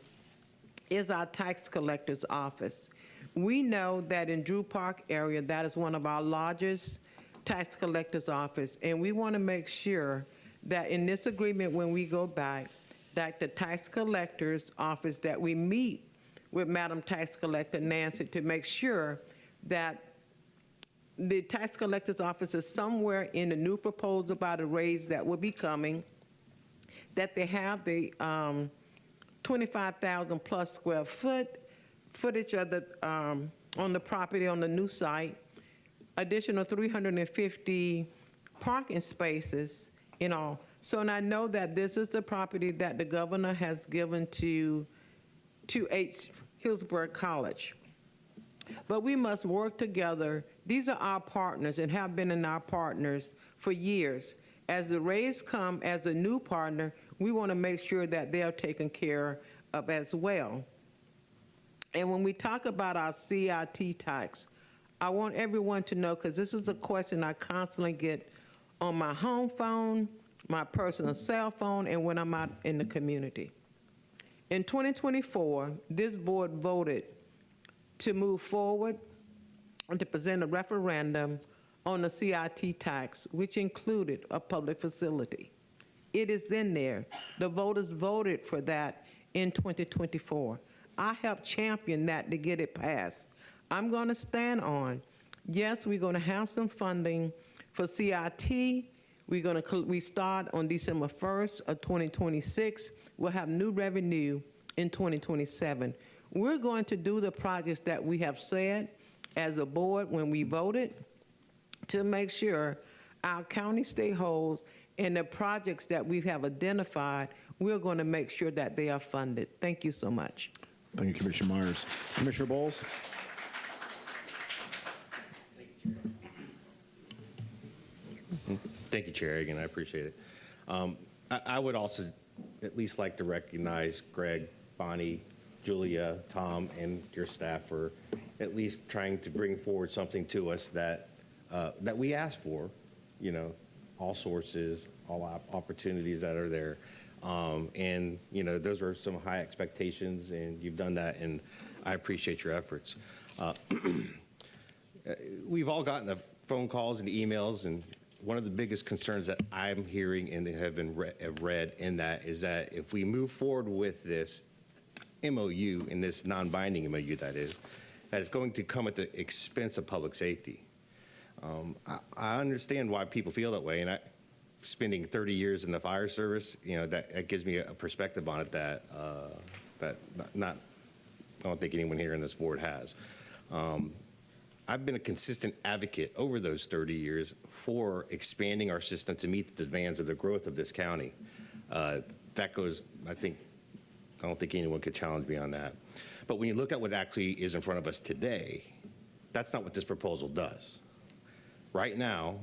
is our tax collector's office. We know that in Drew Park area, that is one of our largest tax collector's office, and we want to make sure that in this agreement, when we go back, that the tax collector's office, that we meet with Madam Tax Collector Nancy to make sure that the tax collector's office is somewhere in the new proposal about a raise that will be coming, that they have the 25,000 plus square footage of the on the property on the new site, additional 350 parking spaces, So, and I know that this is the property that the governor has given to Hillsborough College. But we must work together. These are our partners and have been in our partners for years. As the raise come as a new partner, we want to make sure that they are taken care of as well. And when we talk about our CIT tax, I want everyone to know, because this is a question I constantly get on my home phone, my personal cell phone, and when I'm out in the community. In 2024, this board voted to move forward and to present a referendum on the CIT tax, which included a public facility. It is in there. The voters voted for that in 2024. I helped champion that to get it passed. I'm going to stand on, yes, we're going to have some funding for CIT. We start on December 1st of 2026. We'll have new revenue in 2027. We're going to do the projects that we have said as a board when we voted to make sure our county stay whole, and the projects that we have identified, we're going to make sure that they are funded. Thank you so much. Thank you, Commissioner Myers. Commissioner Bowles? Thank you, Chair Hagan. I appreciate it. I would also at least like to recognize Greg, Bonnie, Julia, Tom, and your staff for at least trying to bring forward something to us that that we asked for, you know, all sources, all opportunities that are there. And, you know, those are some high expectations, and you've done that, and I appreciate your efforts. We've all gotten the phone calls and emails, and one of the biggest concerns that I'm hearing and have read in that is that if we move forward with this MOU, and this non-binding MOU that is, that it's going to come at the expense of public safety. I understand why people feel that way, and spending 30 years in the fire service, you know, that gives me a perspective on it that I don't think anyone here in this board has. I've been a consistent advocate over those 30 years for expanding our system to meet the demands of the growth of this county. That goes, I don't think anyone could challenge me on that. But when you look at what actually is in front of us today, that's not what this proposal does. Right now,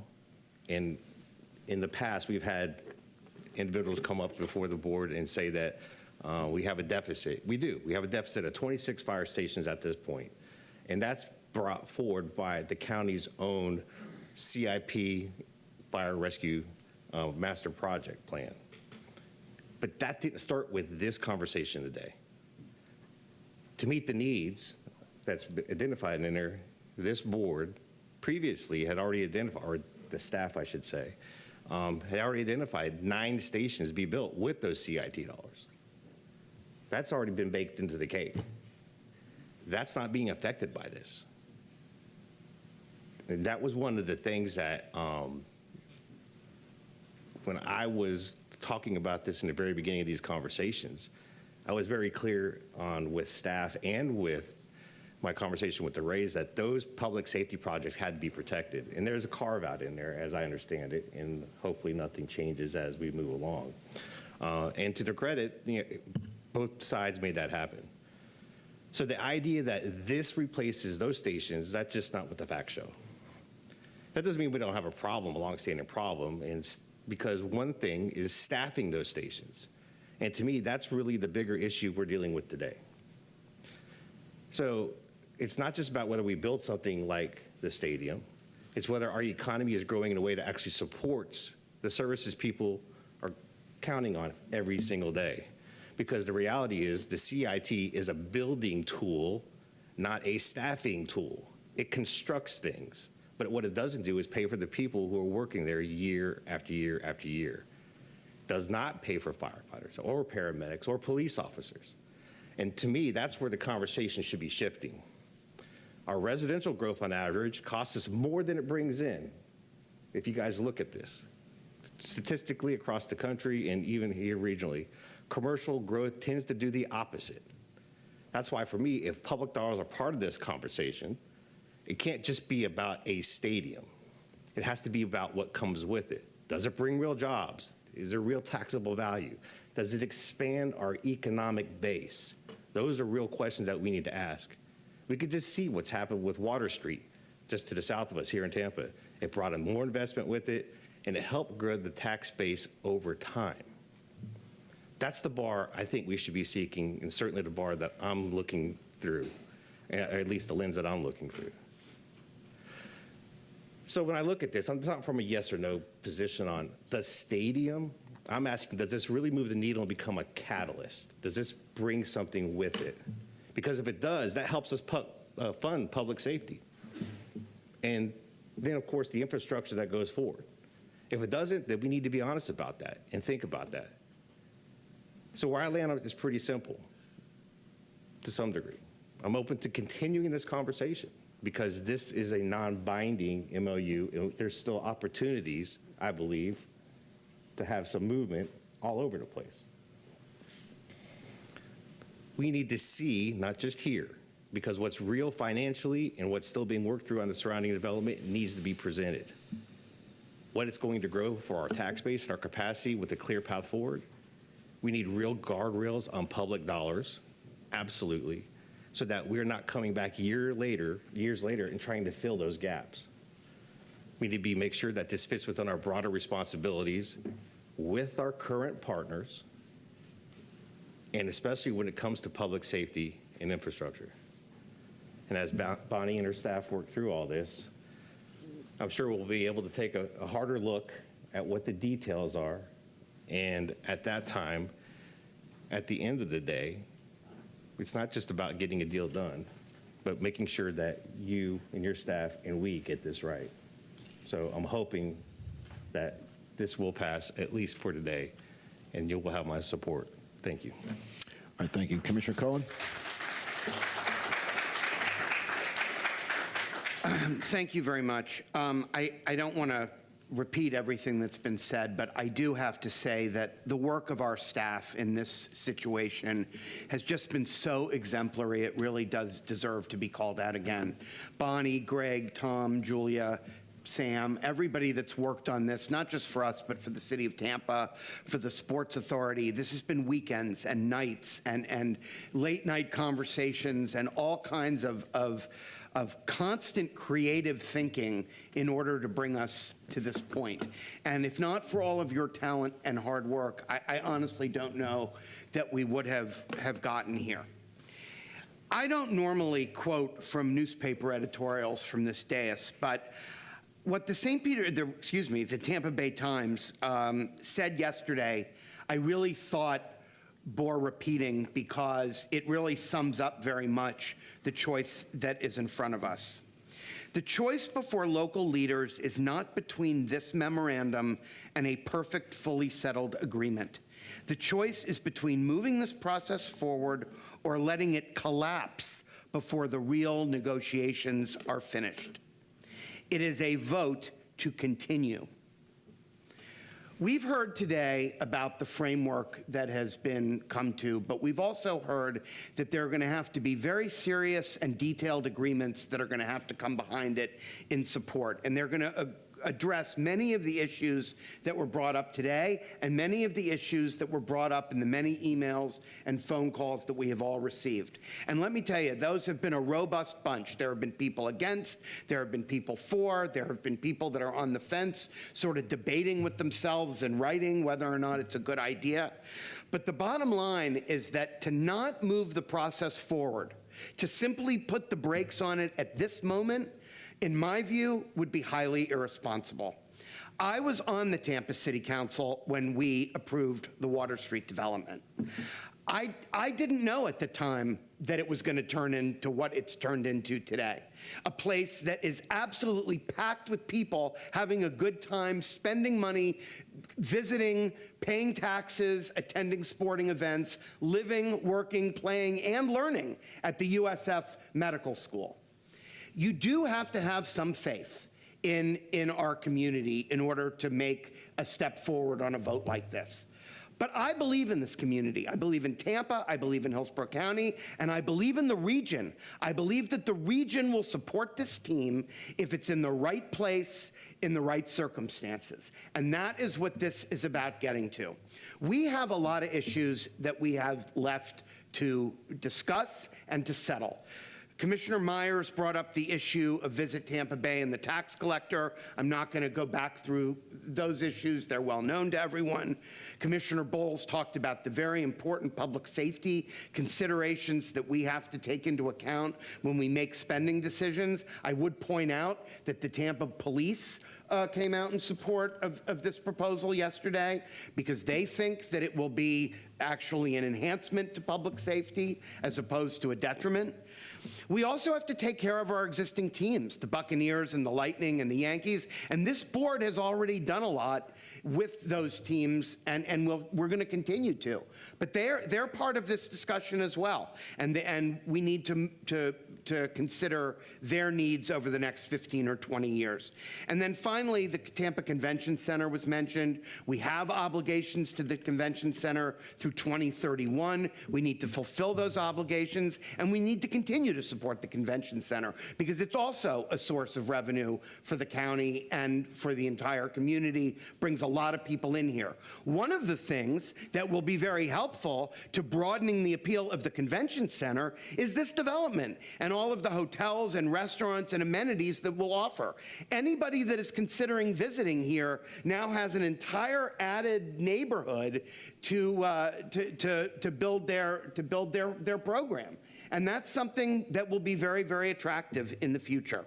in the past, we've had individuals come up before the board and say that we have a deficit. We do. We have a deficit of 26 fire stations at this point. And that's brought forward by the county's own CIP fire rescue master project plan. But that didn't start with this conversation today. To meet the needs that's identified in there, this board previously had already identified, or the staff, I should say, had already identified 9 stations to be built with those CIT dollars. That's already been baked into the cake. That's not being affected by this. And that was one of the things that when I was talking about this in the very beginning of these conversations, I was very clear on with staff and with my conversation with the Rays that those public safety projects had to be protected. And there's a carve out in there, as I understand it, and hopefully nothing changes as we move along. And to their credit, you know, both sides made that happen. So the idea that this replaces those stations, that's just not what the facts show. That doesn't mean we don't have a problem, a longstanding problem, and because one thing is staffing those stations. And to me, that's really the bigger issue we're dealing with today. So it's not just about whether we build something like the stadium, it's whether our economy is growing in a way that actually supports the services people are counting on every single day. Because the reality is the CIT is a building tool, not a staffing tool. It constructs things, but what it doesn't do is pay for the people who are working there year after year after year. It does not pay for firefighters or paramedics or police officers. And to me, that's where the conversation should be shifting. Our residential growth on average costs us more than it brings in, if you guys look at this. Statistically across the country and even here regionally, commercial growth tends to do the opposite. That's why for me, if public dollars are part of this conversation, it can't just be about a stadium. It has to be about what comes with it. Does it bring real jobs? Is there real taxable value? Does it expand our economic base? Those are real questions that we need to ask. We could just see what's happened with Water Street, just to the south of us here in Tampa. It brought in more investment with it, and it helped grow the tax base over time. That's the bar I think we should be seeking, and certainly the bar that I'm looking through, at least the lens that I'm looking through. So when I look at this, I'm not from a yes or no position on the stadium. I'm asking, does this really move the needle and become a catalyst? Does this bring something with it? Because if it does, that helps us fund public safety. And then, of course, the infrastructure that goes forward. If it doesn't, then we need to be honest about that and think about that. So where I land on it is pretty simple, to some degree. I'm open to continuing this conversation because this is a non-binding MOU. And there's still opportunities, I believe, to have some movement all over the place. We need to see, not just here, because what's real financially and what's still being worked through on the surrounding development needs to be presented. What it's going to grow for our tax base and our capacity with a clear path forward. We need real guardrails on public dollars, absolutely, so that we're not coming back years later and trying to fill those gaps. We need to make sure that this fits within our broader responsibilities with our current partners, and especially when it comes to public safety and infrastructure. And as Bonnie and her staff work through all this, I'm sure we'll be able to take a harder look at what the details are. And at that time, at the end of the day, it's not just about getting a deal done, but making sure that you and your staff and we get this right. So I'm hoping that this will pass, at least for today, and you will have my support. Thank you. All right, thank you. Commissioner Cohen? Thank you very much. I don't want to repeat everything that's been said, but I do have to say that the work of our staff in this situation has just been so exemplary, it really does deserve to be called out again. Bonnie, Greg, Tom, Julia, Sam, everybody that's worked on this, not just for us, but for the city of Tampa, for the Sports Authority. This has been weekends and nights and late night conversations and all kinds of constant creative thinking in order to bring us to this point. And if not for all of your talent and hard work, I honestly don't know that we would have gotten here. I don't normally quote from newspaper editorials from this dais, but what the Tampa Bay Times said yesterday, I really thought bore repeating because it really sums up very much the choice that is in front of us. The choice before local leaders is not between this memorandum and a perfect, fully settled agreement. The choice is between moving this process forward or letting it collapse before the real negotiations are finished. It is a vote to continue. We've heard today about the framework that has been come to, but we've also heard that there are going to have to be very serious and detailed agreements that are going to have to come behind it in support. And they're going to address many of the issues that were brought up today and many of the issues that were brought up in the many emails and phone calls that we have all received. And let me tell you, those have been a robust bunch. There have been people against, there have been people for, there have been people that are on the fence, sort of debating with themselves and writing whether or not it's a good idea. But the bottom line is that to not move the process forward, to simply put the brakes on it at this moment, in my view, would be highly irresponsible. I was on the Tampa City Council when we approved the Water Street development. I didn't know at the time that it was going to turn into what it's turned into today. A place that is absolutely packed with people having a good time, spending money, visiting, paying taxes, attending sporting events, living, working, playing, and learning at the USF Medical School. You do have to have some faith in our community in order to make a step forward on a vote like this. But I believe in this community. I believe in Tampa, I believe in Hillsborough County, and I believe in the region. I believe that the region will support this team if it's in the right place, in the right circumstances. And that is what this is about getting to. We have a lot of issues that we have left to discuss and to settle. Commissioner Myers brought up the issue of Visit Tampa Bay and the tax collector. I'm not going to go back through those issues. They're well known to everyone. Commissioner Bowles talked about the very important public safety considerations that we have to take into account when we make spending decisions. I would point out that the Tampa Police came out in support of this proposal yesterday because they think that it will be actually an enhancement to public safety as opposed to a detriment. We also have to take care of our existing teams, the Buccaneers and the Lightning and the Yankees, and this board has already done a lot with those teams, and we're going to continue to. But they're part of this discussion as well, and we need to consider their needs over the next 15 or 20 years. And then finally, the Tampa Convention Center was mentioned. We have obligations to the Convention Center through 2031. We need to fulfill those obligations, and we need to continue to support the Convention Center because it's also a source of revenue for the county and for the entire community, brings a lot of people in here. One of the things that will be very helpful to broadening the appeal of the Convention Center is this development and all of the hotels and restaurants and amenities that we'll offer. Anybody that is considering visiting here now has an entire added neighborhood to build their program. And that's something that will be very, very attractive in the future.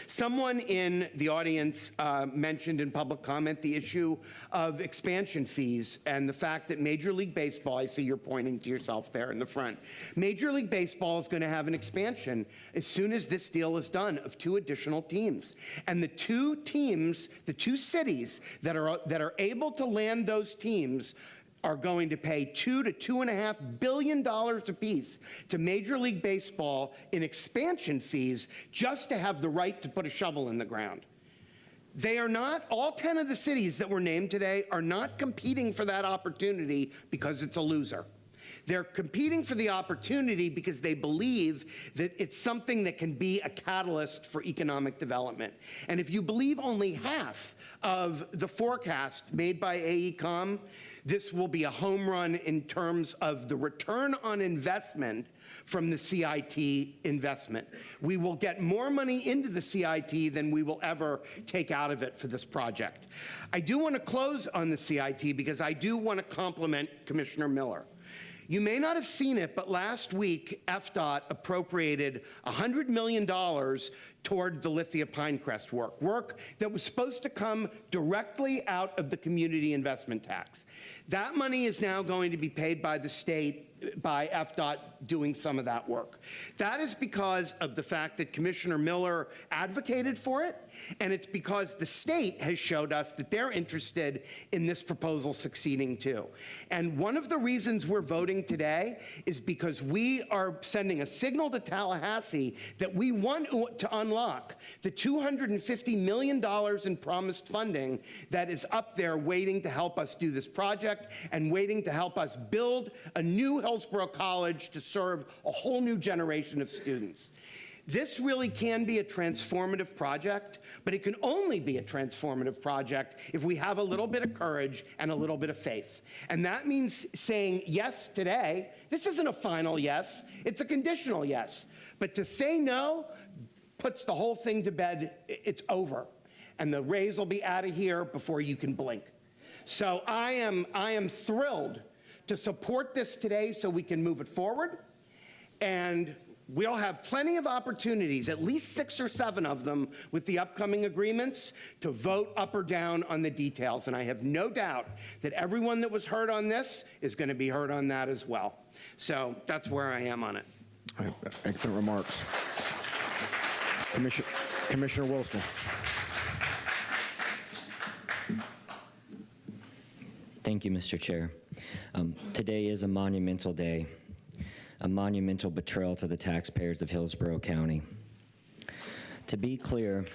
Someone in the audience mentioned in public comment the issue of expansion fees and the fact that Major League Baseball, I see you're pointing to yourself there in the front, Major League Baseball is going to have an expansion as soon as this deal is done of 2 additional teams. And the 2 teams, the 2 cities that are able to land those teams are going to pay $2 to $2.5 billion apiece to Major League Baseball in expansion fees just to have the right to put a shovel in the ground. They are not, all 10 of the cities that were named today are not competing for that opportunity because it's a loser. They're competing for the opportunity because they believe that it's something that can be a catalyst for economic development. And if you believe only half of the forecast made by AECOM, this will be a home run in terms of the return on investment from the CIT investment. We will get more money into the CIT than we will ever take out of it for this project. I do want to close on the CIT because I do want to compliment Commissioner Miller. You may not have seen it, but last week, FDOT appropriated $100 million toward the Lithia Pinecrest work that was supposed to come directly out of the community investment tax. That money is now going to be paid by the state, by FDOT doing some of that work. That is because of the fact that Commissioner Miller advocated for it, and it's because the state has showed us that they're interested in this proposal succeeding too. And one of the reasons we're voting today is because we are sending a signal to Tallahassee that we want to unlock the $250 million in promised funding that is up there waiting to help us do this project and waiting to help us build a new Hillsborough College to serve a whole new generation of students. This really can be a transformative project, but it can only be a transformative project if we have a little bit of courage and a little bit of faith. And that means saying yes today. This isn't a final yes, it's a conditional yes. But to say no puts the whole thing to bed. It's over. And the rays will be out of here before you can blink. So I am thrilled to support this today so we can move it forward. And we'll have plenty of opportunities, at least 6 or 7 of them, with the upcoming agreements to vote up or down on the details. And I have no doubt that everyone that was heard on this is going to be heard on that as well. So that's where I am on it. All right, excellent remarks. Commissioner Wilson. Thank you, Mr. Chair. Today is a monumental day, a monumental betrayal to the taxpayers of Hillsborough County. To be clear,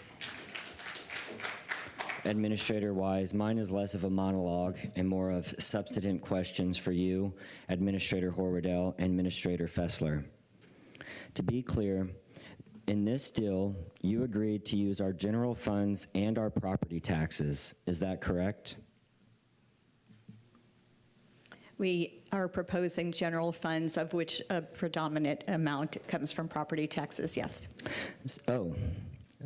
Administrator Wise, mine is less of a monologue and more of substantive questions for you, Administrator Horwedel, and Administrator Fessler. To be clear, in this deal, you agreed to use our general funds and our property taxes. Is that correct? We are proposing general funds, of which a predominant amount comes from property taxes, yes. Oh,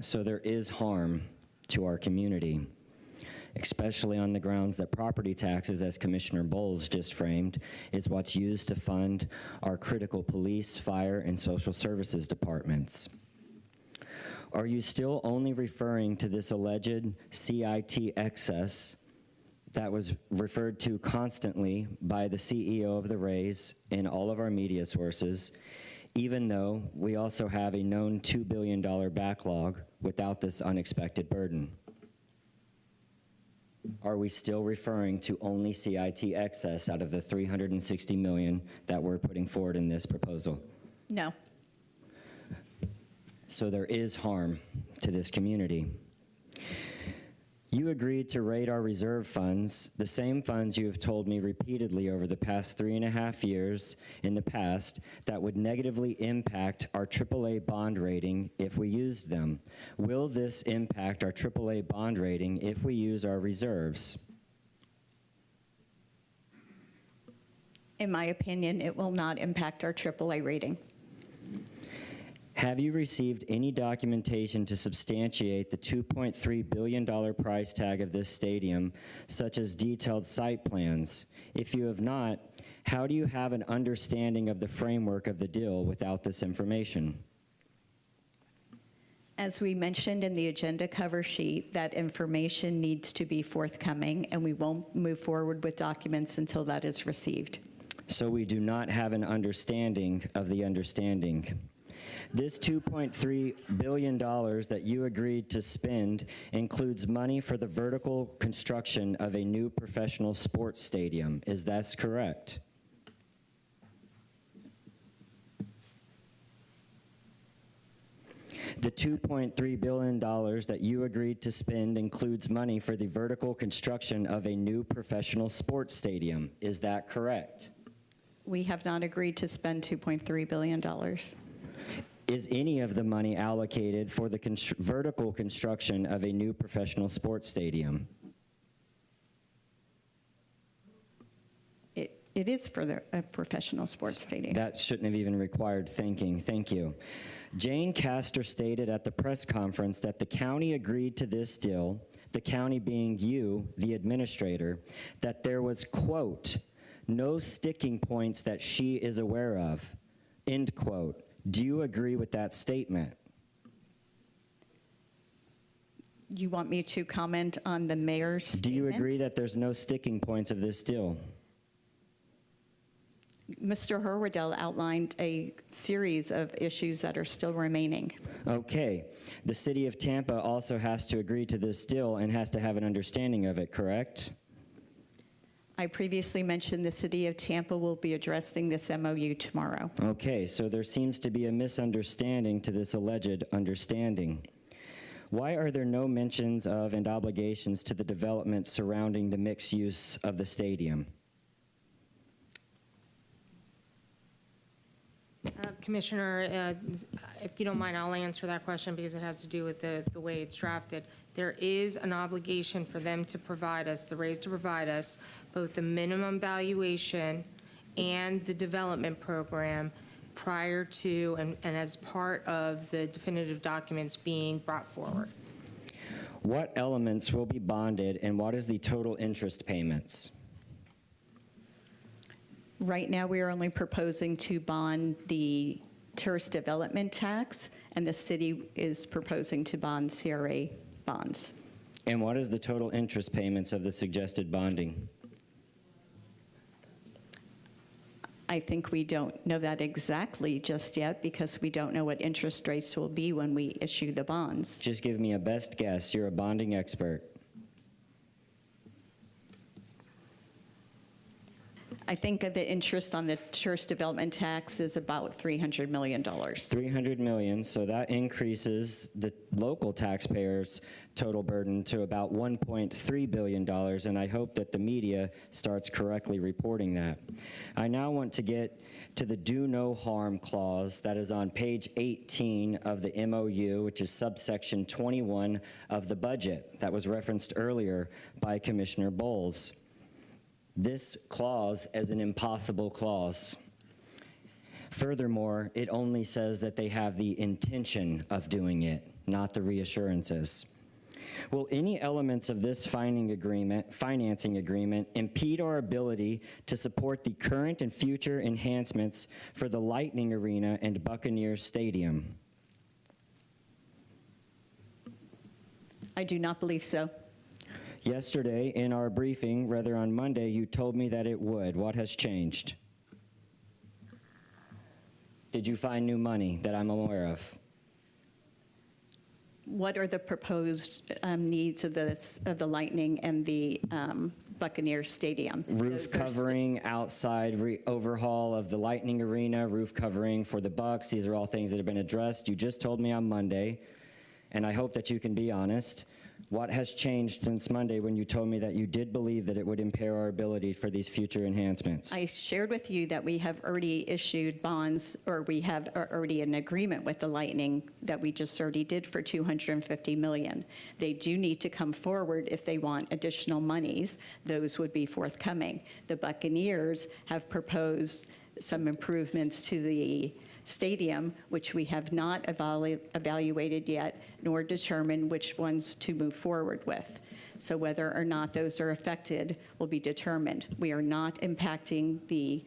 so there is harm to our community, especially on the grounds that property taxes, as Commissioner Bowles just framed, is what's used to fund our critical police, fire, and social services departments. Are you still only referring to this alleged CIT excess that was referred to constantly by the CEO of the Rays in all of our media sources, even though we also have a known $2 billion backlog without this unexpected burden? Are we still referring to only CIT excess out of the $360 million that we're putting forward in this proposal? No. So there is harm to this community. You agreed to raid our reserve funds, the same funds you have told me repeatedly over the past 3.5 years in the past that would negatively impact our AAA bond rating if we used them. Will this impact our AAA bond rating if we use our reserves? In my opinion, it will not impact our AAA rating. Have you received any documentation to substantiate the $2.3 billion price tag of this stadium, such as detailed site plans? If you have not, how do you have an understanding of the framework of the deal without this information? As we mentioned in the agenda cover sheet, that information needs to be forthcoming, and we won't move forward with documents until that is received. So we do not have an understanding of the understanding. This $2.3 billion that you agreed to spend includes money for the vertical construction of a new professional sports stadium. Is that correct? The $2.3 billion that you agreed to spend includes money for the vertical construction of a new professional sports stadium. Is that correct? We have not agreed to spend $2.3 billion. Is any of the money allocated for the vertical construction of a new professional sports stadium? It is for a professional sports stadium. That shouldn't have even required thinking. Thank you. Jane Castor stated at the press conference that the county agreed to this deal, the county being you, the administrator, that there was, quote, no sticking points that she is aware of, end quote. Do you agree with that statement? You want me to comment on the mayor's statement? Do you agree that there's no sticking points of this deal? Mr. Herwedel outlined a series of issues that are still remaining. Okay. The city of Tampa also has to agree to this deal and has to have an understanding of it, correct? I previously mentioned the city of Tampa will be addressing this MOU tomorrow. Okay, so there seems to be a misunderstanding to this alleged understanding. Why are there no mentions of and obligations to the development surrounding the mixed use of the stadium? Commissioner, if you don't mind, I'll answer that question because it has to do with the way it's drafted. There is an obligation for them to provide us, the Rays to provide us, both the minimum valuation and the development program prior to and as part of the definitive documents being brought forward. What elements will be bonded and what is the total interest payments? Right now, we are only proposing to bond the tourist development tax, and the city is proposing to bond CRA bonds. And what is the total interest payments of the suggested bonding? I think we don't know that exactly just yet because we don't know what interest rates will be when we issue the bonds. Just give me a best guess. You're a bonding expert. I think the interest on the tourist development tax is about $300 million. $300 million, so that increases the local taxpayers' total burden to about $1.3 billion, and I hope that the media starts correctly reporting that. I now want to get to the do no harm clause that is on page 18 of the MOU, which is subsection 21 of the budget that was referenced earlier by Commissioner Bowles. this clause as an impossible clause. Furthermore, it only says that they have the intention of doing it, not the reassurances. Will any elements of this financing agreement impede our ability to support the current and future enhancements for the Lightning Arena and Buccaneers Stadium? I do not believe so. Yesterday, in our briefing, rather on Monday, you told me that it would. What has changed? Did you find new money that I'm aware of? What are the proposed needs of the Lightning and the Buccaneers Stadium? Roof covering, outside overhaul of the Lightning Arena, roof covering for the Bucks. These are all things that have been addressed. You just told me on Monday, and I hope that you can be honest. What has changed since Monday when you told me that you did believe that it would impair our ability for these future enhancements? I shared with you that we have already issued bonds, or we have already an agreement with the Lightning that we just already did for $250 million. They do need to come forward if they want additional monies. Those would be forthcoming. The Buccaneers have proposed some improvements to the stadium, which we have not evaluated yet, nor determined which ones to move forward with. So whether or not those are affected will be determined. We are not impacting the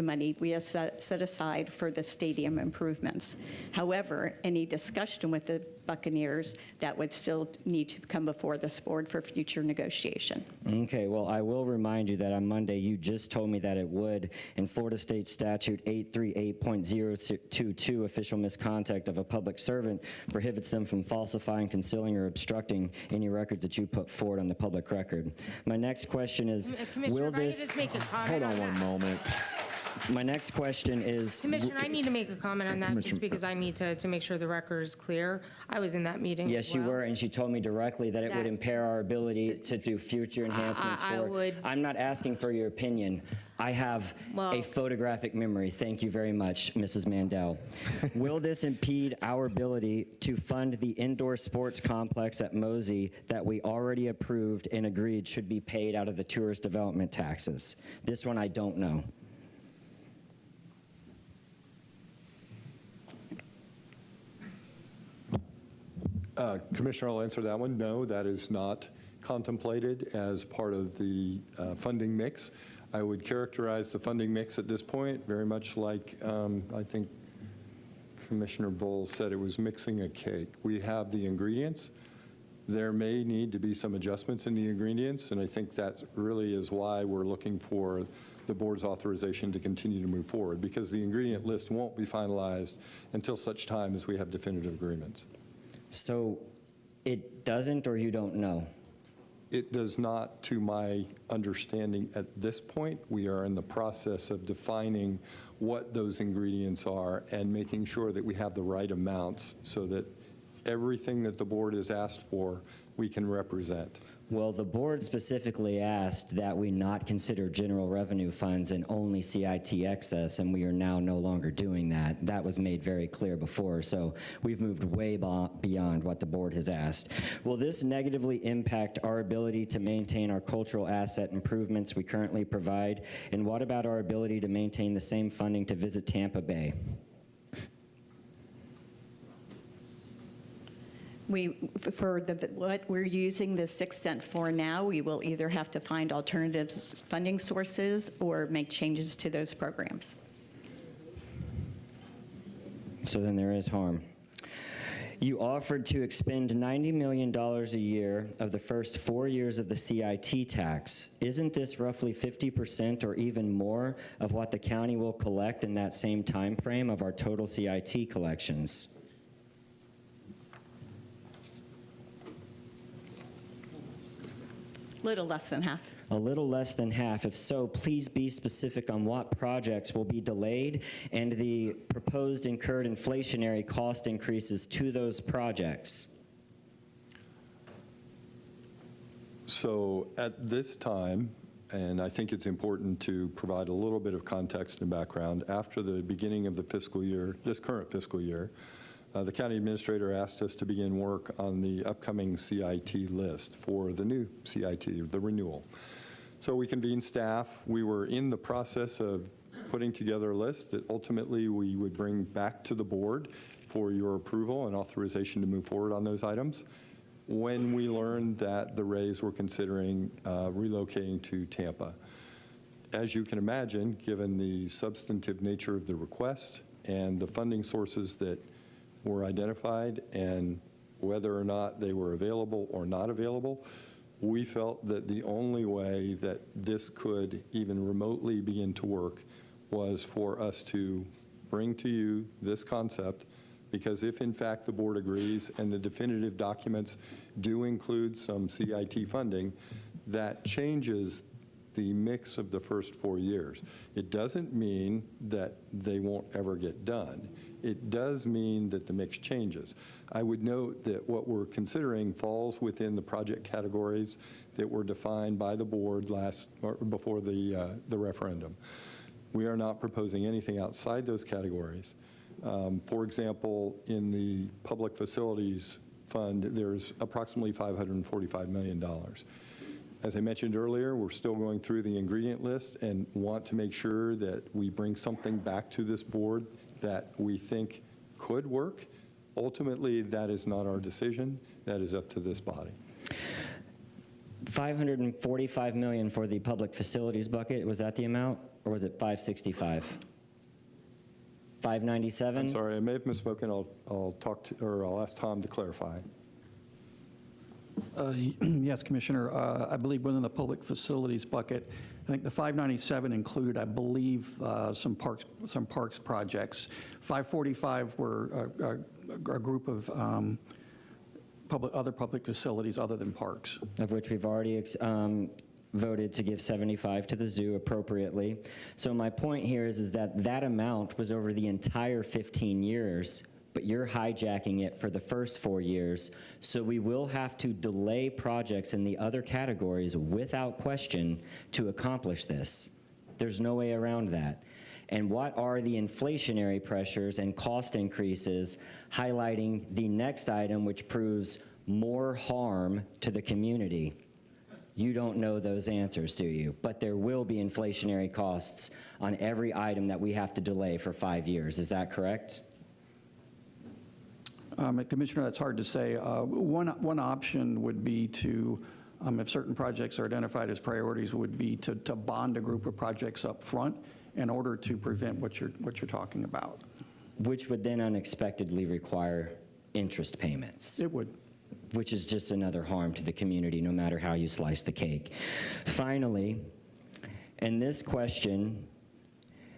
money we have set aside for the stadium improvements. However, any discussion with the Buccaneers, that would still need to come before this board for future negotiation. Okay, well, I will remind you that on Monday, you just told me that it would. In Florida State Statute 838.022, official misconduct of a public servant prohibits them from falsifying, concealing, or obstructing any records that you put forward on the public record. My next question is, will this... Hold on one moment. My next question is... Commissioner, I need to make a comment on that just because I need to make sure the record is clear. I was in that meeting. Yes, you were, and she told me directly that it would impair our ability to do future enhancements I'm not asking for your opinion. I have a photographic memory. Thank you very much, Mrs. Mandel. Will this impede our ability to fund the indoor sports complex at Mosey that we already approved and agreed should be paid out of the tourist development taxes? This one I don't know. Commissioner, I'll answer that one. No, that is not contemplated as part of the funding mix. I would characterize the funding mix at this point very much like I think Commissioner Bowles said it was mixing a cake. We have the ingredients. There may need to be some adjustments in the ingredients, and I think that really is why we're looking for the board's authorization to continue to move forward, because the ingredient list won't be finalized until such time as we have definitive agreements. So it doesn't, or you don't know? It does not, to my understanding at this point. We are in the process of defining what those ingredients are and making sure that we have the right amounts so that everything that the board has asked for, we can represent. Well, the board specifically asked that we not consider general revenue funds and only CIT excess, and we are now no longer doing that. That was made very clear before, so we've moved way beyond what the board has asked. Will this negatively impact our ability to maintain our cultural asset improvements we currently provide? And what about our ability to maintain the same funding to visit Tampa Bay? What we're using the 6 cent for now, we will either have to find alternative funding sources or make changes to those programs. So then there is harm. You offered to expend $90 million a year of the first 4 years of the CIT tax. Isn't this roughly 50% or even more of what the county will collect in that same time frame of our total CIT collections? Little less than half. A little less than half. If so, please be specific on what projects will be delayed and the proposed incurred inflationary cost increases to those projects. So at this time, and I think it's important to provide a little bit of context and background, after the beginning of the fiscal year, this current fiscal year, the county administrator asked us to begin work on the upcoming CIT list for the new CIT, the renewal. So we convened staff. We were in the process of putting together a list that ultimately we would bring back to the board for your approval and authorization to move forward on those items. When we learned that the Rays were considering relocating to Tampa. As you can imagine, given the substantive nature of the request and the funding sources that were identified and whether or not they were available or not available, we felt that the only way that this could even remotely begin to work was for us to bring to you this concept, because if in fact the board agrees and the definitive documents do include some CIT funding, that changes the mix of the first 4 years. It doesn't mean that they won't ever get done. It does mean that the mix changes. I would note that what we're considering falls within the project categories that were defined by the board before the referendum. We are not proposing anything outside those categories. For example, in the Public Facilities Fund, there's approximately $545 million. As I mentioned earlier, we're still going through the ingredient list and want to make sure that we bring something back to this board that we think could work. Ultimately, that is not our decision. That is up to this body. $545 million for the public facilities bucket, was that the amount? Or was it 565? 597? I'm sorry, I may have misspoken. I'll ask Tom to clarify. Yes, Commissioner. I believe within the public facilities bucket, I think the 597 included, I believe, some parks projects. 545 were a group of other public facilities other than parks. Of which we've already voted to give 75 to the zoo appropriately. So my point here is that that amount was over the entire 15 years, but you're hijacking it for the first 4 years. So we will have to delay projects in the other categories without question to accomplish this. There's no way around that. And what are the inflationary pressures and cost increases highlighting the next item, which proves more harm to the community? You don't know those answers, do you? But there will be inflationary costs on every item that we have to delay for 5 years. Is that correct? Commissioner, that's hard to say. One option would be to, if certain projects are identified as priorities, would be to bond a group of projects up front in order to prevent what you're talking about. Which would then unexpectedly require interest payments. It would. Which is just another harm to the community, no matter how you slice the cake. Finally, in this question,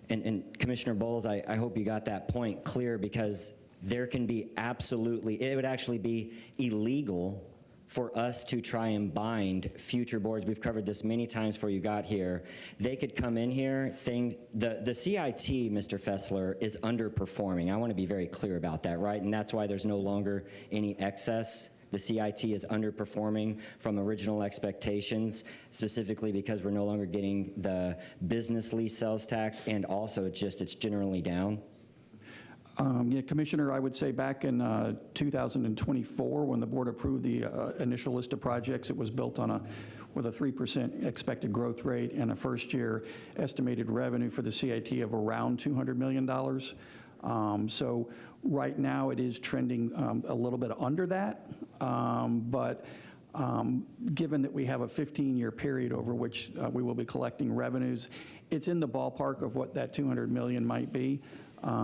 and Commissioner Bowles, I hope you got that point clear, because there can be it would actually be illegal for us to try and bind future boards. We've covered this many times before you got here. They could come in here, the CIT, Mr. Fessler, is underperforming. I want to be very clear about that, right? And that's why there's no longer any excess. The CIT is underperforming from original expectations, specifically because we're no longer getting the business lease sales tax, and also it's generally down. Yeah, Commissioner, I would say back in 2024, when the board approved the initial list of projects, it was built on with a 3% expected growth rate and a first-year estimated revenue for the CIT of around $200 million. So right now it is trending a little bit under that, but given that we have a 15-year period over which we will be collecting revenues, it's in the ballpark of what that $200 million might be.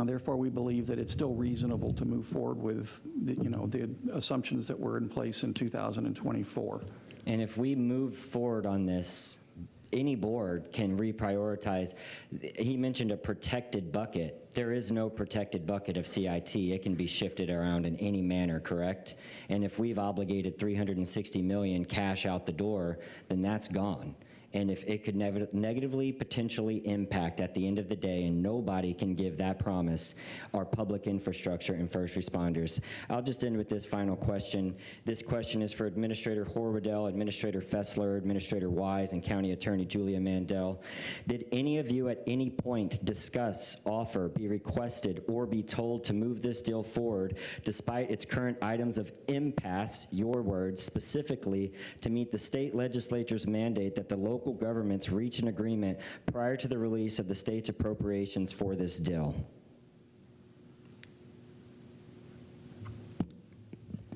Therefore, we believe that it's still reasonable to move forward with the assumptions that were in place in 2024. And if we move forward on this, any board can reprioritize. He mentioned a protected bucket. There is no protected bucket of CIT. It can be shifted around in any manner, correct? And if we've obligated $360 million cash out the door, then that's gone. And if it could negatively potentially impact at the end of the day, and nobody can give that promise, our public infrastructure and first responders. I'll just end with this final question. This question is for Administrator Horwedel, Administrator Fessler, Administrator Wise, and County Attorney Julia Mandel. Did any of you at any point discuss, offer, be requested, or be told to move this deal forward despite its current items of impasse, your words, specifically to meet the state legislature's mandate that the local local governments reach an agreement prior to the release of the state's appropriations for this deal.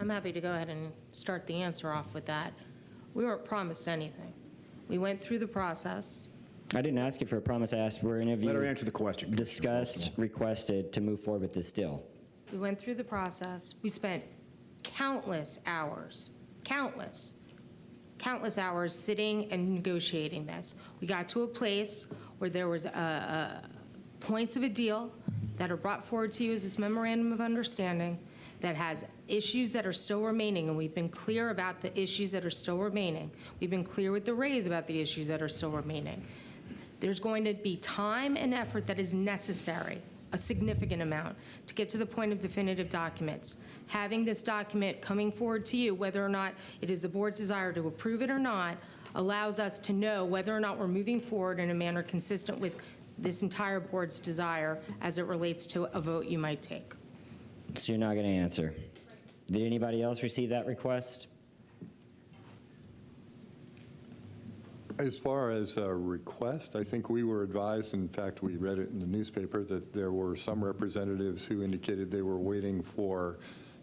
I'm happy to go ahead and start the answer off with that. We weren't promised anything. We went through the process. I didn't ask you for a promise. I asked were any of you Let her answer the question. discussed, requested to move forward with this deal. We went through the process. We spent countless hours, countless hours sitting and negotiating this. We got to a place where there was points of a deal that are brought forward to you as this memorandum of understanding that has issues that are still remaining, and we've been clear about the issues that are still remaining. We've been clear with the Rays about the issues that are still remaining. There's going to be time and effort that is necessary, a significant amount, to get to the point of definitive documents. Having this document coming forward to you, whether or not it is the board's desire to approve it or not, allows us to know whether or not we're moving forward in a manner consistent with this entire board's desire as it relates to a vote you might take. So you're not going to answer. Did anybody else receive that request? As far as a request, I think we were advised, in fact, we read it in the newspaper, that there were some representatives who indicated they were waiting for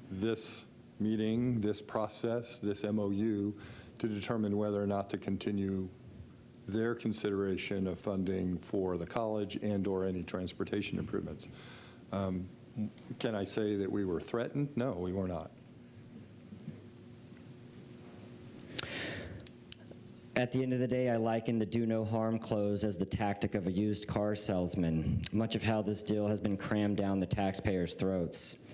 this meeting, this process, this MOU, to determine whether or not to continue their consideration of funding for the college and/or any transportation improvements. Can I say that we were threatened? No, we were not. At the end of the day, I liken the do no harm clause as the tactic of a used car salesman. Much of how this deal has been crammed down the taxpayers' throats.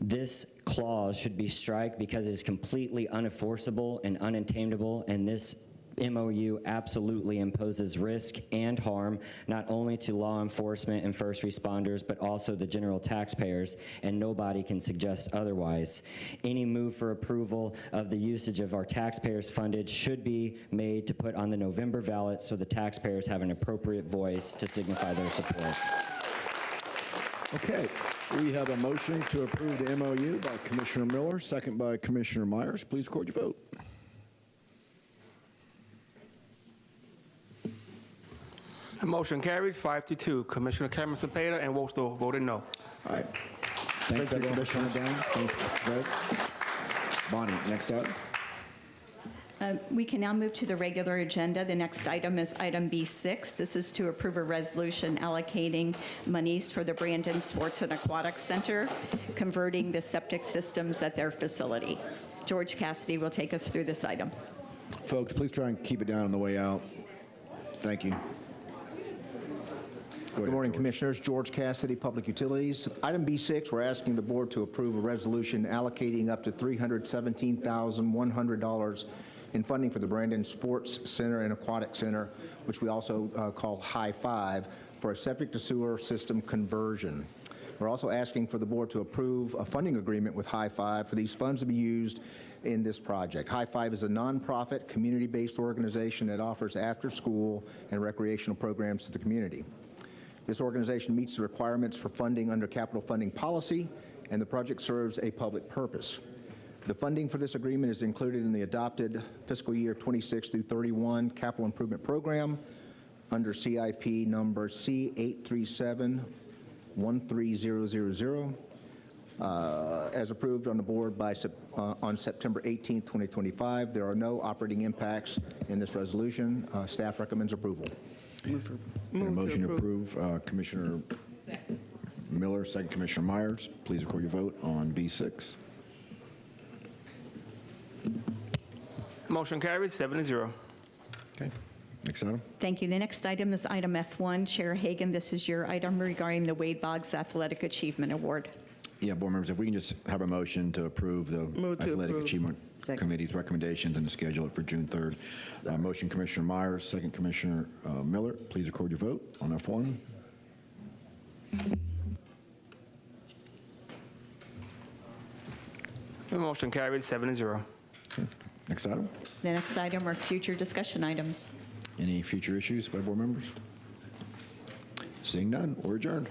This clause should be struck because it is completely unenforceable and unattainable, and this MOU absolutely imposes risk and harm not only to law enforcement and first responders, but also the general taxpayers, and nobody can suggest otherwise. Any move for approval of the usage of our taxpayers' funded should be made to put on the November ballot so the taxpayers have an appropriate voice to signify their support. Okay, we have a motion to approve the MOU by Commissioner Miller, second by Commissioner Myers. Please record your vote. The motion carried 5-2. Commissioner Cameron Cepeda and Wostel voted no. All right. Thanks, everyone. Commissioner Down. Thanks, vote. Bonnie, next up. We can now move to the regular agenda. The next item is item B6. This is to approve a resolution allocating monies for the Brandon Sports and Aquatic Center, converting the septic systems at their facility. George Cassidy will take us through this item. Folks, please try and keep it down on the way out. Thank you. Good morning, Commissioners. George Cassidy, Public Utilities. Item B6, we're asking the board to approve a resolution allocating up to $317,100 in funding for the Brandon Sports Center and Aquatic Center, which we also call High Five, for a septic to sewer system conversion. We're also asking for the board to approve a funding agreement with High Five for these funds to be used in this project. High Five is a nonprofit, community-based organization that offers after-school and recreational programs to the community. This organization meets the requirements for funding under capital funding policy, and the project serves a public purpose. The funding for this agreement is included in the adopted fiscal year 26 through 31 capital improvement program under CIP number C837-13000, as approved on the board on September 18, 2025. There are no operating impacts in this resolution. Staff recommends approval. Motion to approve. Commissioner Miller, second Commissioner Myers. Please record your vote on B6. Motion carried 7-0. Okay. Next item. Thank you. The next item is item F1. Chair Hagan, this is your item regarding the Wade Boggs Athletic Achievement Award. Yeah, board members, if we can just have a motion to approve the Athletic Achievement Committee's recommendations and to schedule it for June 3rd. Motion, Commissioner Myers, second Commissioner Miller. Please record your vote on F1. The motion carried 7-0. Okay. Next item. The next item are future discussion items. Any future issues by board members? Seeing none, we're adjourned.